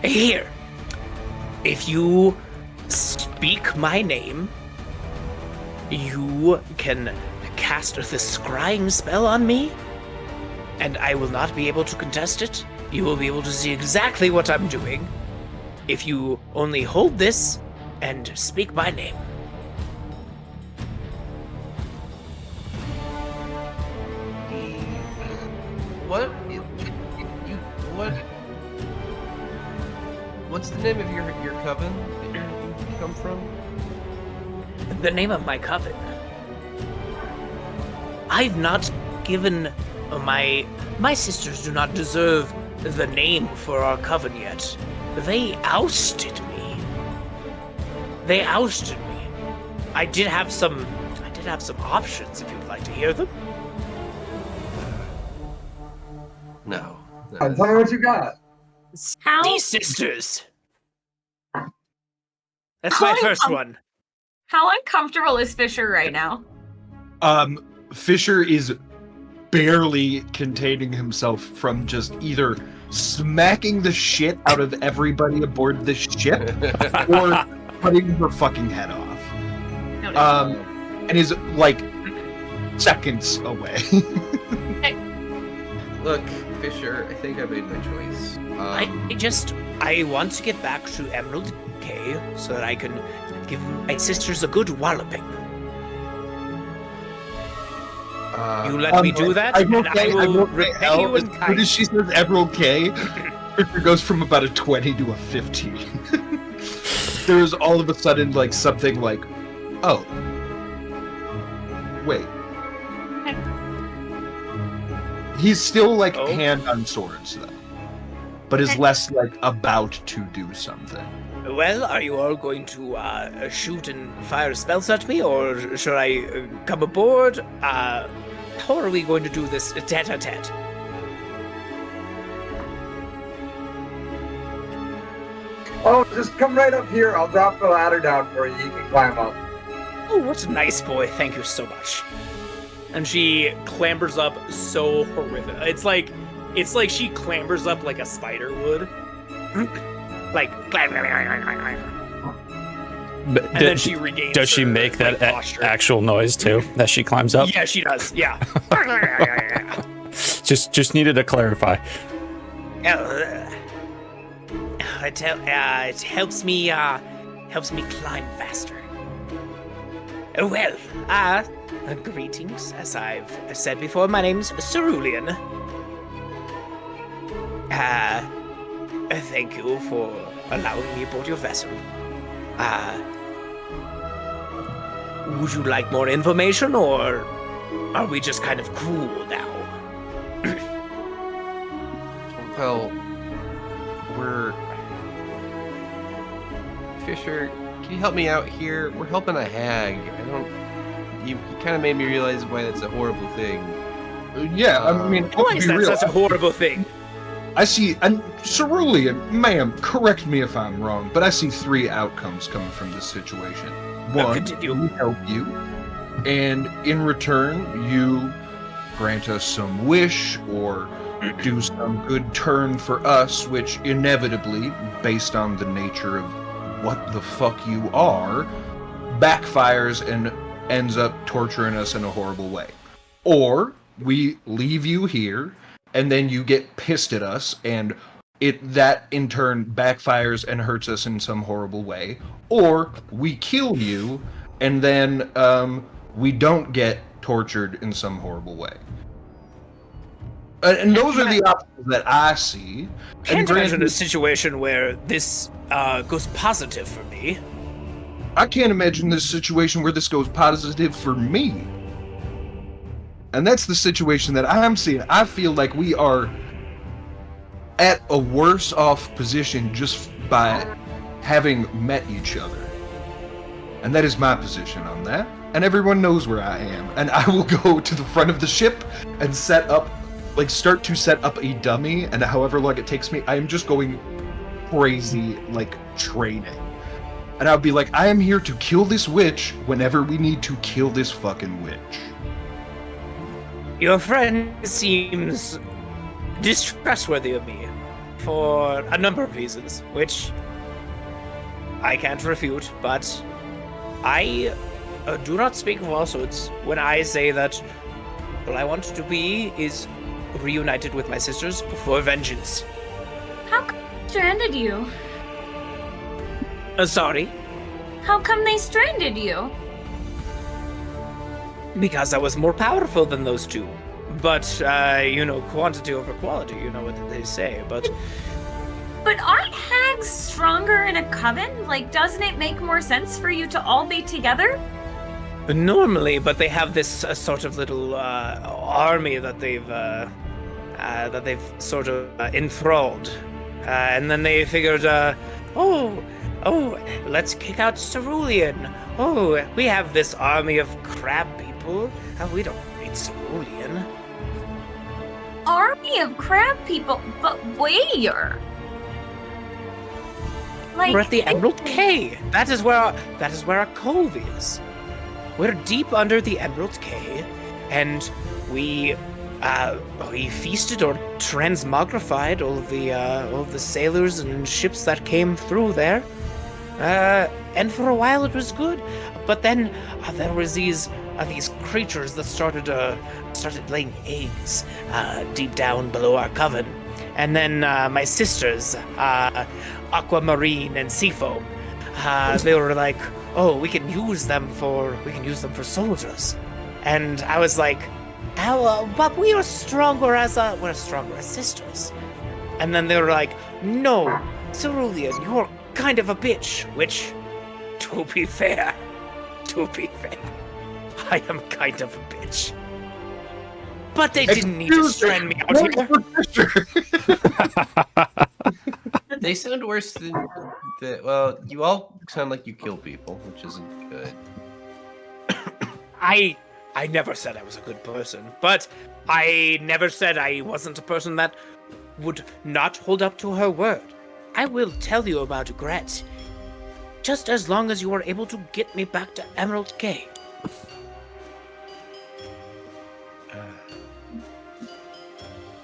Here, if you speak my name, you can cast the scrying spell on me, and I will not be able to contest it. You will be able to see exactly what I'm doing if you only hold this and speak my name. What? What? What's the name of your coven that you come from? The name of my coven. I've not given my sisters do not deserve the name for our coven yet. They ousted me. I did have some options if you'd like to hear them. No. Tell me what you got. How? These sisters. That's my first one. How uncomfortable is Fisher right now? Fisher is barely containing himself from just either smacking the shit out of everybody aboard this ship or cutting her fucking head off. And is like seconds away. Look, Fisher, I think I made my choice. I want to get back to Emerald Cay so that I can give my sisters a good walloping. You let me do that, and I will repay you in kind. kind. As she says Emerald K, Fisher goes from about a 20 to a 15. There's all of a sudden like something like, oh, wait. He's still like hand on swords though, but is less like about to do something. Well, are you all going to shoot and fire spells at me, or should I come aboard? How are we going to do this tete-a-tete? Oh, just come right up here. I'll drop the ladder down for you. You can climb up. Oh, what a nice boy. Thank you so much. And she clambers up so horrific. It's like she clambers up like a spider would. Like, But and then she regains. Does she her, make like, that posture. actual noise too? That she climbs up? Yeah, she does. Yeah. Just needed to clarify. It helps me climb faster. Well, greetings. As I've said before, my name's Cerulean. Thank you for allowing me aboard your vessel. Would you like more information, or are we just kind of cool now? Well, Fisher, can you help me out here? We're helping a hag. You kind of made me realize why that's a horrible thing. Yeah, I mean, Why is that such a horrible thing? I see, and Cerulean, ma'am, correct me if I'm wrong, but I see 3 outcomes coming from this situation. One, we help you, and in return, you grant us some wish or do some good turn for us, which inevitably, based on the nature of what the fuck you are, backfires and ends up torturing us in a horrible way. Or we leave you here, and then you get pissed at us, and that in turn backfires and hurts us in some horrible way. Or we kill you, and then we don't get tortured in some horrible way. And those are the options that I see. Can't imagine a situation where this goes positive for me. I can't imagine this situation where this goes positive for me. And that's the situation that I'm seeing. I feel like we are at a worse off position just by having met each other. And that is my position on that. And everyone knows where I am. And I will go to the front of the ship and start to set up a dummy, and however long it takes me, I am just going crazy, training. And I'll be like, I am here to kill this witch whenever we need to kill this fucking witch. Your friend seems distrustworthy of me for a number of reasons, which I can't refute, but I do not speak of falsehoods when I say that all I want to be is reunited with my sisters for vengeance. How come they stranded you? Sorry? How come they stranded you? Because I was more powerful than those two. But, quantity over quality, you know what they say, but... But aren't hags stronger in a coven? Doesn't it make more sense for you to all be together? Normally, but they have this sort of little army that they've sort of enthralled, and then they figured, let's kick out Cerulean. Oh, we have this army of crab people. We don't need Cerulean. Army of crab people, but where? We're at the Emerald Cay. That is where our cove is. We're deep under the Emerald Cay, and we feasted or transmogrified all of the sailors and ships that came through there. And for a while it was good, but then there was these creatures that started laying eggs deep down below our coven, and then my sisters, Aquamarine and Seafoam, they were like, oh, we can use them for soldiers, and I was like, but we're stronger as sisters. And then they were like, no, Cerulean, you're kind of a bitch, which, to be fair, I am kind of a bitch. But they didn't need to strand me out here. They sound worse than the. Well, you all sound like you kill people, which isn't good. I never said I was a good person, but I never said I wasn't a person that would not hold up to her word. I will tell you about Gret, just as long as you are able to get me back to Emerald Cay.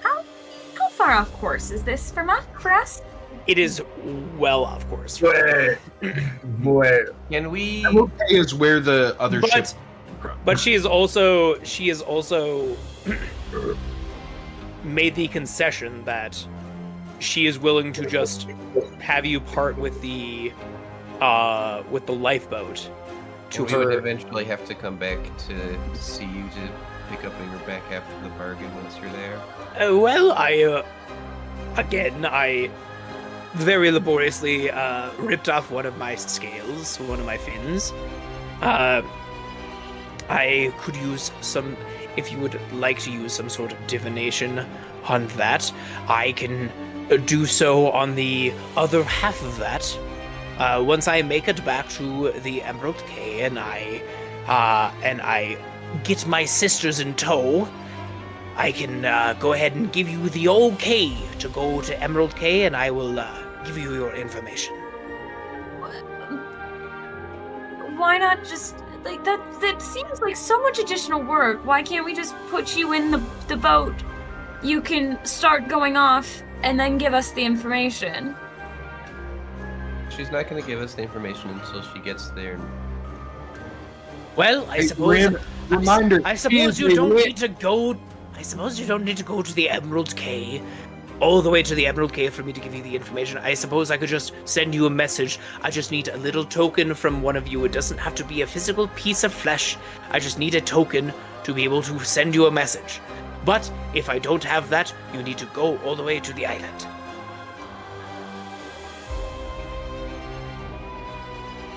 How far off course is this for us? It is well off course. Where? Can we? Emerald Cay is where the other ship. But she is also made the concession that she is willing to just have you part with the lifeboat to We would her. eventually have to come back to see you to pick up your back half of the bargain once you're there. Well, I very laboriously ripped off one of my scales, one of my fins. I could use some, if you would like to use some sort of divination on that, I can do so on the other half of that. Once I make it back to the Emerald Cay and I get my sisters in tow, I can go ahead and give you the okay to go to Emerald Cay, and I will give you your information. Why not just like that? That seems like so much additional work. Why can't we just put you in the boat? You can start going off and then give us the information. She's not going to give us the information until she gets there. Well, I suppose. Rim, reminder. I suppose you easily don't lit. need to go. I suppose you don't need to go to the Emerald Cay, all the way to the Emerald Cay for me to give you the information. I suppose I could just send you a message. I just need a little token from one of you. It doesn't have to be a physical piece of flesh. I just need a token to be able to send you a message. But if I don't have that, you need to go all the way to the island.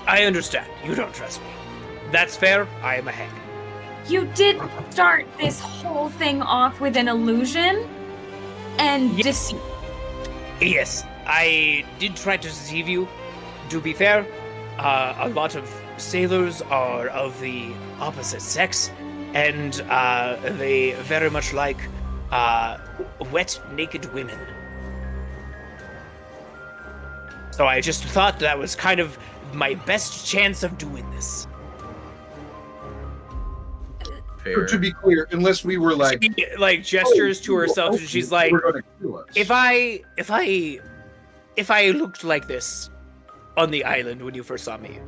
I understand. You don't trust me. That's fair. I am a hag. You did start this whole thing off with an illusion and deceit. Yes, I did try to deceive you. To be fair, a lot of sailors are of the opposite sex, and they very much like wet, naked women. So I just thought that was kind of my best chance of doing this. Fair. To be clear, unless we were like, She, like, gestures to herself, and she's like, "We're gonna kill us." If I looked like this on the island when you first saw me,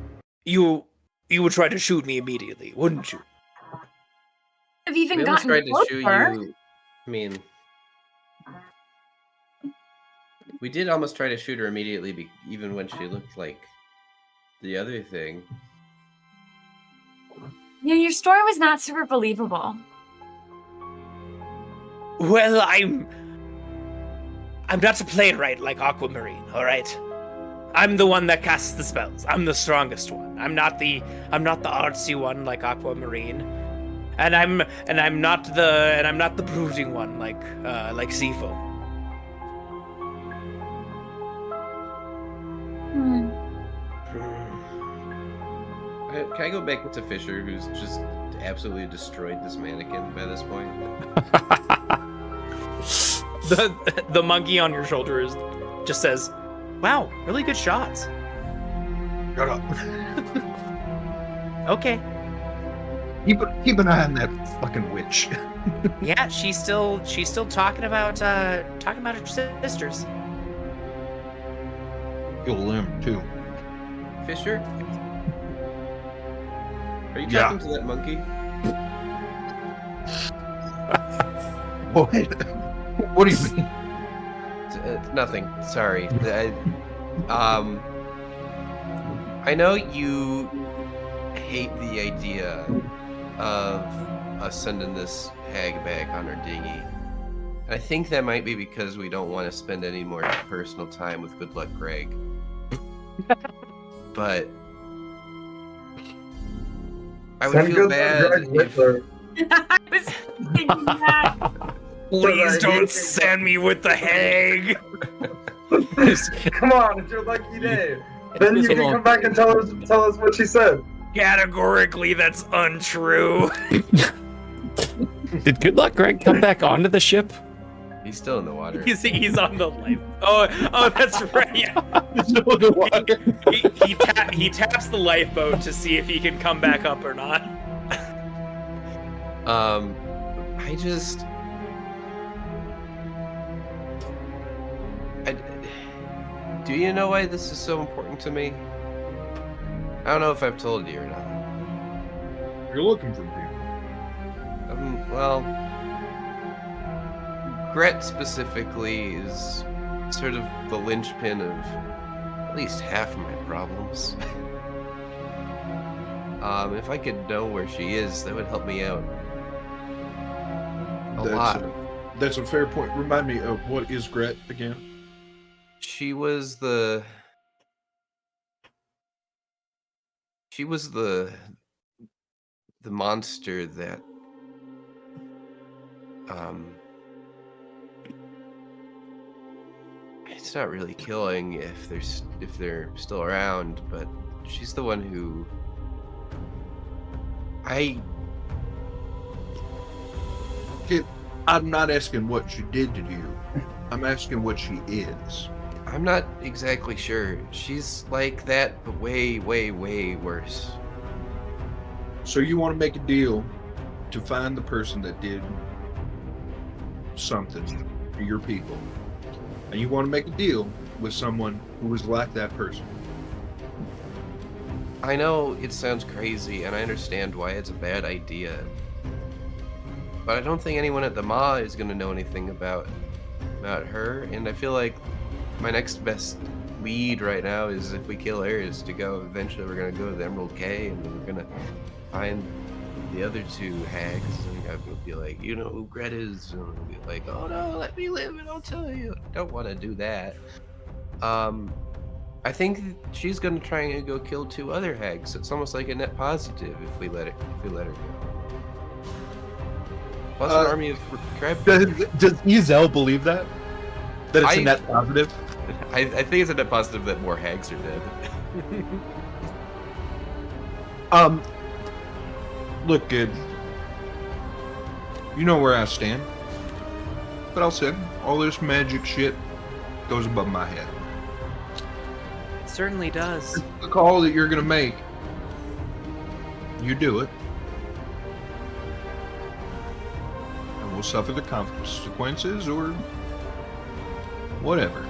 you would try to shoot me immediately, wouldn't you? I've even We almost gotten tried to shoot closer. you. I mean, we did almost try to shoot her immediately, even when she looked like the other thing. Yeah, your story was not super believable. Well, I'm not to play it right like Aquamarine, all right? I'm the one that casts the spells. I'm the strongest one. I'm not the artsy one like Aquamarine, and I'm not the brooding one like Zepho. Hmm. Can I go back to Fisher, who's just absolutely destroyed this mannequin by this point? The monkey on your shoulder just says, "Wow, really good shots." Shut up. Okay. Keep an eye on that fucking witch. Yeah, she's still talking about her sisters. Kill them too. Fisher? Are you Yeah. talking to that monkey? What? What do you mean? Nothing. Sorry. I know you hate the idea of us sending this hag back on her dinghy. And I think that might be because we don't want to spend any more personal time with Good Luck Greg. But I would Send feel Good Luck bad Greg with if her. I was thinking that. Please don't send me with the hag. Come on, it's your lucky day. Then you It's a can long come back and tell us what she said. Categorically, that's untrue. Did Good Luck Greg come back onto the ship? he's still in the water. He's on the life. Oh, that's right. Yeah. No, the water. He taps the lifeboat to see if he can come back up or not. Do you know why this is so important to me? I don't know if I've told you or not. You're looking for people. Well, Gret specifically is sort of the linchpin of at least half of my problems. If I could know where she is, that would help me out a lot. That's a fair point. Remind me of what is Gret again? She was the monster that it's not really killing if they're still around, but she's the one who I'm not asking what she did to you. I'm asking what she is. I'm not exactly sure. She's like that, but way, way, way worse. So you want to make a deal to find the person that did something to your people. And you want to make a deal with someone who was like that person. I know it sounds crazy, and I understand why it's a bad idea. But I don't think anyone at the Maw is going to know anything about her, and I feel like my next best lead right now is if we kill her is to go, eventually we're going to go to the Emerald Cay, and then we're going to find the other two hags, and I'm going to be like, you know who Gret is? And I'll be like, oh no, let me live and I'll tell you. I don't want to do that. I think she's going to try and go kill 2 other hags. It's almost like a net positive if we let her go. Plus an army of crab. Does Ezel believe that? That it's a net positive? I think it's a net positive that more hags are dead. Look, good. You know where I stand. But I'll say, all this magic shit goes above my head. It certainly does. The call that you're gonna make, you do it. And we'll suffer the consequences or whatever.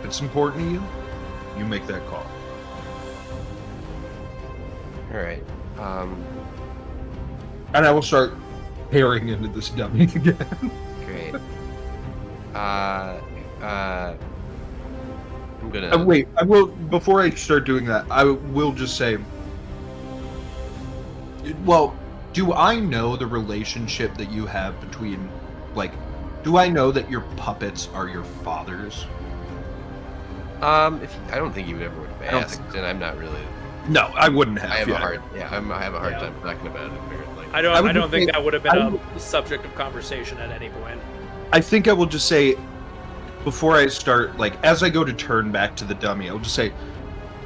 If it's important to you, you make that call. Alright. And I will start peering into this dummy again. Great. I'm gonna Wait, I will, before I start doing that, I will just say, well, do I know the relationship that you have between, like, do I know that your puppets are your father's? I don't think you ever would have asked, and I'm not really. No, I wouldn't have. I have a hard time talking about it. Apparently. I don't think that would have been a subject of conversation at any point. I think I will just say, before I start, like, as I go to turn back to the dummy, I'll just say,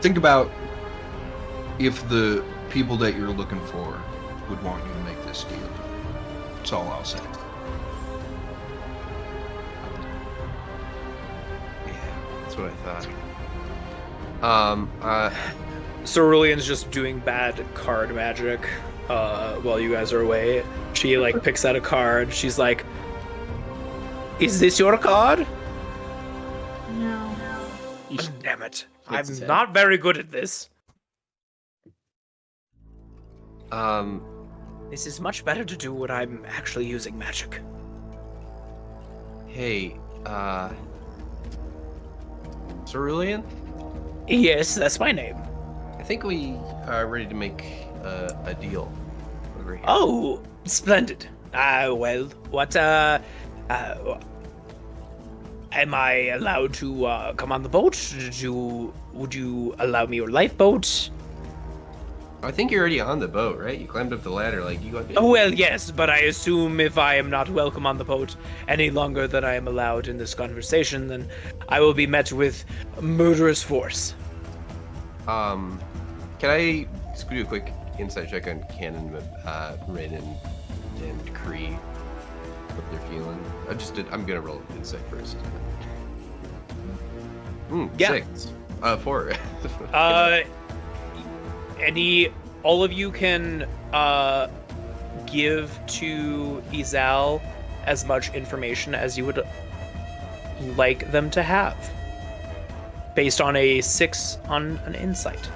think about if the people that you're looking for would want you to make this deal. That's all I'll say. Yeah, that's what I thought. Cerulean's just doing bad card magic while you guys are away. She like picks out a card. She's like, "Is this your card?" No. Oh, damn it! Shakes his I'm head. not very good at this. This is much better to do when I'm actually using magic. Hey, Cerulean? Yes, that's my name. I think we are ready to make a deal over here. Oh, splendid. Well, what, am I allowed to, come on the boat? Would you allow me your lifeboat? I think you're already on the boat, right? You climbed up the ladder, like you got. Oh, well, yes, but I assume if I am not welcome on the boat any longer than I am allowed in this conversation, then I will be met with murderous force. Can I just do a quick insight check on Canon, Rin, and Kree? What they're feeling? I'm gonna roll insight first. Yeah. 6. 4. All of you can give to Izal as much information as you would like them to have, based on a 6 on an insight.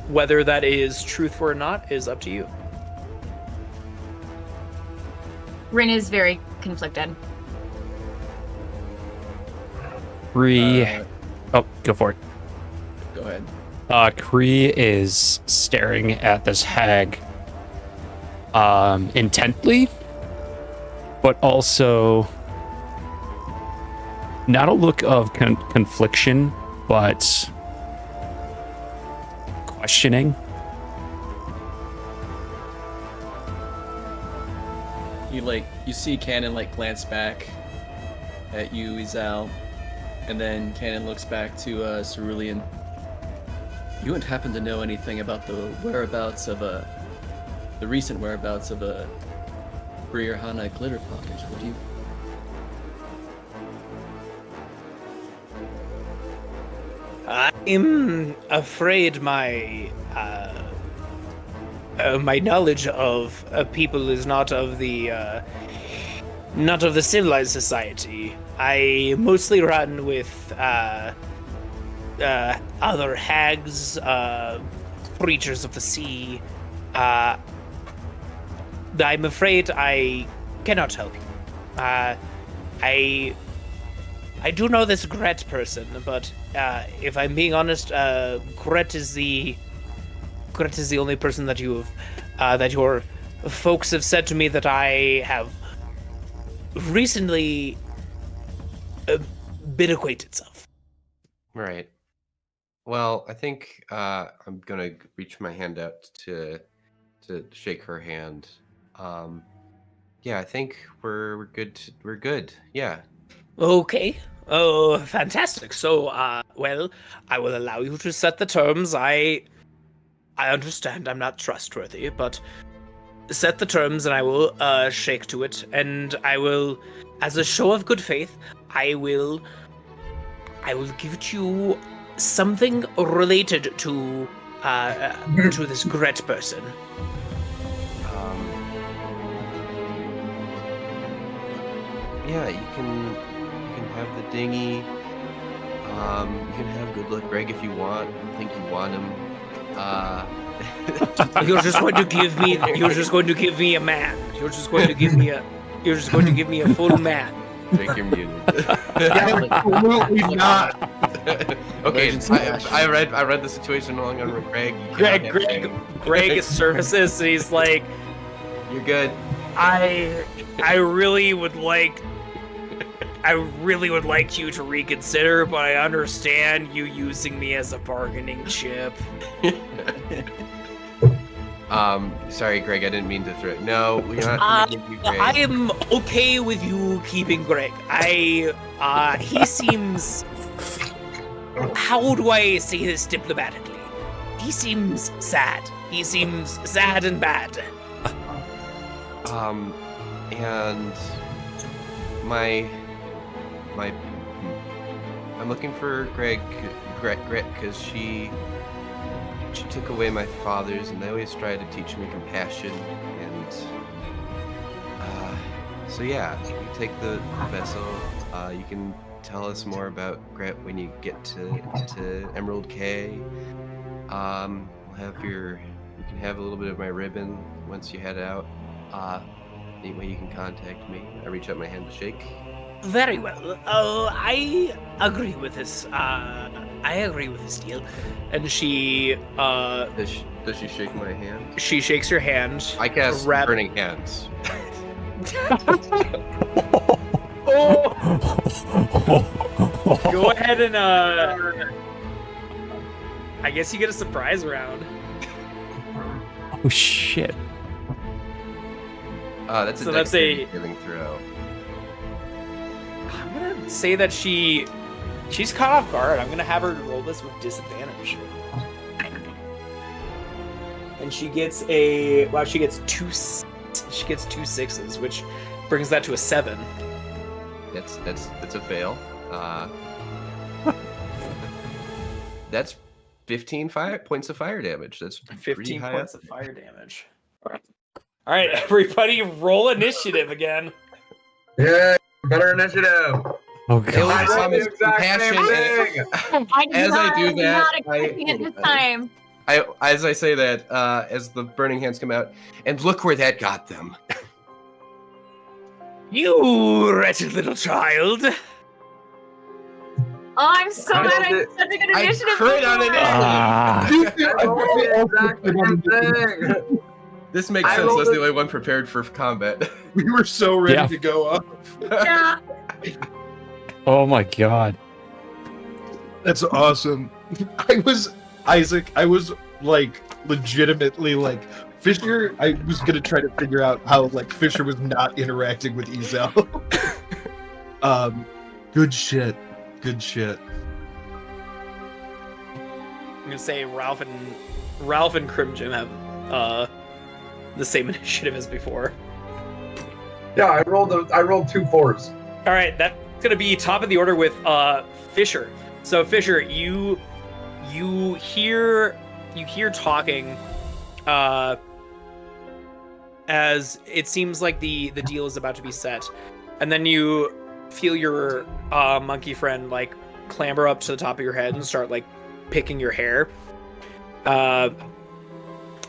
Whether that is truthful or not is up to you. Rin is very conflicted. Kree. Oh, go for it. Go ahead. Kree is staring at this hag intently, but also not a look of confliction, but questioning. You see Cannon glance back at you, Izal, and then Cannon looks back to Cerulean. You wouldn't happen to know anything about the whereabouts of the recent whereabouts of a Briarhana glitter pocket, would you? I'm afraid my my knowledge of people is not of the civilized society. I mostly run with other hags, creatures of the sea. I'm afraid I cannot help you. I do know this Gret person, but if I'm being honest, Gret is the only person that you have, that your folks have said to me that I have recently been acquainted of. Right. Well, I think I'm gonna reach my hand out to shake her hand. Yeah, I think we're good. We're good. Yeah. Okay. Oh, fantastic. So, well, I will allow you to set the terms. I understand I'm not trustworthy, but set the terms and I will shake to it, and I will, as a show of good faith, I will give you something related to this Gret person. Yeah, you can have the dinghy. You can have good luck, Greg, if you want. I think you want him. You're just going to give me. You're just going to give me a man. You're just going to give me a. You're just going to give me a full man. Jake, you're muted. Absolutely not. Okay, I read the situation along on Greg. Greg surfaces and he's like, "You're good." I really would like you to reconsider, but I understand you using me as a bargaining chip. Sorry, Greg, I didn't mean to throw it. No, we're not gonna give you Greg. I am okay with you keeping Greg. He seems, how do I say this diplomatically? He seems sad. He seems sad and bad. And my I'm looking for Gret, because she took away my father's, and they always tried to teach me compassion, and so yeah, you take the vessel. You can tell us more about Gret when you get to Emerald Cay. We'll have you can have a little bit of my ribbon once you head out. Anyway, you can contact me. I reach out my hand to shake. Very well. I agree with this. I agree with this deal. And she Does she shake my hand? She shakes your hand. I cast Burning Hands. Go ahead and I guess you get a surprise round. Oh shit. That's a dexterity saving throw. I'm gonna say that she's caught off guard. I'm gonna have her roll this with disadvantage. And she gets she gets two sixes, which brings that to a 7. That's a fail. That's 15 points of fire damage. That's 15 points of fire damage. All right, everybody, roll initiative again. Yeah, better initiative. Oh It was god. from his compassion. As I do that, not expecting it this time. As I say that, as the burning hands come out, and look where that got them. You wretched little child. Oh, I'm so mad I rolled such a good I initiative. crit on before. initiative. I rolled the exact same thing. This makes I sense. I was rolled the it- only one prepared for combat. We were so ready Yeah. to go up. Yeah. Oh my god. That's awesome. Isaac, I was like legitimately like Fisher. I was gonna try to figure out how like Fisher was not interacting with Ezel. Good shit. Good shit. I'm gonna say Ralph and Crimson have the same initiative as before. Yeah, I rolled 2 4s. All right, that's gonna be top of the order with Fisher. So Fisher, you hear talking as it seems like the deal is about to be set, and then you feel your monkey friend like clamber up to the top of your head and start like picking your hair,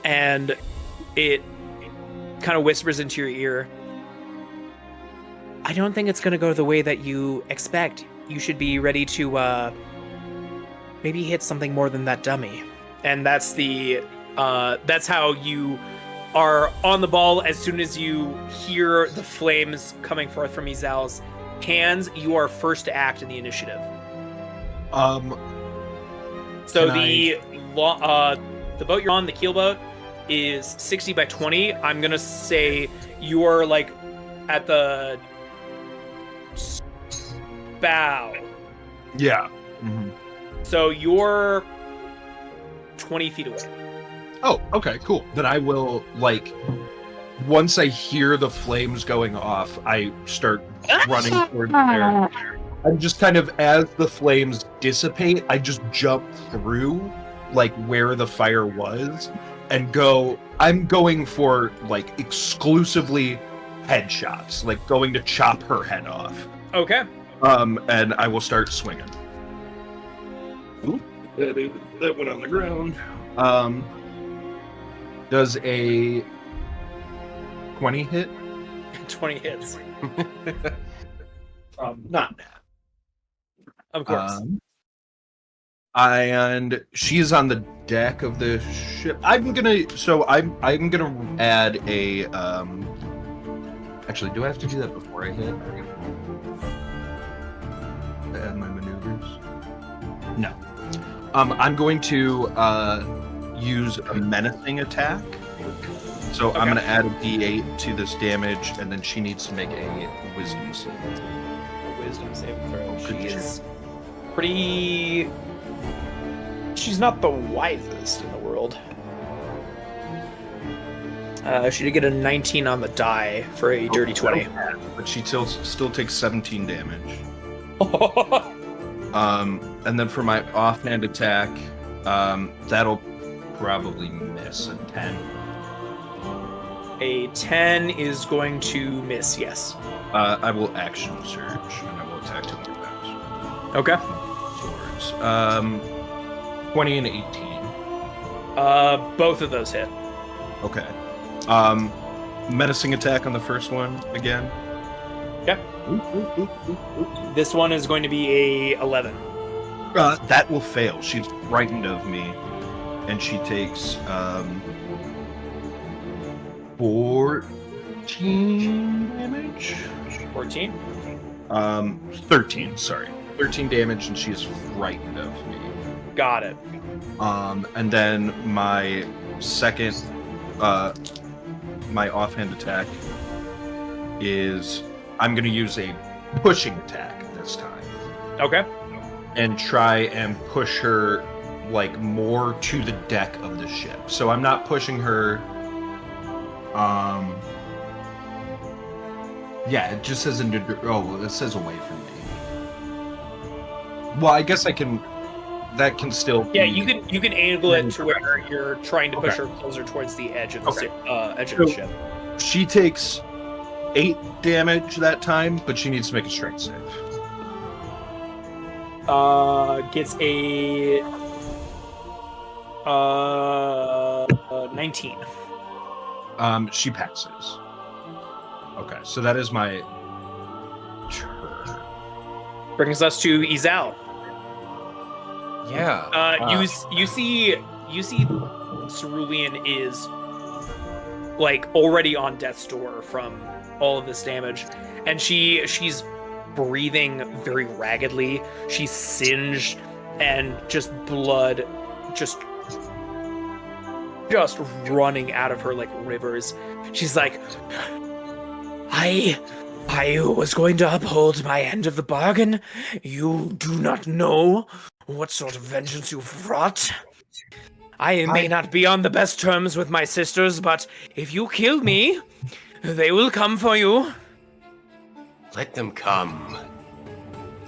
and it kind of whispers into your ear, I don't think it's going to go the way that you expect. You should be ready to maybe hit something more than that dummy. And that's how you are on the ball. As soon as you hear the flames coming forth from Ezel's hands, you are first to act in the initiative. So the boat you're on, the keel boat, is 60 by 20. I'm gonna say you're like at the bow. Yeah. So you're 20 feet away. Oh, okay, cool. Then I will like once I hear the flames going off, I start running towards there. I'm just kind of as the flames dissipate, I just jump through like where the fire was and I'm going for like exclusively headshots, like going to chop her head off. Okay. And I will start swinging. Oop, that went on the ground. Does a 20 hit? 20 hits. Not bad. Of course. And she's on the deck of the ship. I'm gonna add a actually, do I have to do that before I hit? Add my maneuvers? No. I'm going to use a menacing attack. So I'm gonna add a D8 to this damage, and then she needs to make a wisdom save. A wisdom saving throw. Good She job. is pretty. She's not the wisest in the world. She did get a 19 on the die for a dirty 20. But she still takes 17 damage. And then for my offhand attack, that'll probably miss a 10. A 10 is going to miss, yes. I will action surge, and I will attack 2 more times. Okay. Swords. 20 and 18. Both of those hit. Okay. Menacing attack on the first one again. Okay. This one is going to be a 11. That will fail. She's frightened of me, and she takes 14 damage. 14. 13. Sorry, 13 damage, and she is frightened of me. Got it. And then my second, my offhand attack is I'm going to use a pushing attack this time. Okay. And try and push her like more to the deck of the ship. So I'm not pushing her. Yeah, it just says it says away from me. Well, I guess I can. That can still. Yeah, be, you can angle it to where you're trying to push Okay. her closer towards the edge of the Okay. edge of the ship. She takes 8 damage that time, but she needs to make a strength save. Gets a 19. She passes. Okay, so that is my turn. Brings us to Ezel. Yeah. You see Cerulean is like already on death's door from all of this damage, and she's breathing very raggedly. She's singed, and just blood just running out of her like rivers. She's like, I was going to uphold my end of the bargain. You do not know what sort of vengeance you've wrought. I may not be on the best terms with my sisters, but if you kill me, they will come for you. Let them come.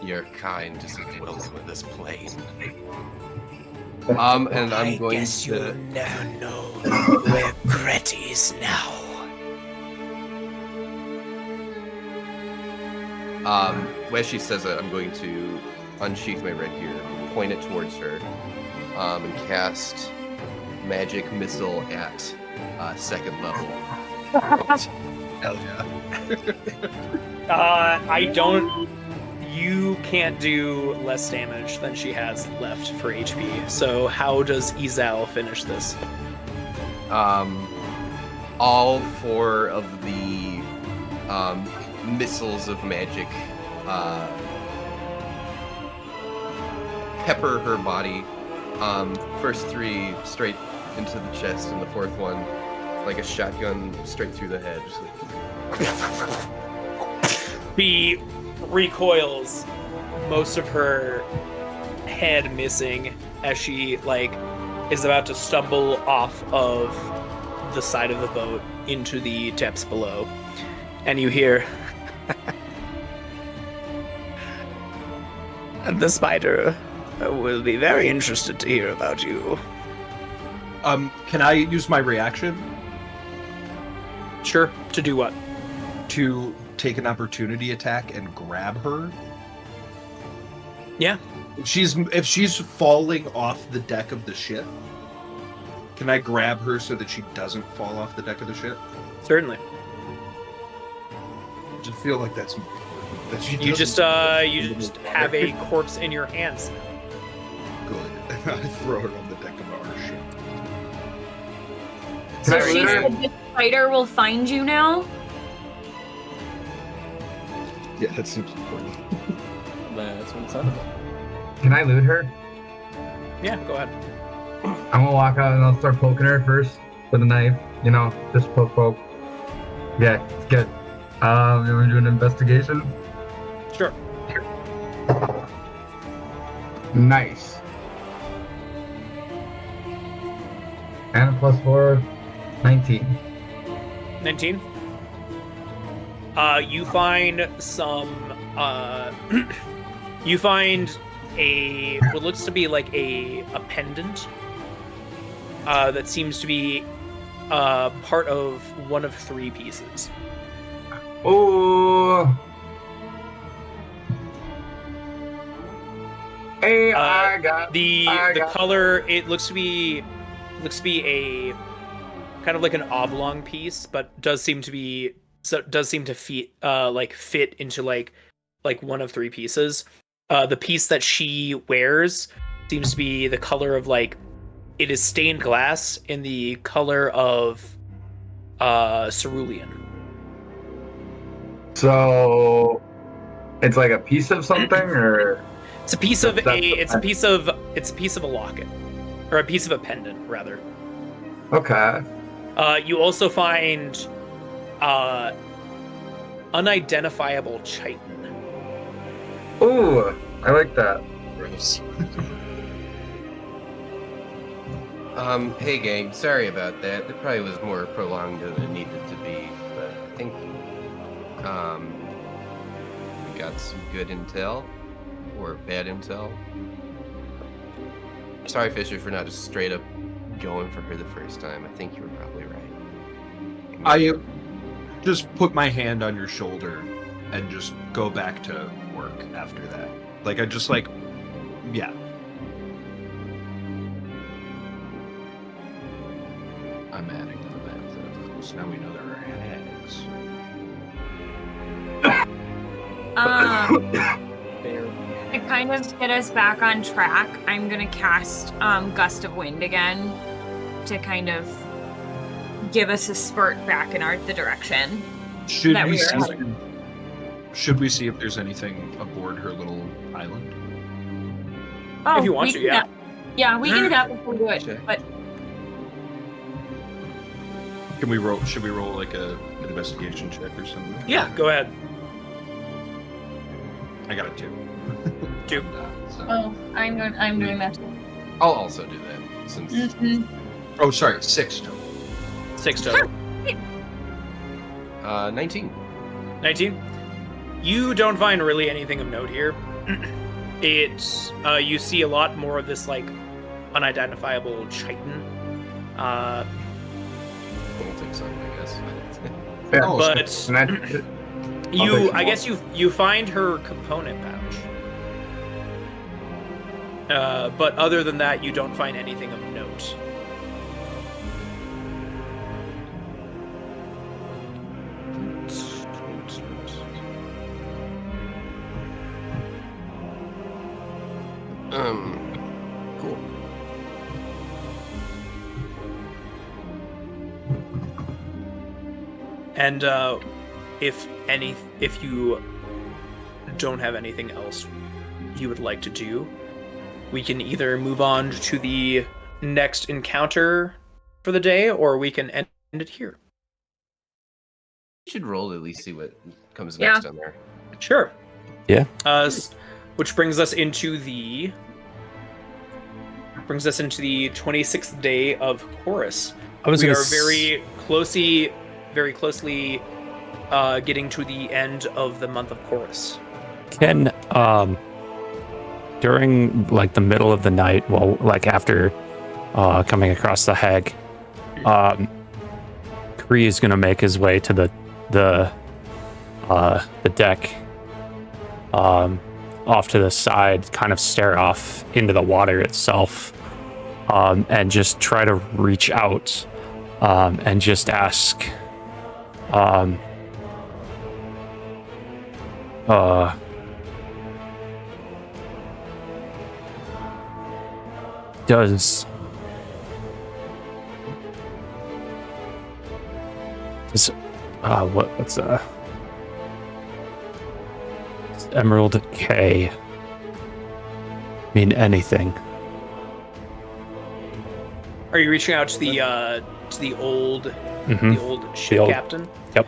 Your kind isn't welcome in this plane. And I'm going guess to. you'll never know where Gret is now. As she says it, I'm going to unsheath my rapier, point it towards her, and cast magic missile at second level. Hell yeah. You can't do less damage than she has left for HP. So how does Izal finish this? All 4 of the missiles of magic pepper her body. First 3 straight into the chest, and the 4th one, like a shotgun, straight through the head. Just like... She recoils, most of her head missing, as she like is about to stumble off of the side of the boat into the depths below, and you hear the spider will be very interested to hear about you. Can I use my reaction Sure. To do what? to take an opportunity attack and grab her? Yeah. If she's falling off the deck of the ship, can I grab her so that she doesn't fall off the deck of the ship? Certainly. I just feel like that she You doesn't- you just have a corpse in your hands. Good. I throw it on the deck of our ship. Can I So she loot her? said the spider will find you now? Yeah, that seems important. That's what it sounded like. Can I loot her? Yeah, go ahead. I'm gonna walk out and I'll start poking her first with a knife. You know, just poke. Yeah, it's good. You want to do an investigation? Sure. Nice. And a +4, 19. 19. You find some. You find what looks to be like a pendant. That seems to be part of one of 3 pieces. Oh. Hey, I got The color. It looks to be a kind of like an oblong piece, but does seem to fit into like one of 3 pieces. The piece that she wears seems to be the color of like, it is stained glass in the color of cerulean. So it's like a piece of something, or It's a piece of That's a piece of a locket, or a piece of a pendant rather. okay. You also find unidentifiable chitin. Ooh, I like that. Gross. Hey gang, sorry about that. It probably was more prolonged than it needed to be, but I think, we got some good intel, or bad intel. Sorry, Fisher, for not just straight up going for her the first time. I think you were probably right. I just put my hand on your shoulder and just go back to work after that. Like, I just like, yeah. I'm adding to that. So now we know there are hags. Barely. I kind of get us back on track, I'm gonna cast Gust of Wind again to kind of give us a spurt back in the direction Should that we we see? were heading. Should we see if there's anything aboard her little island? Oh, If you want we to, can do yeah. that. Yeah, we can do that before we do it. Check. But Can we roll? Should we roll like an investigation check or something? Yeah, go ahead. I got a 2. 2. oh, I'm doing that too. I'll also do that since Mhm. Oh, sorry, 6 total. 6 total. 19. 19. You don't find really anything of note here. It's you see a lot more of this like unidentifiable chitin. I'll take some, I guess. Yeah, Oh, But and you, take I some guess you find her component pouch. But other than that, you don't find anything of note. Cool. And if you don't have anything else you would like to do, we can either move on to the next encounter for the day, or we can end it here. You should roll at least see what comes Yeah. next on there. Sure. Yeah. Which brings us into the 26th day of Horus. I was We gonna are very closely getting to the end of the month of Horus. Can during like the middle of the night, well, like after coming across the hag, Kree is gonna make his way to the deck, off to the side, kind of stare off into the water itself, and just try to reach out, and just ask, does what's Emerald K mean anything? Are you reaching out to the old Mhm. the old ship old- captain? Yep.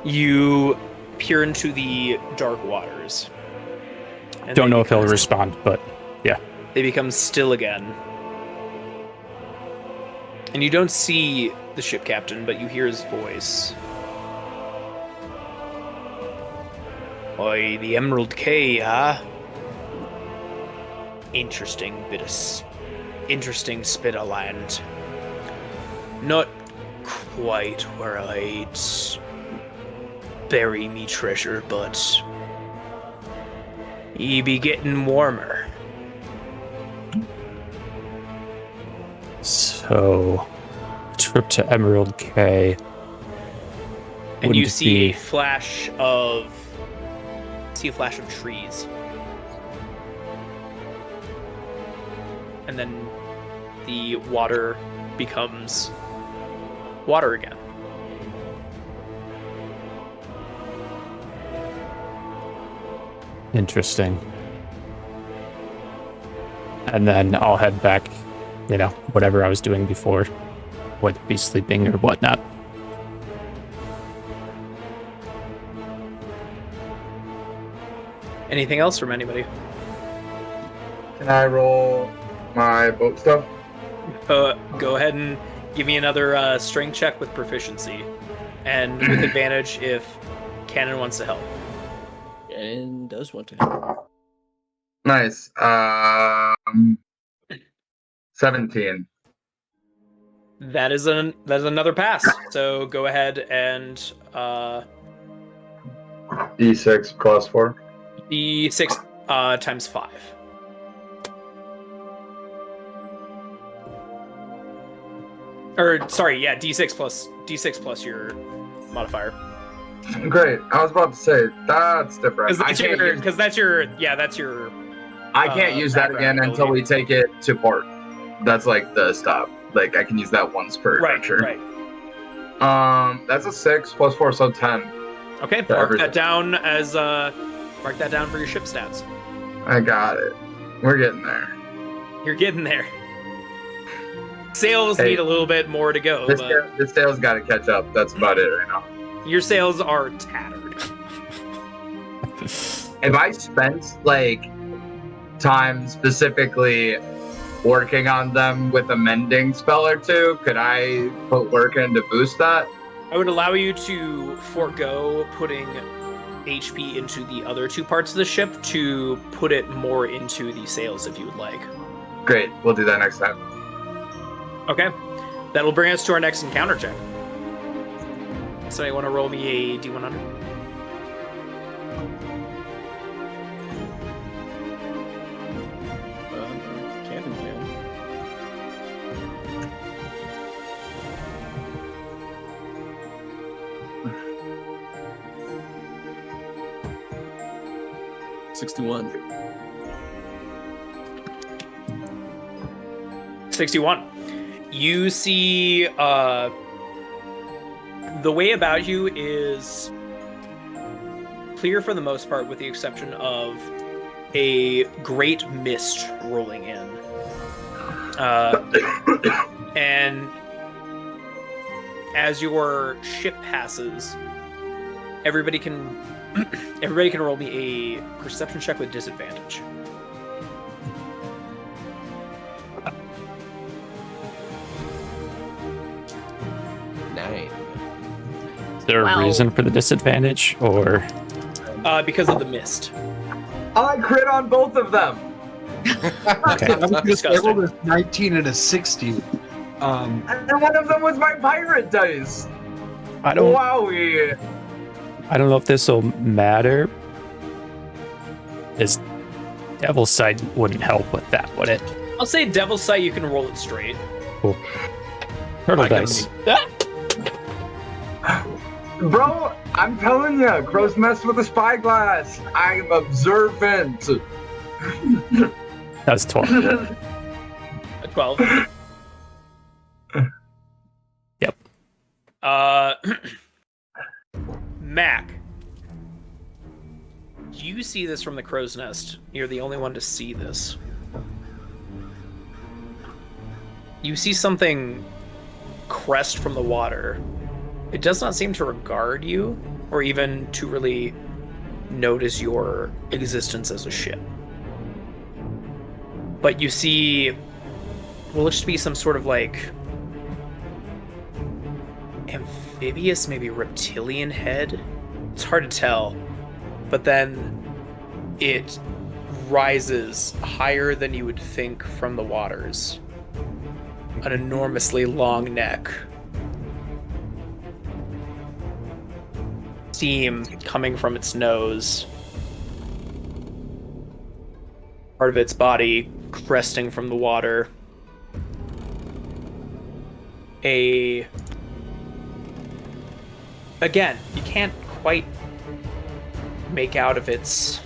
You peer into the dark waters. And Don't they know if he'll become- respond, but They become still again. And you don't see the ship captain, but you hear his voice. Oi, the Emerald K, huh? Interesting spit of land. Not quite where I'd bury me treasure, but ye be getting warmer. so trip to Emerald K. And you wouldn't see be- a flash of trees. And then the water becomes water again. Interesting. And then I'll head back, whatever I was doing before, whether it be sleeping or whatnot. Anything else from anybody? Can I roll my boat stuff? Go ahead and give me another strength check with proficiency. And with advantage if Cannon wants to help. And does want to help. Nice. 17. That is another pass. So go ahead and D6 plus 4. D6 times 5. Or sorry, yeah, D6 plus your modifier. Great. I was about to say that's different. Because that's your. I can't use that again until we take it to port. That's like the stop. Like I can use that once per adventure. Right. That's a 6 + 4, so 10. Okay, mark that down for your ship stats. I got it. We're getting there. You're getting there. Sails need a little bit more to go. The sails got to catch up. That's about it right now. Your sails are tattered. If I spent like time specifically working on them with a mending spell or two, could I put work in to boost that? I would allow you to forego putting HP into the other two parts of the ship to put it more into the sails if you would like. Great, we'll do that next time. Okay, that'll bring us to our next encounter check. So you want to roll me a D100? Cannon can. $61. 61. You see, the way about you is clear for the most part, with the exception of a great mist rolling in. And as your ship passes, everybody can roll me a perception check with disadvantage. Is there a reason for the disadvantage, or? Because of the mist. I crit on both of them. Okay. I was just able to 19 and a 60. And one of them was my pirate dice. I don't know if this will matter. Is Devil's Sight wouldn't help with that, would it? I'll say Devil's Sight, you can roll it straight. Cool. Turtle dice. Bro, I'm telling you, crows mess with a spyglass. I'm observant. That's 12. A 12. Yep. Mac, you see this from the crow's nest. You're the only one to see this. You see something crest from the water. It does not seem to regard you, or even to really notice your existence as a ship. But you see what looks to be some sort of like amphibious, maybe reptilian head. It's hard to tell. But then it rises higher than you would think from the waters. An enormously long neck. Steam coming from its nose. Part of its body cresting from the water. Again, you can't quite make out if it's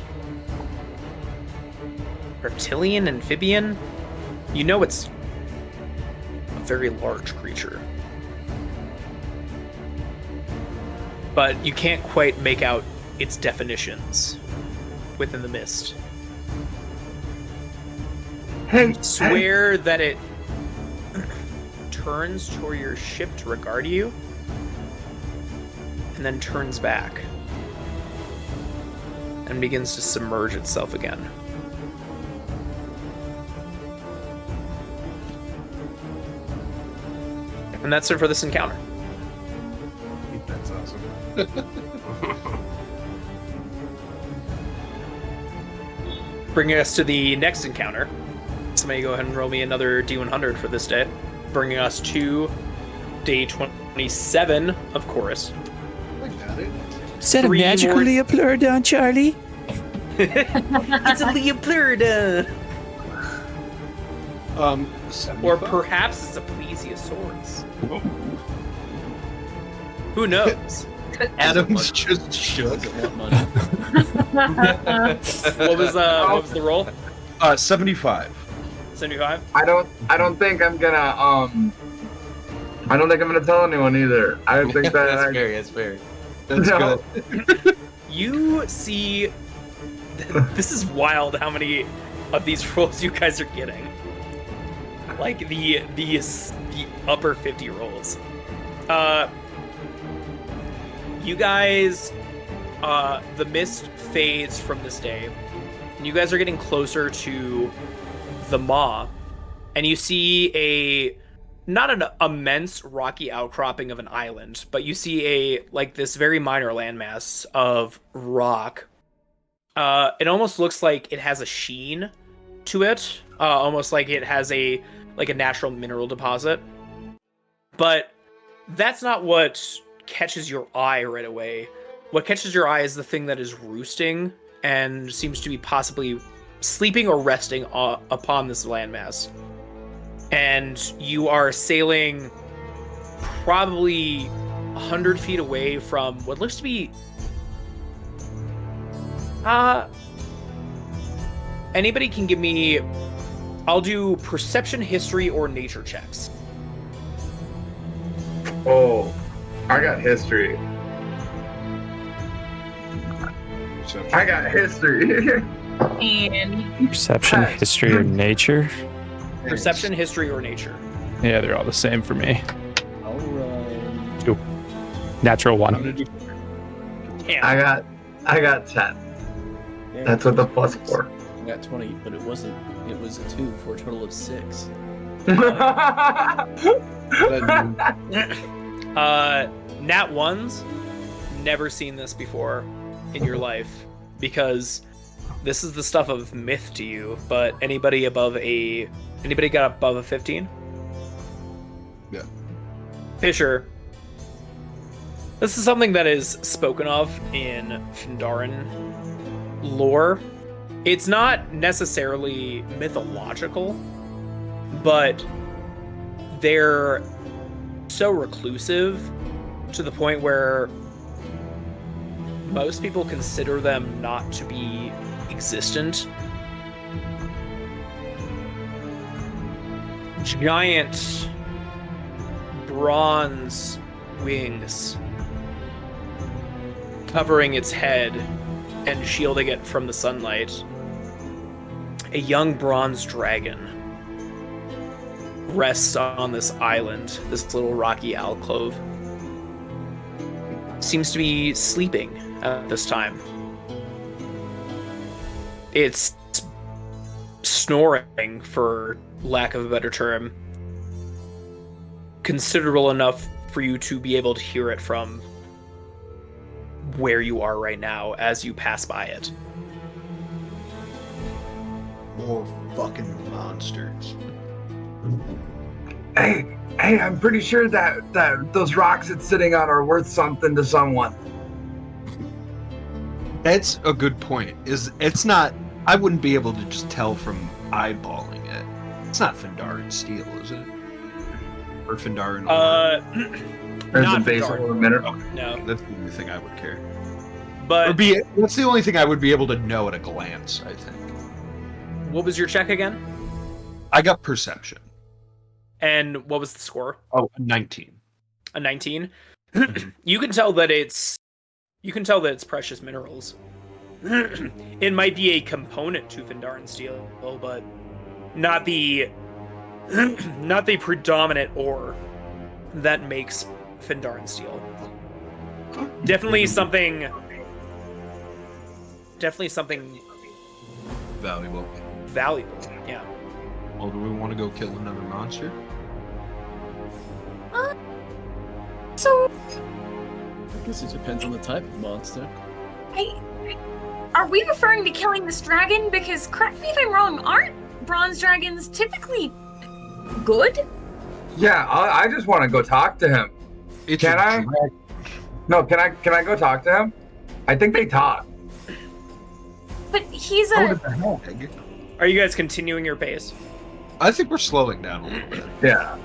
reptilian, amphibian. You know it's a very large creature. But you can't quite make out its definitions within the mist. Hey, Swear that it turns toward your ship to regard you, and then turns back and begins to submerge itself again. And that's it for this encounter. That's awesome. Bringing us to the next encounter. Somebody go ahead and roll me another D100 for this day. Bringing us to day 27 of Chorus. I got it. Is that a magical Leopleurodon, Charlie? It's a Leopleurodon! Or 75? perhaps it's a plesiosaurus. Who knows? Adam's just shook. Doesn't want money. What was the roll? 75. 75. I don't think I'm gonna tell anyone either. I think that That's fair. That's No. good. You see, this is wild how many of these rolls you guys are getting. Like the upper 50 rolls. You guys, the mist fades from this day, and you guys are getting closer to the maw, and you see not an immense rocky outcropping of an island, but you see this very minor landmass of rock. It almost looks like it has a sheen to it, almost like it has a natural mineral deposit. But that's not what catches your eye right away. What catches your eye is the thing that is roosting and seems to be possibly sleeping or resting upon this landmass. And you are sailing probably 100 feet away from what looks to be anybody can give me, I'll do perception, history, or nature checks. Oh, I got history. I got history. And Perception, history, or nature? Perception, history, or nature. Yeah, they're all the same for me. All right. Natural I'm one. gonna do Damn. I got 10. Yeah, That's with the plus 4. I got 20, but it wasn't. It was a 2 for a total of 6. Nat ones, never seen this before in your life, because this is the stuff of myth to you. But anybody got above a 15? Yeah. Fisher. This is something that is spoken of in Findaran lore. It's not necessarily mythological, but they're so reclusive to the point where most people consider them not to be existent. Giant bronze wings covering its head and shielding it from the sunlight. A young bronze dragon rests on this island, this little rocky alcove. Seems to be sleeping at this time. It's snoring, for lack of a better term, considerable enough for you to be able to hear it from where you are right now as you pass by it. more fucking monsters. Hey, I'm pretty sure that those rocks it's sitting on are worth something to someone. That's a good point. It's not. I wouldn't be able to just tell from eyeballing it. It's not Findaran steel, is it? Or Findaran? There's Not a base Findaran. of a mineral. No, That's the only thing I would care. but That's the only thing I would be able to know at a glance, I think. what was your check again? I got perception. And what was the score? Oh, 19. A 19. You can tell that it's precious minerals. It might be a component to Findaran steel, but not the predominant ore that makes Findaran steel. Definitely something Valuable. valuable. Yeah. Well, do we want to go kill another monster? So, I guess it depends on the type of monster. are we referring to killing this dragon? Because, correct me if I'm wrong, aren't bronze dragons typically good? Yeah, I just want to go talk to him. It's Can a I? drag- No, can I go talk to him? I think they talk. But he's Oh, a. the hag. Are you guys continuing your pace? I think we're slowing down a little bit. Yeah.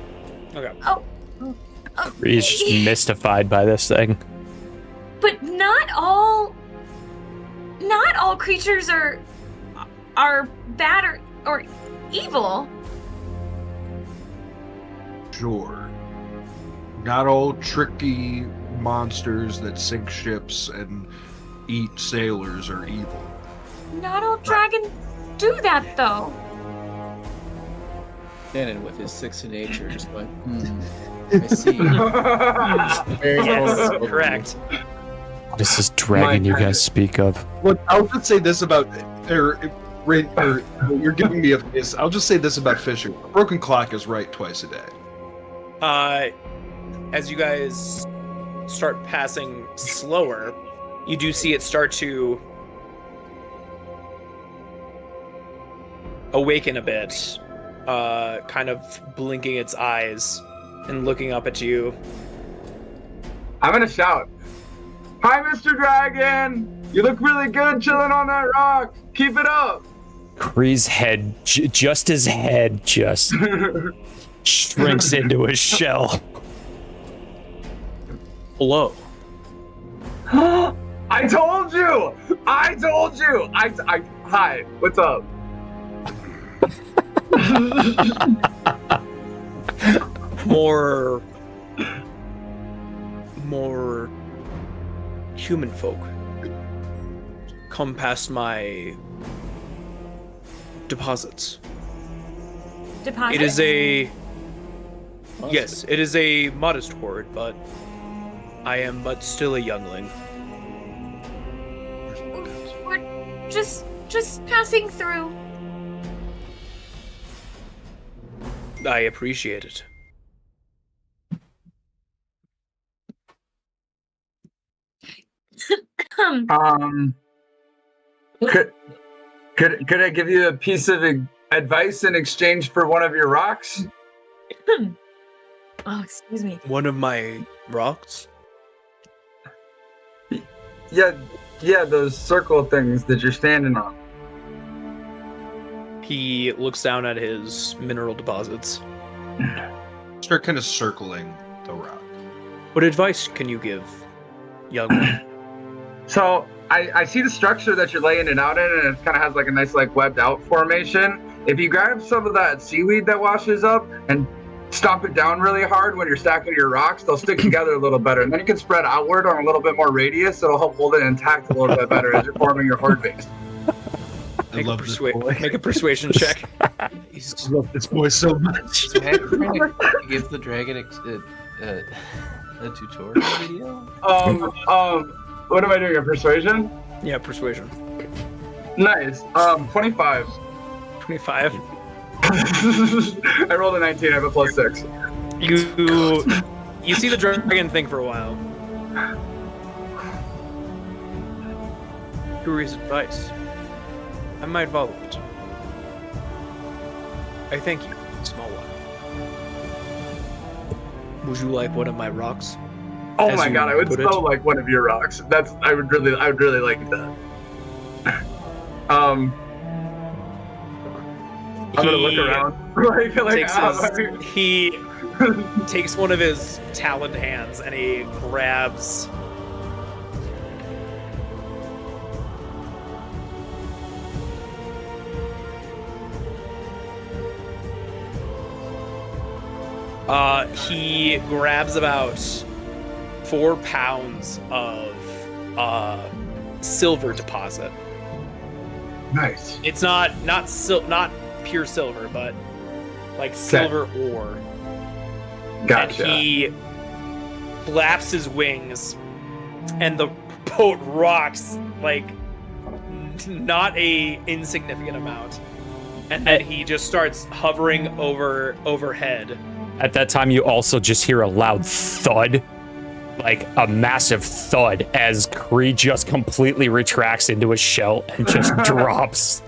Okay. Oh, He's just mystified by this thing. not all creatures are bad or evil. Sure. Not all tricky monsters that sink ships and eat sailors are evil. Not all dragons do that, though. Shannon with his 6 in nature just went, I see. Very Yes, vulnerable. correct. What is this dragon you guys speak of? Look, I'll just say this about you're giving me a face. I'll just say this about Fisher. A broken clock is right twice a day. As you guys start passing slower, you do see it start to awaken a bit, kind of blinking its eyes and looking up at you. I'm gonna shout, "Hi, Mr. Dragon! You look really good chilling on that rock. Keep it up." Kree's head, just his head, just shrinks into a shell. Hello. I told you! I told you! Hi, what's up? More human folk come past my deposits. Deposit? It is a yes, it is a modest hoard, but I am but still a youngling. We're just passing through. I appreciate it. Could I give you a piece of advice in exchange for one of your rocks? Oh, excuse me. One of my rocks? Yeah, those circle things that you're standing on. He looks down at his mineral deposits. Start kind of circling the rock. What advice can you give, young one? So I see the structure that you're laying it out in, and it kind of has like a nice like webbed out formation. If you grab some of that seaweed that washes up and stomp it down really hard when you're stacking your rocks, they'll stick together a little better. And then you can spread outward on a little bit more radius. It'll help hold it intact a little bit better as you're forming your hoard base. Make a persuasion check. I love this boy so much. Is Matt trying to give the dragon a tutorial video? What am I doing? A persuasion? Yeah, persuasion. Nice. 25. 25. I rolled a 19. I have a +6. You see the dragon think for a while. Curious advice. I might follow it. I thank you, small one. Would you like one of my rocks? Oh As my you god, I would put so it. like one of your rocks. I would really like that. I'm gonna look around. He takes one of his taloned hands and he grabs about 4 pounds of silver deposit. Nice. It's not pure silver, but like silver ore. Gotcha. And he flaps his wings, and the boat rocks like not a insignificant amount. And then he just starts hovering overhead. At that time, you also just hear a loud thud, like a massive thud, as Kree just completely retracts into a shell and just drops.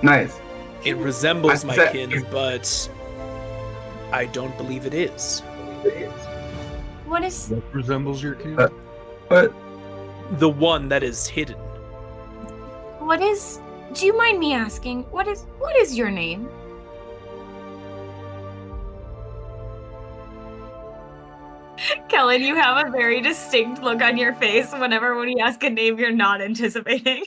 Nice. It resembles my said- kin, but I don't believe it is. What is? What resembles your king? But The one that is hidden. What is? Do you mind me asking? What is your name? Kellen, you have a very distinct look on your face whenever when you ask a name you're not anticipating.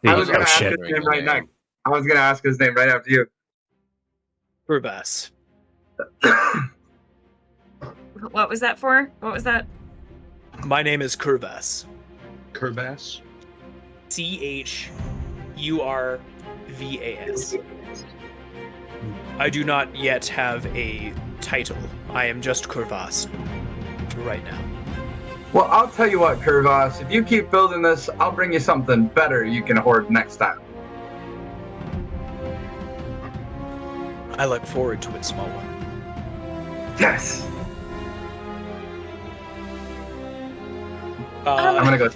I was gonna ask shit. his name right next. I was gonna ask his name right after you. Burbas. What was that for? What was that? My name is Curvas. Curvass? Churvas. I do not yet have a title. I am just Curvas right now. Well, I'll tell you what, Curvas. If you keep building this, I'll bring you something better you can hoard next time. I look forward to it, small one. Yes. Uh, I'm gonna go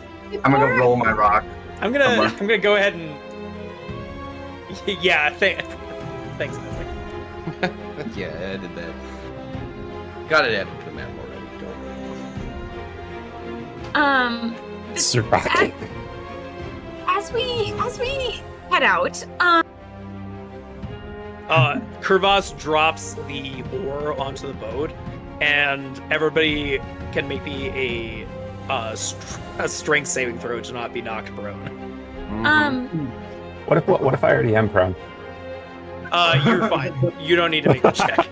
roll my rock. I'm gonna go ahead and yeah. Thanks. Leslie. Yeah, I did that. Got it added to the map already. Don't worry. It's a rocket. As we head out, Curvas drops the ore onto the boat, and everybody can make me a strength saving throw to not be knocked prone. What if I already am prone? You're fine. You don't need to make a check.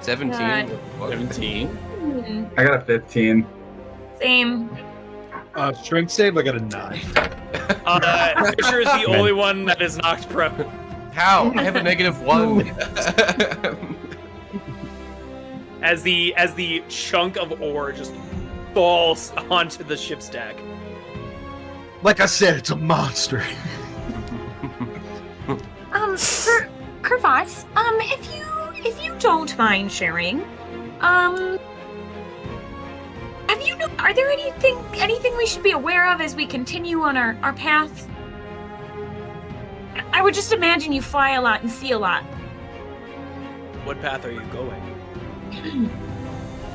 17. God. 17. I got a 15. Same. Strength save, I got a 9. Fisher is the only one that is knocked prone. How? I have a -1. As the chunk of ore just falls onto the ship's deck. Like I said, it's a monster. Curvas, if you don't mind sharing, are there anything we should be aware of as we continue on our path? I would just imagine you fly a lot and see a lot. What path are you going?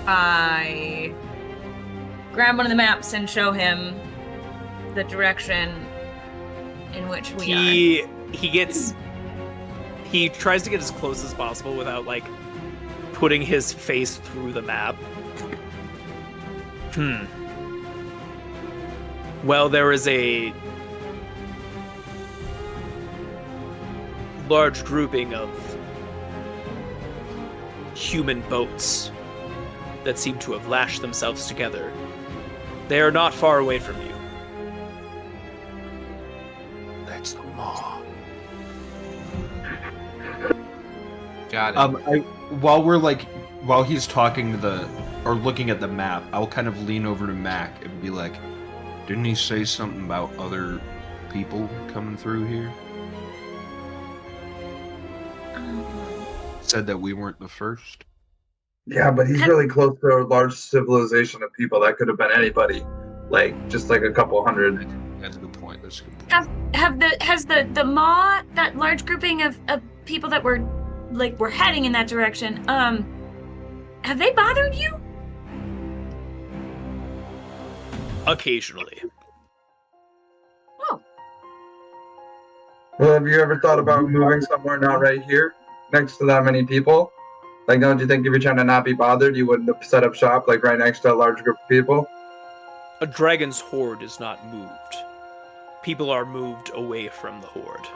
I grab one of the maps and show him the direction in which we are. He tries to get as close as possible without putting his face through the map. Well, there is a large grouping of human boats that seem to have lashed themselves together. They are not far away from you. That's the maw. Got it. While he's talking or looking at the map, I'll kind of lean over to Mac and be like, didn't he say something about other people coming through here? Said that we weren't the first. Yeah, but he's really close to a large civilization of people. That could have been anybody. Just a couple hundred. That's a good point. That's a good point. Has the maw, that large grouping of people that were heading in that direction, have they bothered you? Occasionally. Oh. Well, have you ever thought about moving somewhere not right here, next to that many people? Don't you think if you're trying to not be bothered, you wouldn't have set up shop right next to a large group of people? A dragon's horde is not moved. People are moved away from the horde.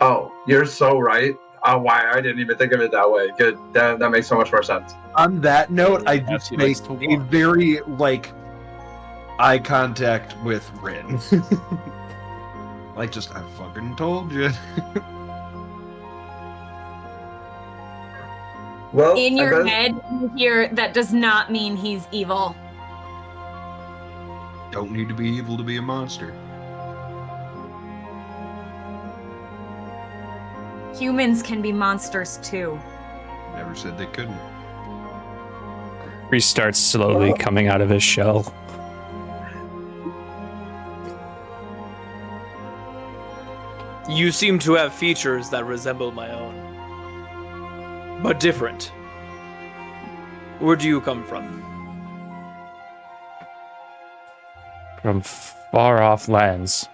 Oh, you're so right. Oh, why? I didn't even think of it that way. Good. That makes so much more sense. On that note, I Perhaps just he made likes to a walk. very eye contact with Rin. I fucking told you. Well, In I your bet- head, you hear that does not mean he's evil. Don't need to be evil to be a monster. Humans can be monsters too. Never said they couldn't. He starts slowly coming out of his shell. You seem to have features that resemble my own. But different. Where do you come from? From far off lands.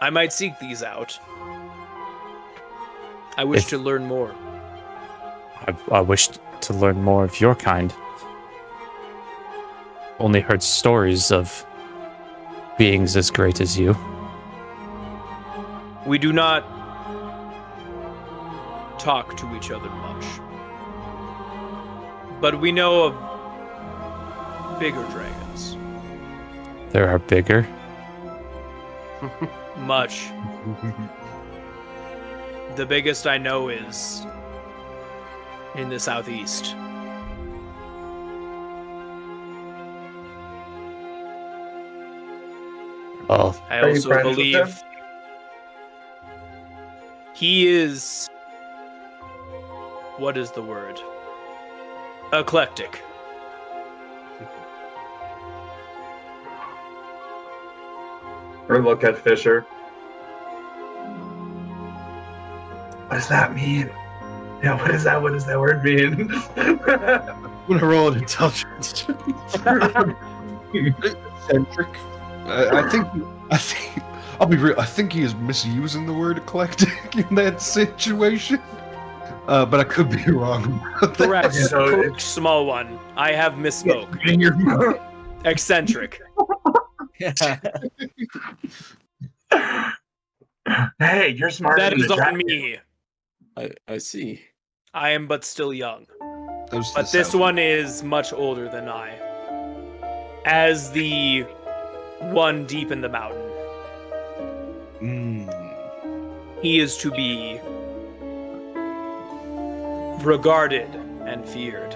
I might seek these out. I wish If- to learn more. I wish to learn more of your kind. Only heard stories of beings as great as you. We do not talk to each other much. But we know of bigger dragons. There are bigger. Much. The biggest I know is in the southeast. Oh, I Are you also friends with believe him? he is. What is the word? Eclectic. Or look at Fisher. What does that mean? Yeah, what is that? What does that word mean? I'm gonna roll an intelligence. Eccentric. I think. I'll be real. I think he is misusing the word eclectic in that situation. But I could be wrong about that. Correct. So Correct, small one. I have misspoke. Eccentric. Hey, you're smarter That than is the on dragon. me. I see. I am but still young. Those But this one is much older than I. As the one deep in the mountain, he is to be regarded and feared.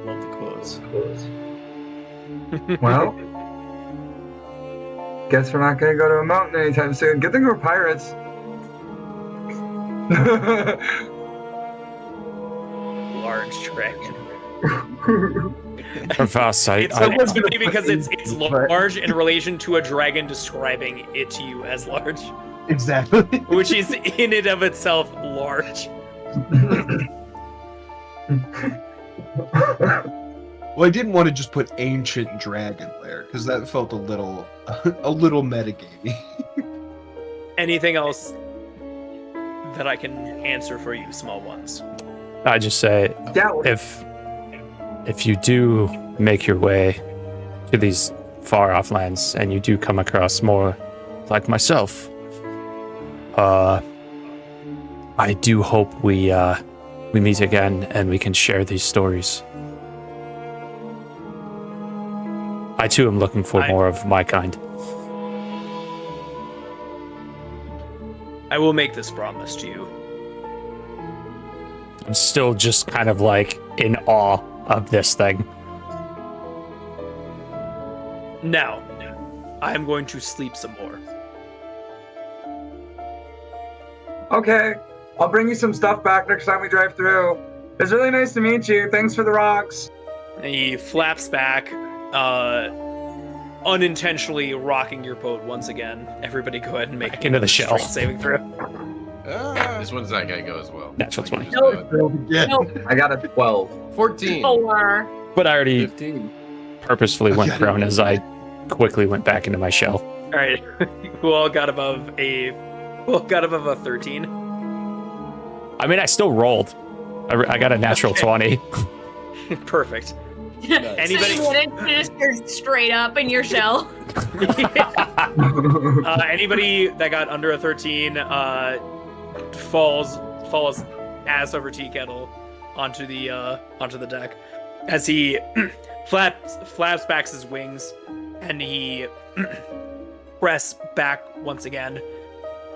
Love the quotes. Well, guess we're not gonna go to a mountain anytime soon. Good thing we're pirates. Large dragon. Pervas, It's funny because it's large in relation to a dragon describing it to you as large, exactly. which is in and of itself large. Well, I didn't want to just put ancient dragon there because that felt a little metagamey. Anything else that I can answer for you, small ones? I just say, Yeah, if you do make your way to these far off lands and you do come across more like myself, I do hope we meet again and we can share these stories. I too am looking for more of my kind. I will make this promise to you. I'm still just kind of like in awe of this thing. Now, I am going to sleep some more. okay. I'll bring you some stuff back next time we drive through. It's really nice to meet you. Thanks for the rocks. And he flaps back, unintentionally rocking your boat once again. Everybody go ahead and make Back into the shell. strength saving throw. This one's not gonna go as well. Natural 20. Just do it. Yeah. Nope. I got a 12. 14. 4. But I already 15. purposefully went Okay. prone as I quickly went back into my shell. All right, who all got above a 13? I mean, I still rolled. I got a natural Okay. 20. Perfect. Nice. Anybody- So you wanted to just you're straight up in your shell. Anybody that got under a 13 falls ass over tea kettle onto the deck as he flaps back his wings and he press back once again,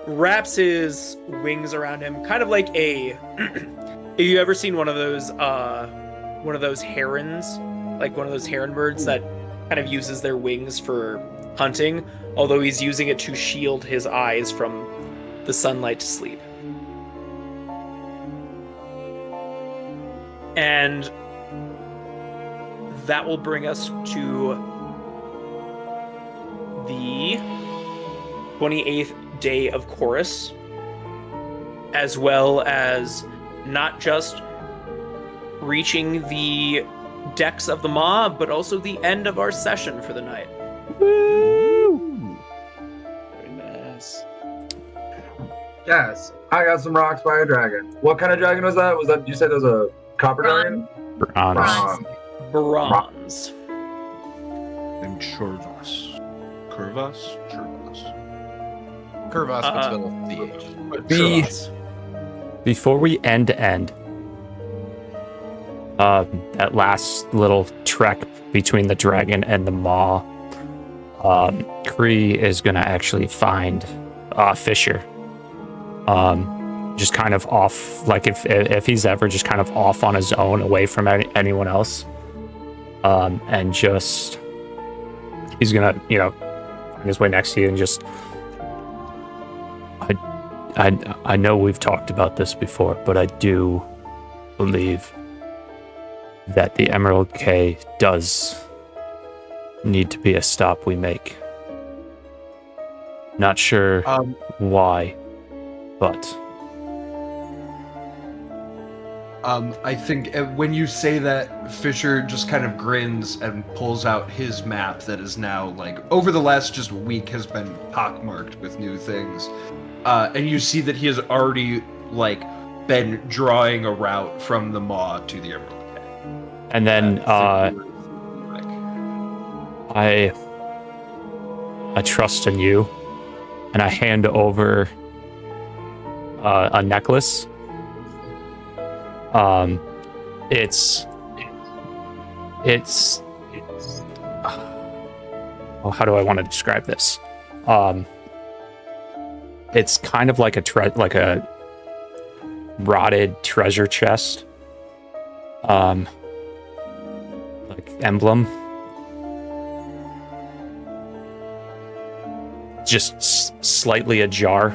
wraps his wings around him, kind of like a. Have you ever seen one of those herons, like one of those heron birds that kind of uses their wings for hunting, although he's using it to shield his eyes from the sunlight to sleep. And that will bring us to the 28th day of Chorus, as well as not just reaching the decks of the Maw, but also the end of our session for the night. Woo! Very nice. Yes, I got some rocks by a dragon. What kind of dragon was that? You said it was a copper dragon? Bronze. Bronze. And Churvas. Curvas? Churvas. Curvas, but spelled with CH. Before we end, that last little trek between the dragon and the maw, Kree is gonna actually find Fisher. Just kind of off, like if he's ever just kind of off on his own, away from anyone else, and just he's gonna find his way next to you and just. I know we've talked about this before, but I do believe that the Emerald K does need to be a stop we make. Not sure why, but I think when you say that, Fisher just kind of grins and pulls out his map that is now, like, over the last just week has been pockmarked with new things. And you see that he has already, like, been drawing a route from the Maw to the Emerald K. and then I trust in you, and I hand over a necklace. It's well, how do I want to describe this? It's kind of like a rotted treasure chest, like emblem. Just slightly ajar,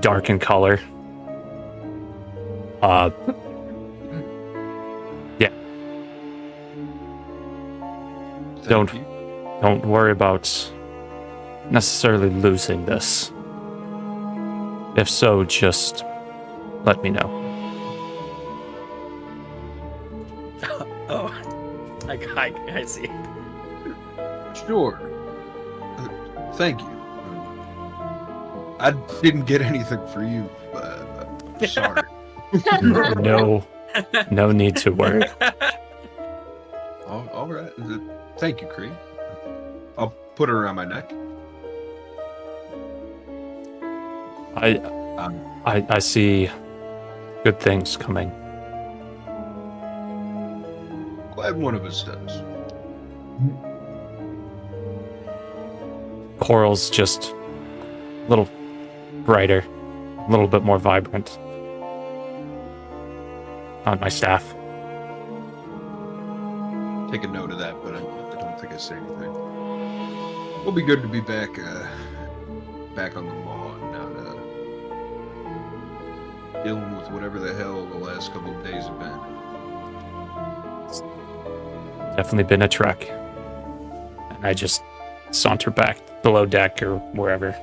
dark in color. Yeah. Don't worry about necessarily losing this. If so, just let me know. Oh, I see. Sure. Thank you. I didn't get anything for you, but I'm sorry. No need to worry. All right. Thank you, Kree. I'll put it around my neck. I see good things coming. Glad one of us does. Coral's just a little brighter, a little bit more vibrant on my staff. Take a note of that, but I don't think I say anything. We'll be good to be back on the Maw and not dealing with whatever the hell the last couple of days have been. It's definitely been a trek. And I just saunter back below deck or wherever.